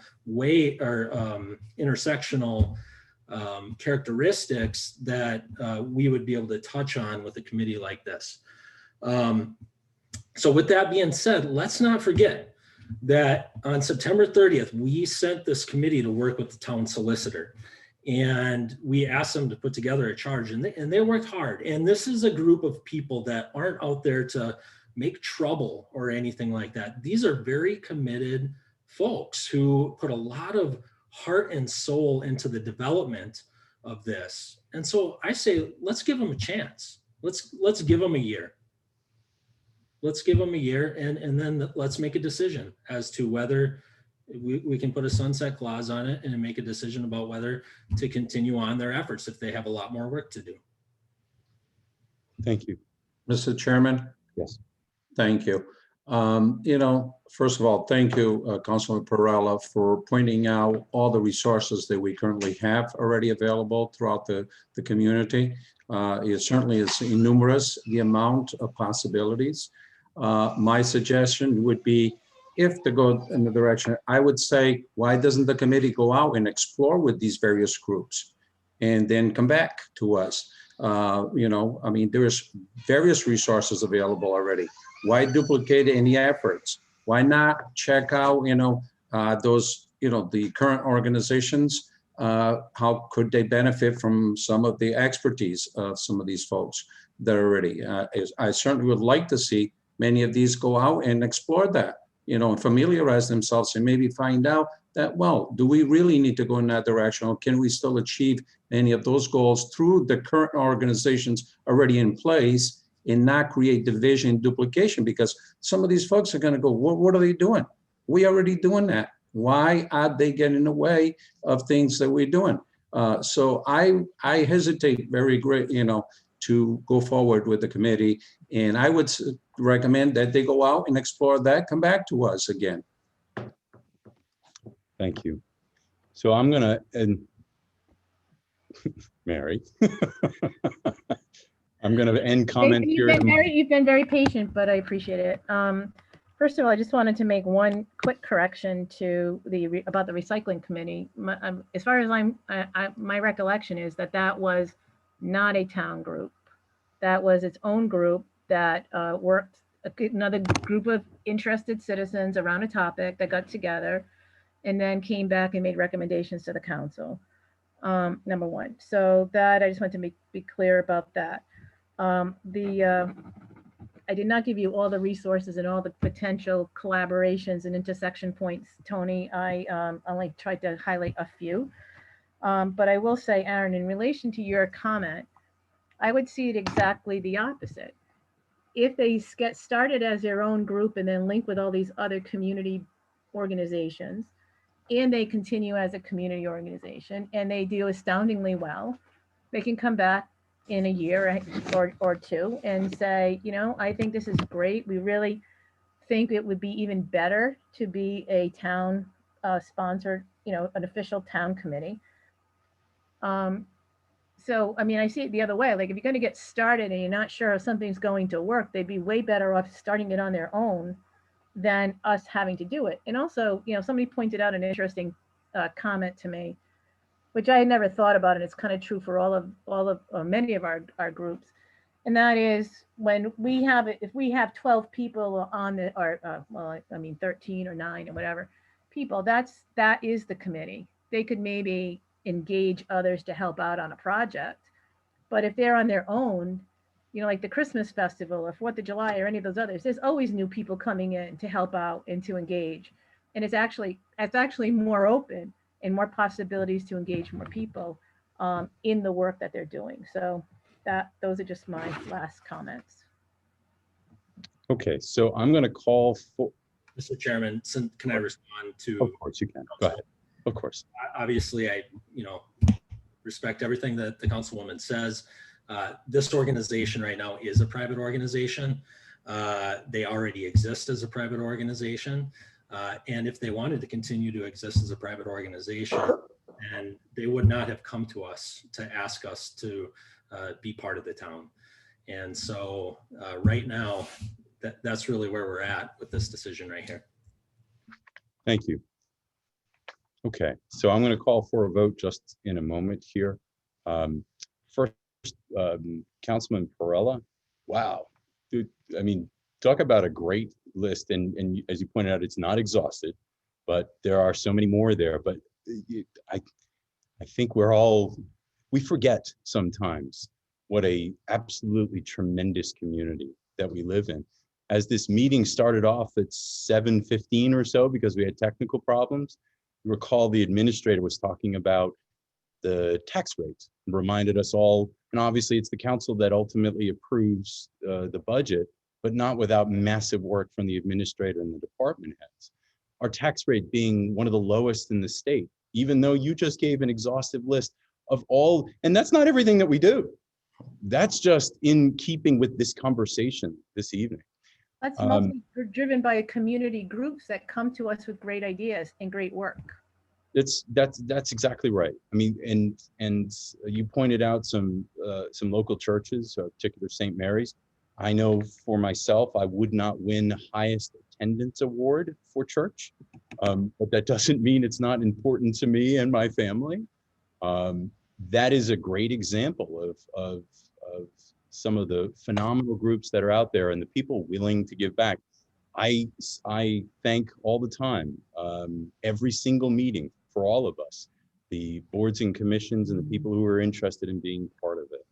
characteristics that we would be able to touch on with a committee like this. So with that being said, let's not forget that on September 30th, we sent this committee to work with the town solicitor, and we asked them to put together a charge, and they worked hard. And this is a group of people that aren't out there to make trouble or anything like that. These are very committed folks who put a lot of heart and soul into the development of this. And so I say, let's give them a chance. Let's give them a year. Let's give them a year, and then let's make a decision as to whether we can put a sunset clause on it and make a decision about whether to continue on their efforts if they have a lot more work to do. Thank you. Mr. Chairman? Yes. Thank you. First of all, thank you, Councilman Perrella, for pointing out all the resources that we currently have already available throughout the community. It certainly is numerous, the amount of possibilities. My suggestion would be, if to go in the direction, I would say, why doesn't the committee go out and explore with these various groups and then come back to us? There's various resources available already. Why duplicate any efforts? Why not check out, those, the current organizations? How could they benefit from some of the expertise of some of these folks that are already? I certainly would like to see many of these go out and explore that, and familiarize themselves and maybe find out that, well, do we really need to go in that direction, or can we still achieve any of those goals through the current organizations already in place and not create division, duplication? Because some of these folks are going to go, what are they doing? We already doing that. Why are they getting in the way of things that we're doing? So I hesitate very great, to go forward with the committee. And I would recommend that they go out and explore that, come back to us again. Thank you. So I'm gonna, and Mary, I'm gonna end comment You've period. been very patient, but I appreciate it. First of all, I just wanted to make one quick correction to about the recycling committee. As far as my recollection is that that was not a town group. That was its own group that worked, another group of interested citizens around a topic that got together and then came back and made recommendations to the council. Number one. So that I just want to be clear about that. I did not give you all the resources and all the potential collaborations and intersection points, Tony. I only tried to highlight a few. But I will say, Aaron, in relation to your comment, I would see it exactly the opposite. If they get started as their own group and then link with all these other community organizations, and they continue as a community organization and they do astoundingly well, they can come back in a year or two and say, you know, I think this is great. We really think it would be even better to be a town sponsored, you know, an official town committee. So, I mean, I see it the other way. Like if you're going to get started and you're not sure if something's going to work, they'd be way better off starting it on their own than us having to do it. And also, you know, somebody pointed out an interesting comment to me, which I had never thought about, and it's kind of true for all of many of our groups. And that is when we have it, if we have 12 people on the, or well, I mean 13 or 9 or whatever people, that is the committee. They could maybe engage others to help out on a project. But if they're on their own, you know, like the Christmas festival or 4th of July or any of those others, there's always new people coming in to help out and to engage. And it's actually more open and more possibilities to engage more people in the work that they're doing. So those are just my last comments. Okay, so I'm going to call for. Mr. Chairman, can I respond to? Of course you can. Go ahead. Of course. Obviously, I respect everything that the councilwoman says. This organization right now is a private organization. They already exist as a private organization. And if they wanted to continue to exist as a private organization, and they would not have come to us to ask us to be part of the town. And so right now, that's really where we're at with this decision right here. Thank you. Okay, so I'm going to call for a vote just in a moment here. First, Councilman Perella. Wow, dude, I mean, talk about a great list. And as you pointed out, it's not exhausted, but there are so many more there. But I think we forget sometimes what a absolutely tremendous community that we live in. As this meeting started off at 7:15 or so, because we had technical problems, you recall the administrator was talking about the tax rates and reminded us all, and obviously it's the council that ultimately approves the budget, but not without massive work from the administrator and the department heads. Our tax rate being one of the lowest in the state, even though you just gave an exhaustive list of all, and that's not everything that we do. That's just in keeping with this conversation this evening. That's mostly driven by community groups that come to us with great ideas and great work. That's exactly right. I mean, and you pointed out some local churches, particular St. Mary's. I know for myself, I would not win highest attendance award for church, but that doesn't mean it's not important to me and my family. That is a great example of some of the phenomenal groups that are out there and the people willing to give back. I thank all the time, every single meeting for all of us, the boards and commissions and the people who are interested in being part of it.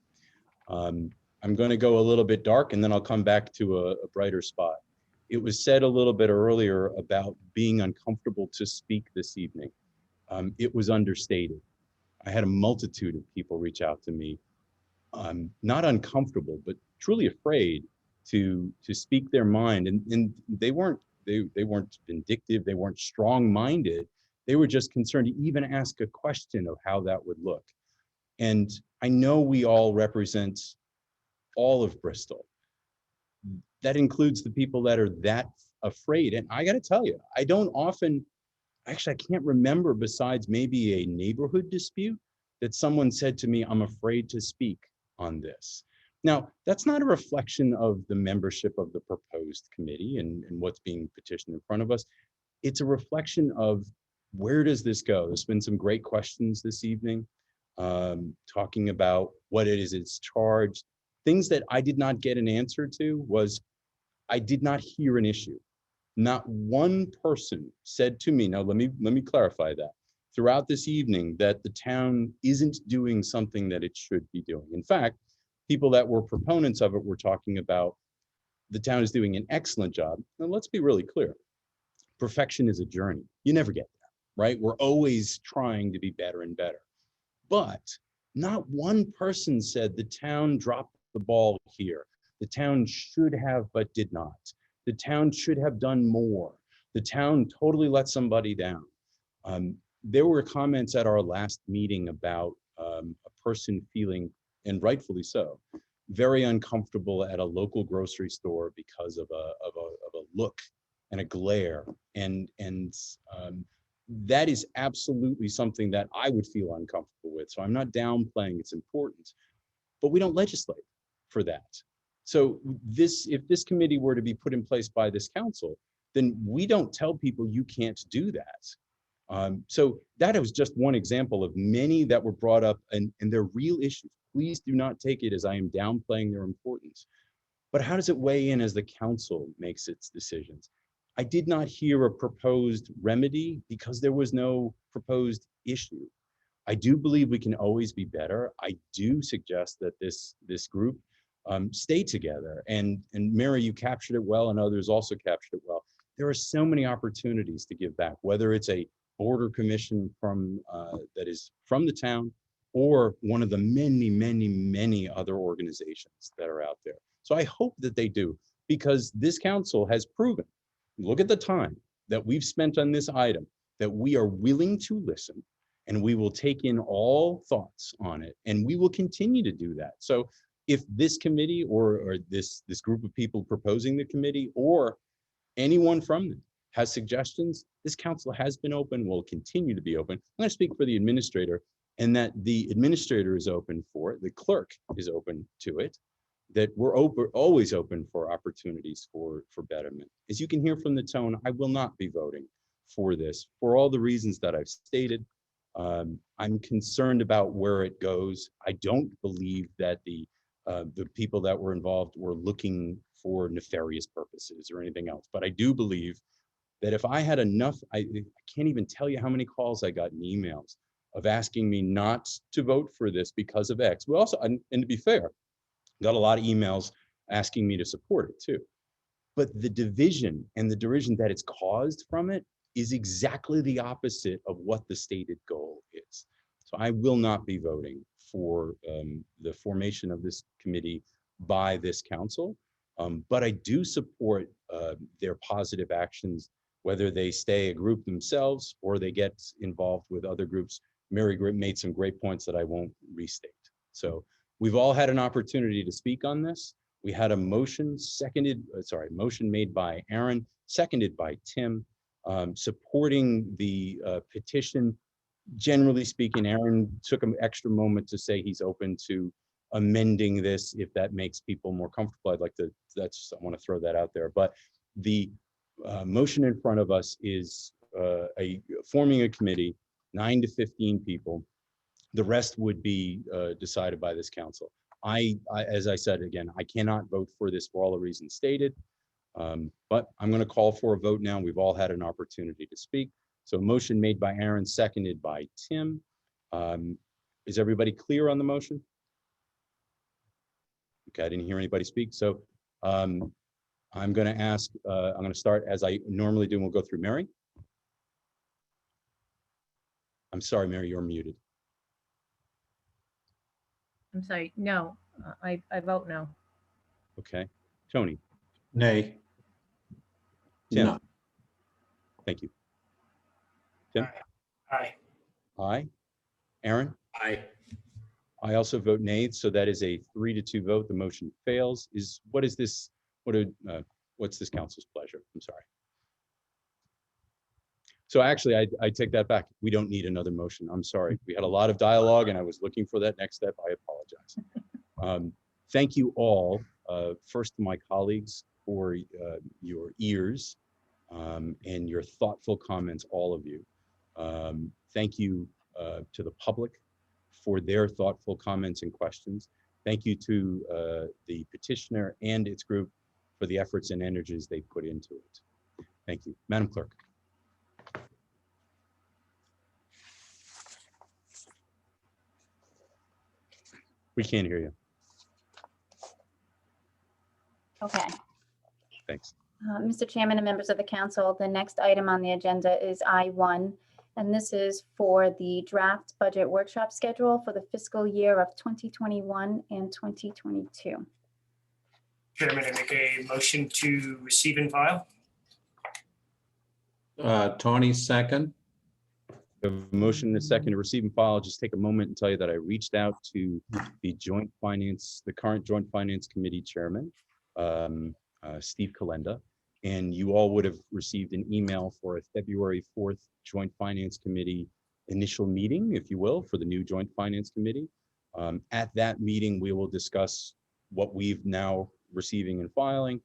I'm going to go a little bit dark and then I'll come back to a brighter spot. It was said a little bit earlier about being uncomfortable to speak this evening. It was understated. I had a multitude of people reach out to me, not uncomfortable, but truly afraid to speak their mind. And they weren't vindictive, they weren't strong-minded. They were just concerned to even ask a question of how that would look. And I know we all represent all of Bristol. That includes the people that are that afraid. And I got to tell you, I don't often, actually, I can't remember besides maybe a neighborhood dispute that someone said to me, I'm afraid to speak on this. Now, that's not a reflection of the membership of the proposed committee and what's being petitioned in front of us. It's a reflection of where does this go? There's been some great questions this evening, talking about what it is it's charged. Things that I did not get an answer to was, I did not hear an issue. Not one person said to me, now let me clarify that, throughout this evening, that the town isn't doing something that it should be doing. In fact, people that were proponents of it were talking about the town is doing an excellent job. Now let's be really clear. Perfection is a journey. You never get there, right? We're always trying to be better and better. But not one person said the town dropped the ball here. The town should have, but did not. The town should have done more. The town totally let somebody down. There were comments at our last meeting about a person feeling, and rightfully so, very uncomfortable at a local grocery store because of a look and a glare. And that is absolutely something that I would feel uncomfortable with. So I'm not downplaying its importance, but we don't legislate for that. So if this committee were to be put in place by this council, then we don't tell people you can't do that. So that was just one example of many that were brought up, and they're real issues. Please do not take it as I am downplaying their importance. But how does it weigh in as the council makes its decisions? I did not hear a proposed remedy because there was no proposed issue. I do believe we can always be better. I do suggest that this group stay together. And Mary, you captured it well, and others also captured it well. There are so many opportunities to give back, whether it's a border commission from that is from the town, or one of the many other organizations that are out there. So I hope that they do, because this council has proven, look at the time that we've spent on this item, that we are willing to listen, and we will take in all thoughts on it, and we will continue to do that. So if this committee or this group of people proposing the committee, or anyone from them has suggestions, this council has been open, will continue to be open. I'm going to speak for the administrator, and that the administrator is open for it, the clerk is open to it, that we're always open for opportunities for betterment. As you can hear from the tone, I will not be voting for this for all the reasons that I've stated. I'm concerned about where it goes. I don't believe that the people that were involved were looking for nefarious purposes or anything else. But I do believe that if I had enough, I can't even tell you how many calls I got in emails of asking me not to vote for this because of X. We also, and to be fair, got a lot of emails asking me to support it too. But the division and the derision that it's caused from it is exactly the opposite of what the stated goal is. So I will not be voting for the formation of this committee by this council, but I do support their positive actions, whether they stay a group themselves or they get involved with other groups. Mary made some great points that I won't restate. So we've all had an opportunity to speak on this. We had a motion motion made by Aaron, seconded by Tim, supporting the petition. Generally speaking, Aaron took an extra moment to say he's open to amending this if that makes people more comfortable. I'd like to, I want to throw that out there. But the motion in front of us is forming a committee, 9 to 15 people. The rest would be decided by this council. As I said, again, I cannot vote for this for all the reasons stated, but I'm going to call for a vote now. We've all had an opportunity to speak. So a motion made by Aaron, seconded by Tim. Is everybody clear on the motion? Okay, I didn't hear anybody speak. So I'm going to ask, I'm going to start as I normally do, and we'll go through Mary. I'm sorry, Mary, you're muted. I'm sorry, no, I vote no. Okay, Tony. Nay. Tim. No. Thank you. Tim? Aye. Aye. Aaron? Aye. I also vote nay, so that is a 3-2 vote. The motion fails. What's this council's pleasure? I'm sorry. So actually, I take that back. We don't need another motion. I'm sorry. We had a lot of dialogue and I was looking for that next step. I apologize. Thank you all, first to my colleagues for your ears and your thoughtful comments, all of you. Thank you to the public for their thoughtful comments and questions. Thank you to the petitioner and its group for the efforts and energies they put into it. Thank you. Madam Clerk. We can't hear you. Okay. Thanks. Mr. Chairman and members of the council, the next item on the agenda is I1, and this is for the draft budget workshop schedule for the fiscal year of 2021 and 2022. Chairman, I make a motion to receive and file. Tony, second. A motion and a second to receive and file. I'll just take a moment and tell you that I reached out to the current Joint Finance Committee Chairman, Steve Kalenda, and you all would have received an email for a February 4th Joint Finance Committee initial meeting, if you will, for the new Joint Finance Committee. At that meeting, we will discuss what we've now receiving and filing,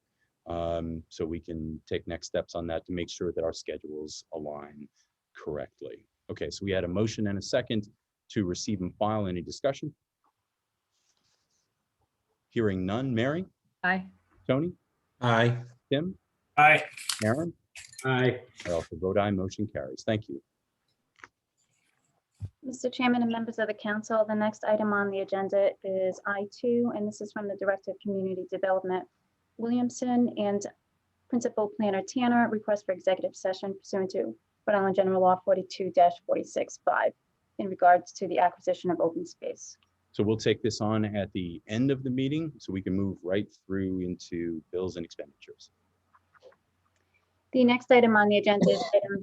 so we can take next steps on that to make sure that our schedules align correctly. Okay, so we had a motion and a second to receive and file. Any discussion? Hearing none. Mary? Aye. Tony? Aye. Tim? Aye. Aaron? Aye. I also vote aye. Motion carries. Thank you. Mr. Chairman and members of the council, the next item on the agenda is I2, and this is from the Director of Community Development, Williamson, and Principal Planner Tanner, request for executive session pursuant to Rhode Island General Law 42-46(5) in regards to the acquisition of open space. So we'll take this on at the end of the meeting so we can move right through into bills and expenditures. The next item on the agenda is item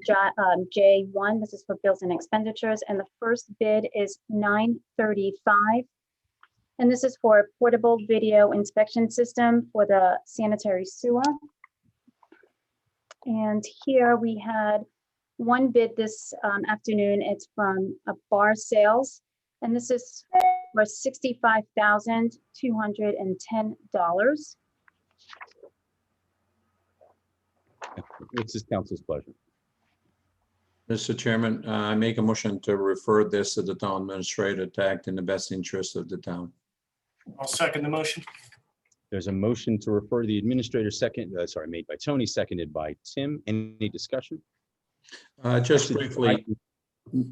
J1. This is for bills and expenditures, and the first bid is $935. And this is for a portable video inspection system for the sanitary sewer. And here we had one bid this afternoon. It's from a bar sales, and this is for $65,210. It's this council's pleasure. Mr. Chairman, I make a motion to refer this to the town administrator to act in the best interest of the town. I'll second the motion. There's a motion to refer to the administrator made by Tony, seconded by Tim. Any discussion? Just briefly.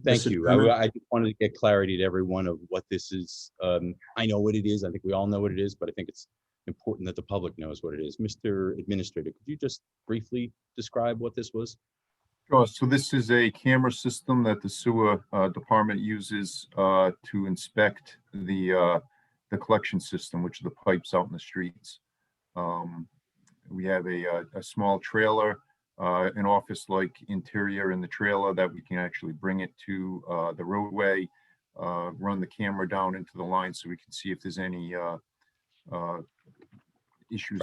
Thank Mr. you. Chairman. I just wanted to get clarity to everyone of what this is. I know what it is. I think we all know what it is, but I think it's important that the public knows what it is. Mr. Administrator, could you just briefly describe what this was? Sure. So this is a camera system that the sewer department uses to inspect the collection system, which are the pipes out in the streets. We have a small trailer, an office-like interior in the trailer that we can actually bring it to the roadway, run the camera down into the line so we can see if there's any issues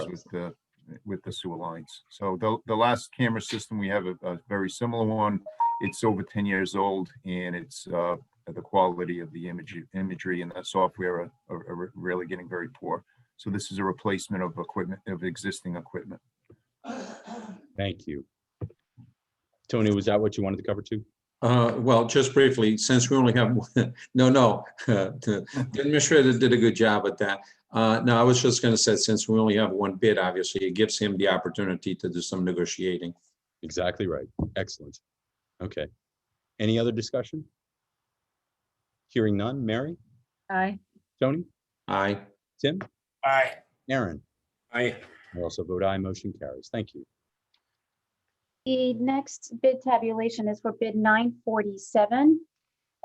with the sewer lines. So the last camera system, we have a very similar one. It's over 10 years old, and it's the quality of the imagery and the software are really getting very poor. So this is a replacement of existing equipment. Thank you. Tony, was that what you wanted to cover too? Well, just briefly, since we only have one, the administrator did a good job at that. No, I was just going to say, since we only have one bid, obviously, it gives him the opportunity to do some negotiating. Exactly right. Excellent. Okay. Any other discussion? Hearing none. Mary? Aye. Tony? Aye. Tim? Aye. Aaron? Aye. I also vote aye. Motion carries. Thank you. The next bid tabulation is for bid 947,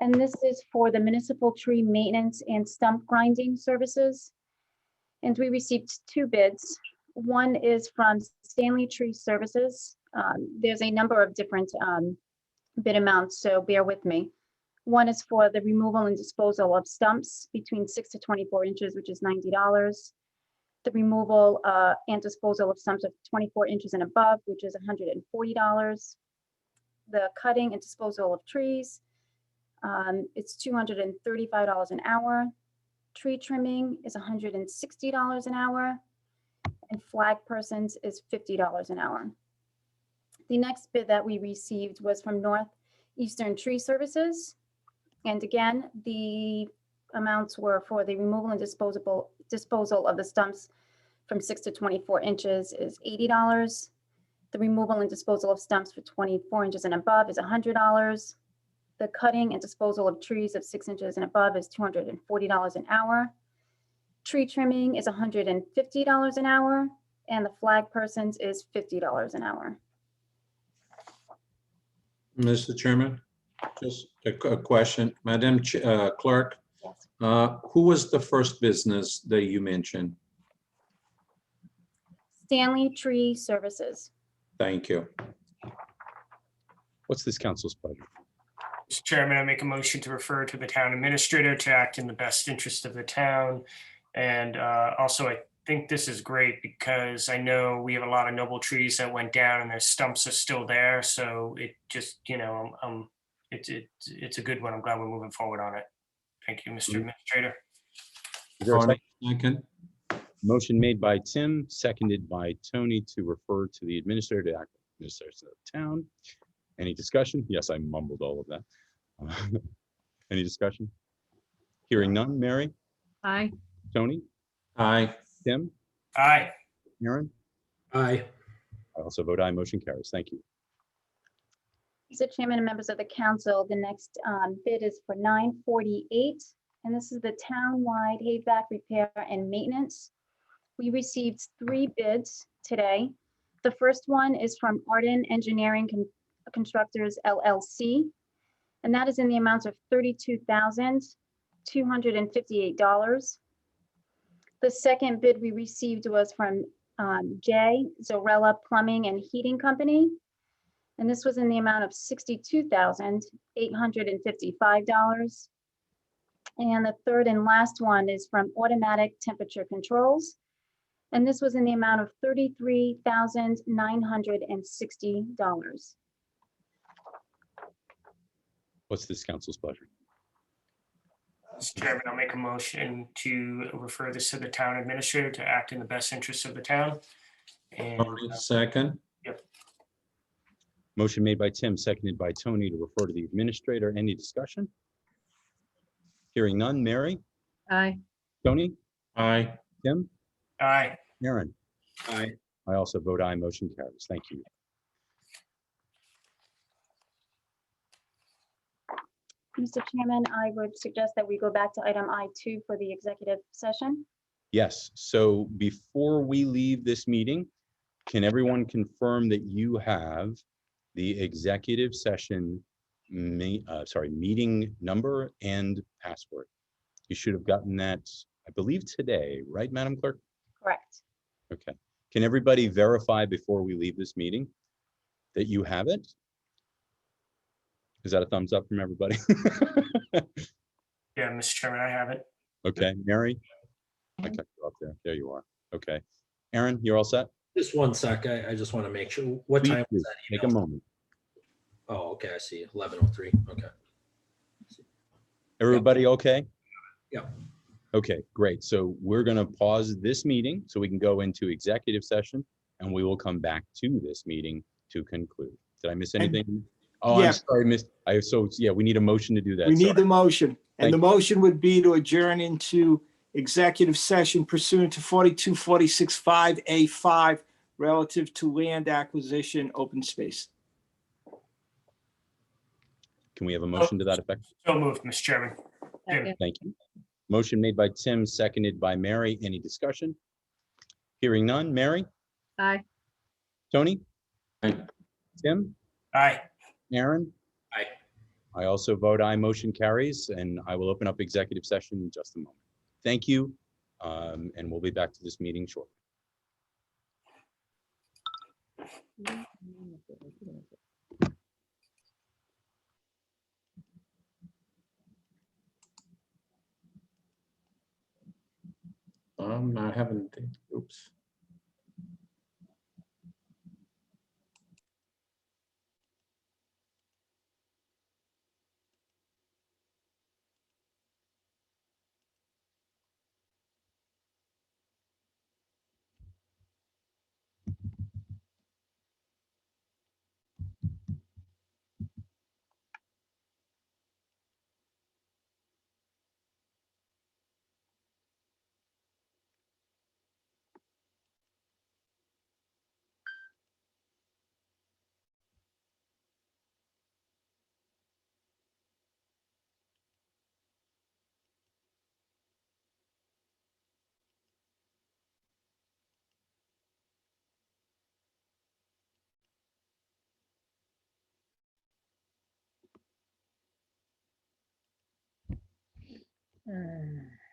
and this is for the municipal tree maintenance and stump grinding services. And we received two bids. One is from Stanley Tree Services. There's a number of different bid amounts, so bear with me. One is for the removal and disposal of stumps between 6 to 24 inches, which is $90. The removal and disposal of stumps of 24 inches and above, which is $140. The cutting and disposal of trees, it's $235 an hour. Tree trimming is $160 an hour, and flag persons is $50 an hour. The next bid that we received was from Northeastern Tree Services. And again, the amounts were for the removal and disposal of the stumps from 6 to 24 inches is $80. The removal and disposal of stumps for 24 inches and above is $100. The cutting and disposal of trees of 6 inches and above is $240 an hour. Tree trimming is $150 an hour, and the flag persons is $50 an hour. Mr. Chairman, just a question. Madam Clerk, who was the first business that you mentioned? Stanley Tree Services. Thank you. What's this council's pleasure? Mr. Chairman, I make a motion to refer to the town administrator to act in the best interest of the town. And also, I think this is great because I know we have a lot of noble trees that went down and their stumps are still there. So it just, you know, it's a good one. I'm glad we're moving forward on it. Thank you, Mr. Administrator. Is there a second? Second. Motion made by Tim, seconded by Tony to refer to the administrator to act as administrator of the town. Any discussion? Yes, I mumbled all of that. Any discussion? Hearing none. Mary? Aye. Tony? Aye. Tim? Aye. Aaron? Aye. I also vote aye. Motion carries. Thank you. Mr. Chairman and members of the council, the next bid is for $948, and this is the town-wide HVAC repair and maintenance. We received 3 bids today. The first one is from Arden Engineering Constructors LLC, and that is in the amount of $32,258. The second bid we received was from J. Zorella Plumbing and Heating Company, and this was in the amount of $62,855. And the third and last one is from Automatic Temperature Controls, and this was in the amount of $33,960. What's this council's pleasure? Mr. Chairman, I'll make a motion to refer this to the town administrator to act in the best interest of the town. And Second. Yep. Motion made by Tim, seconded by Tony to refer to the administrator. Any discussion? Hearing none. Mary? Aye. Tony? Aye. Tim? Aye. Aaron? Aye. I also vote aye. Motion carries. Thank you. Mr. Chairman, I would suggest that we go back to item I2 for the executive session. Yes. So before we leave this meeting, can everyone confirm that you have the executive session meeting number and password? You should have gotten that, I believe, today, right, Madam Clerk? Correct. Okay. Can everybody verify before we leave this meeting that you have it? Is that a thumbs up from everybody? Yeah, Mr. Chairman, I have it. Okay, Mary? I cut you off there. There you are. Okay. Aaron, you're all set? Just one sec. I just want to make sure. What Please time do. was that Take email? a moment. Oh, okay. I see. 11:03. Okay. Everybody okay? Yeah. Okay, great. So we're going to pause this meeting so we can go into executive session, and we will come back to this meeting to conclude. Did I miss anything? Oh, yeah. I'm sorry, Miss. Yeah, we need a motion to do that. We need Sorry. the motion, and Thank the you. motion would be to adjourn into executive session pursuant to 4246(5)(a)(5) relative to land acquisition, open space. Can we have a motion to that effect? So moved, Mr. Chairman. Tim. Thank you. Motion made by Tim, seconded by Mary. Any discussion? Hearing none. Mary? Aye. Tony? Aye. Tim? Aye. Aaron? Aye. I also vote aye. Motion carries, and I will open up executive session in just a moment. Thank you, and we'll be back to this meeting shortly. I'm not having, oops. Mm.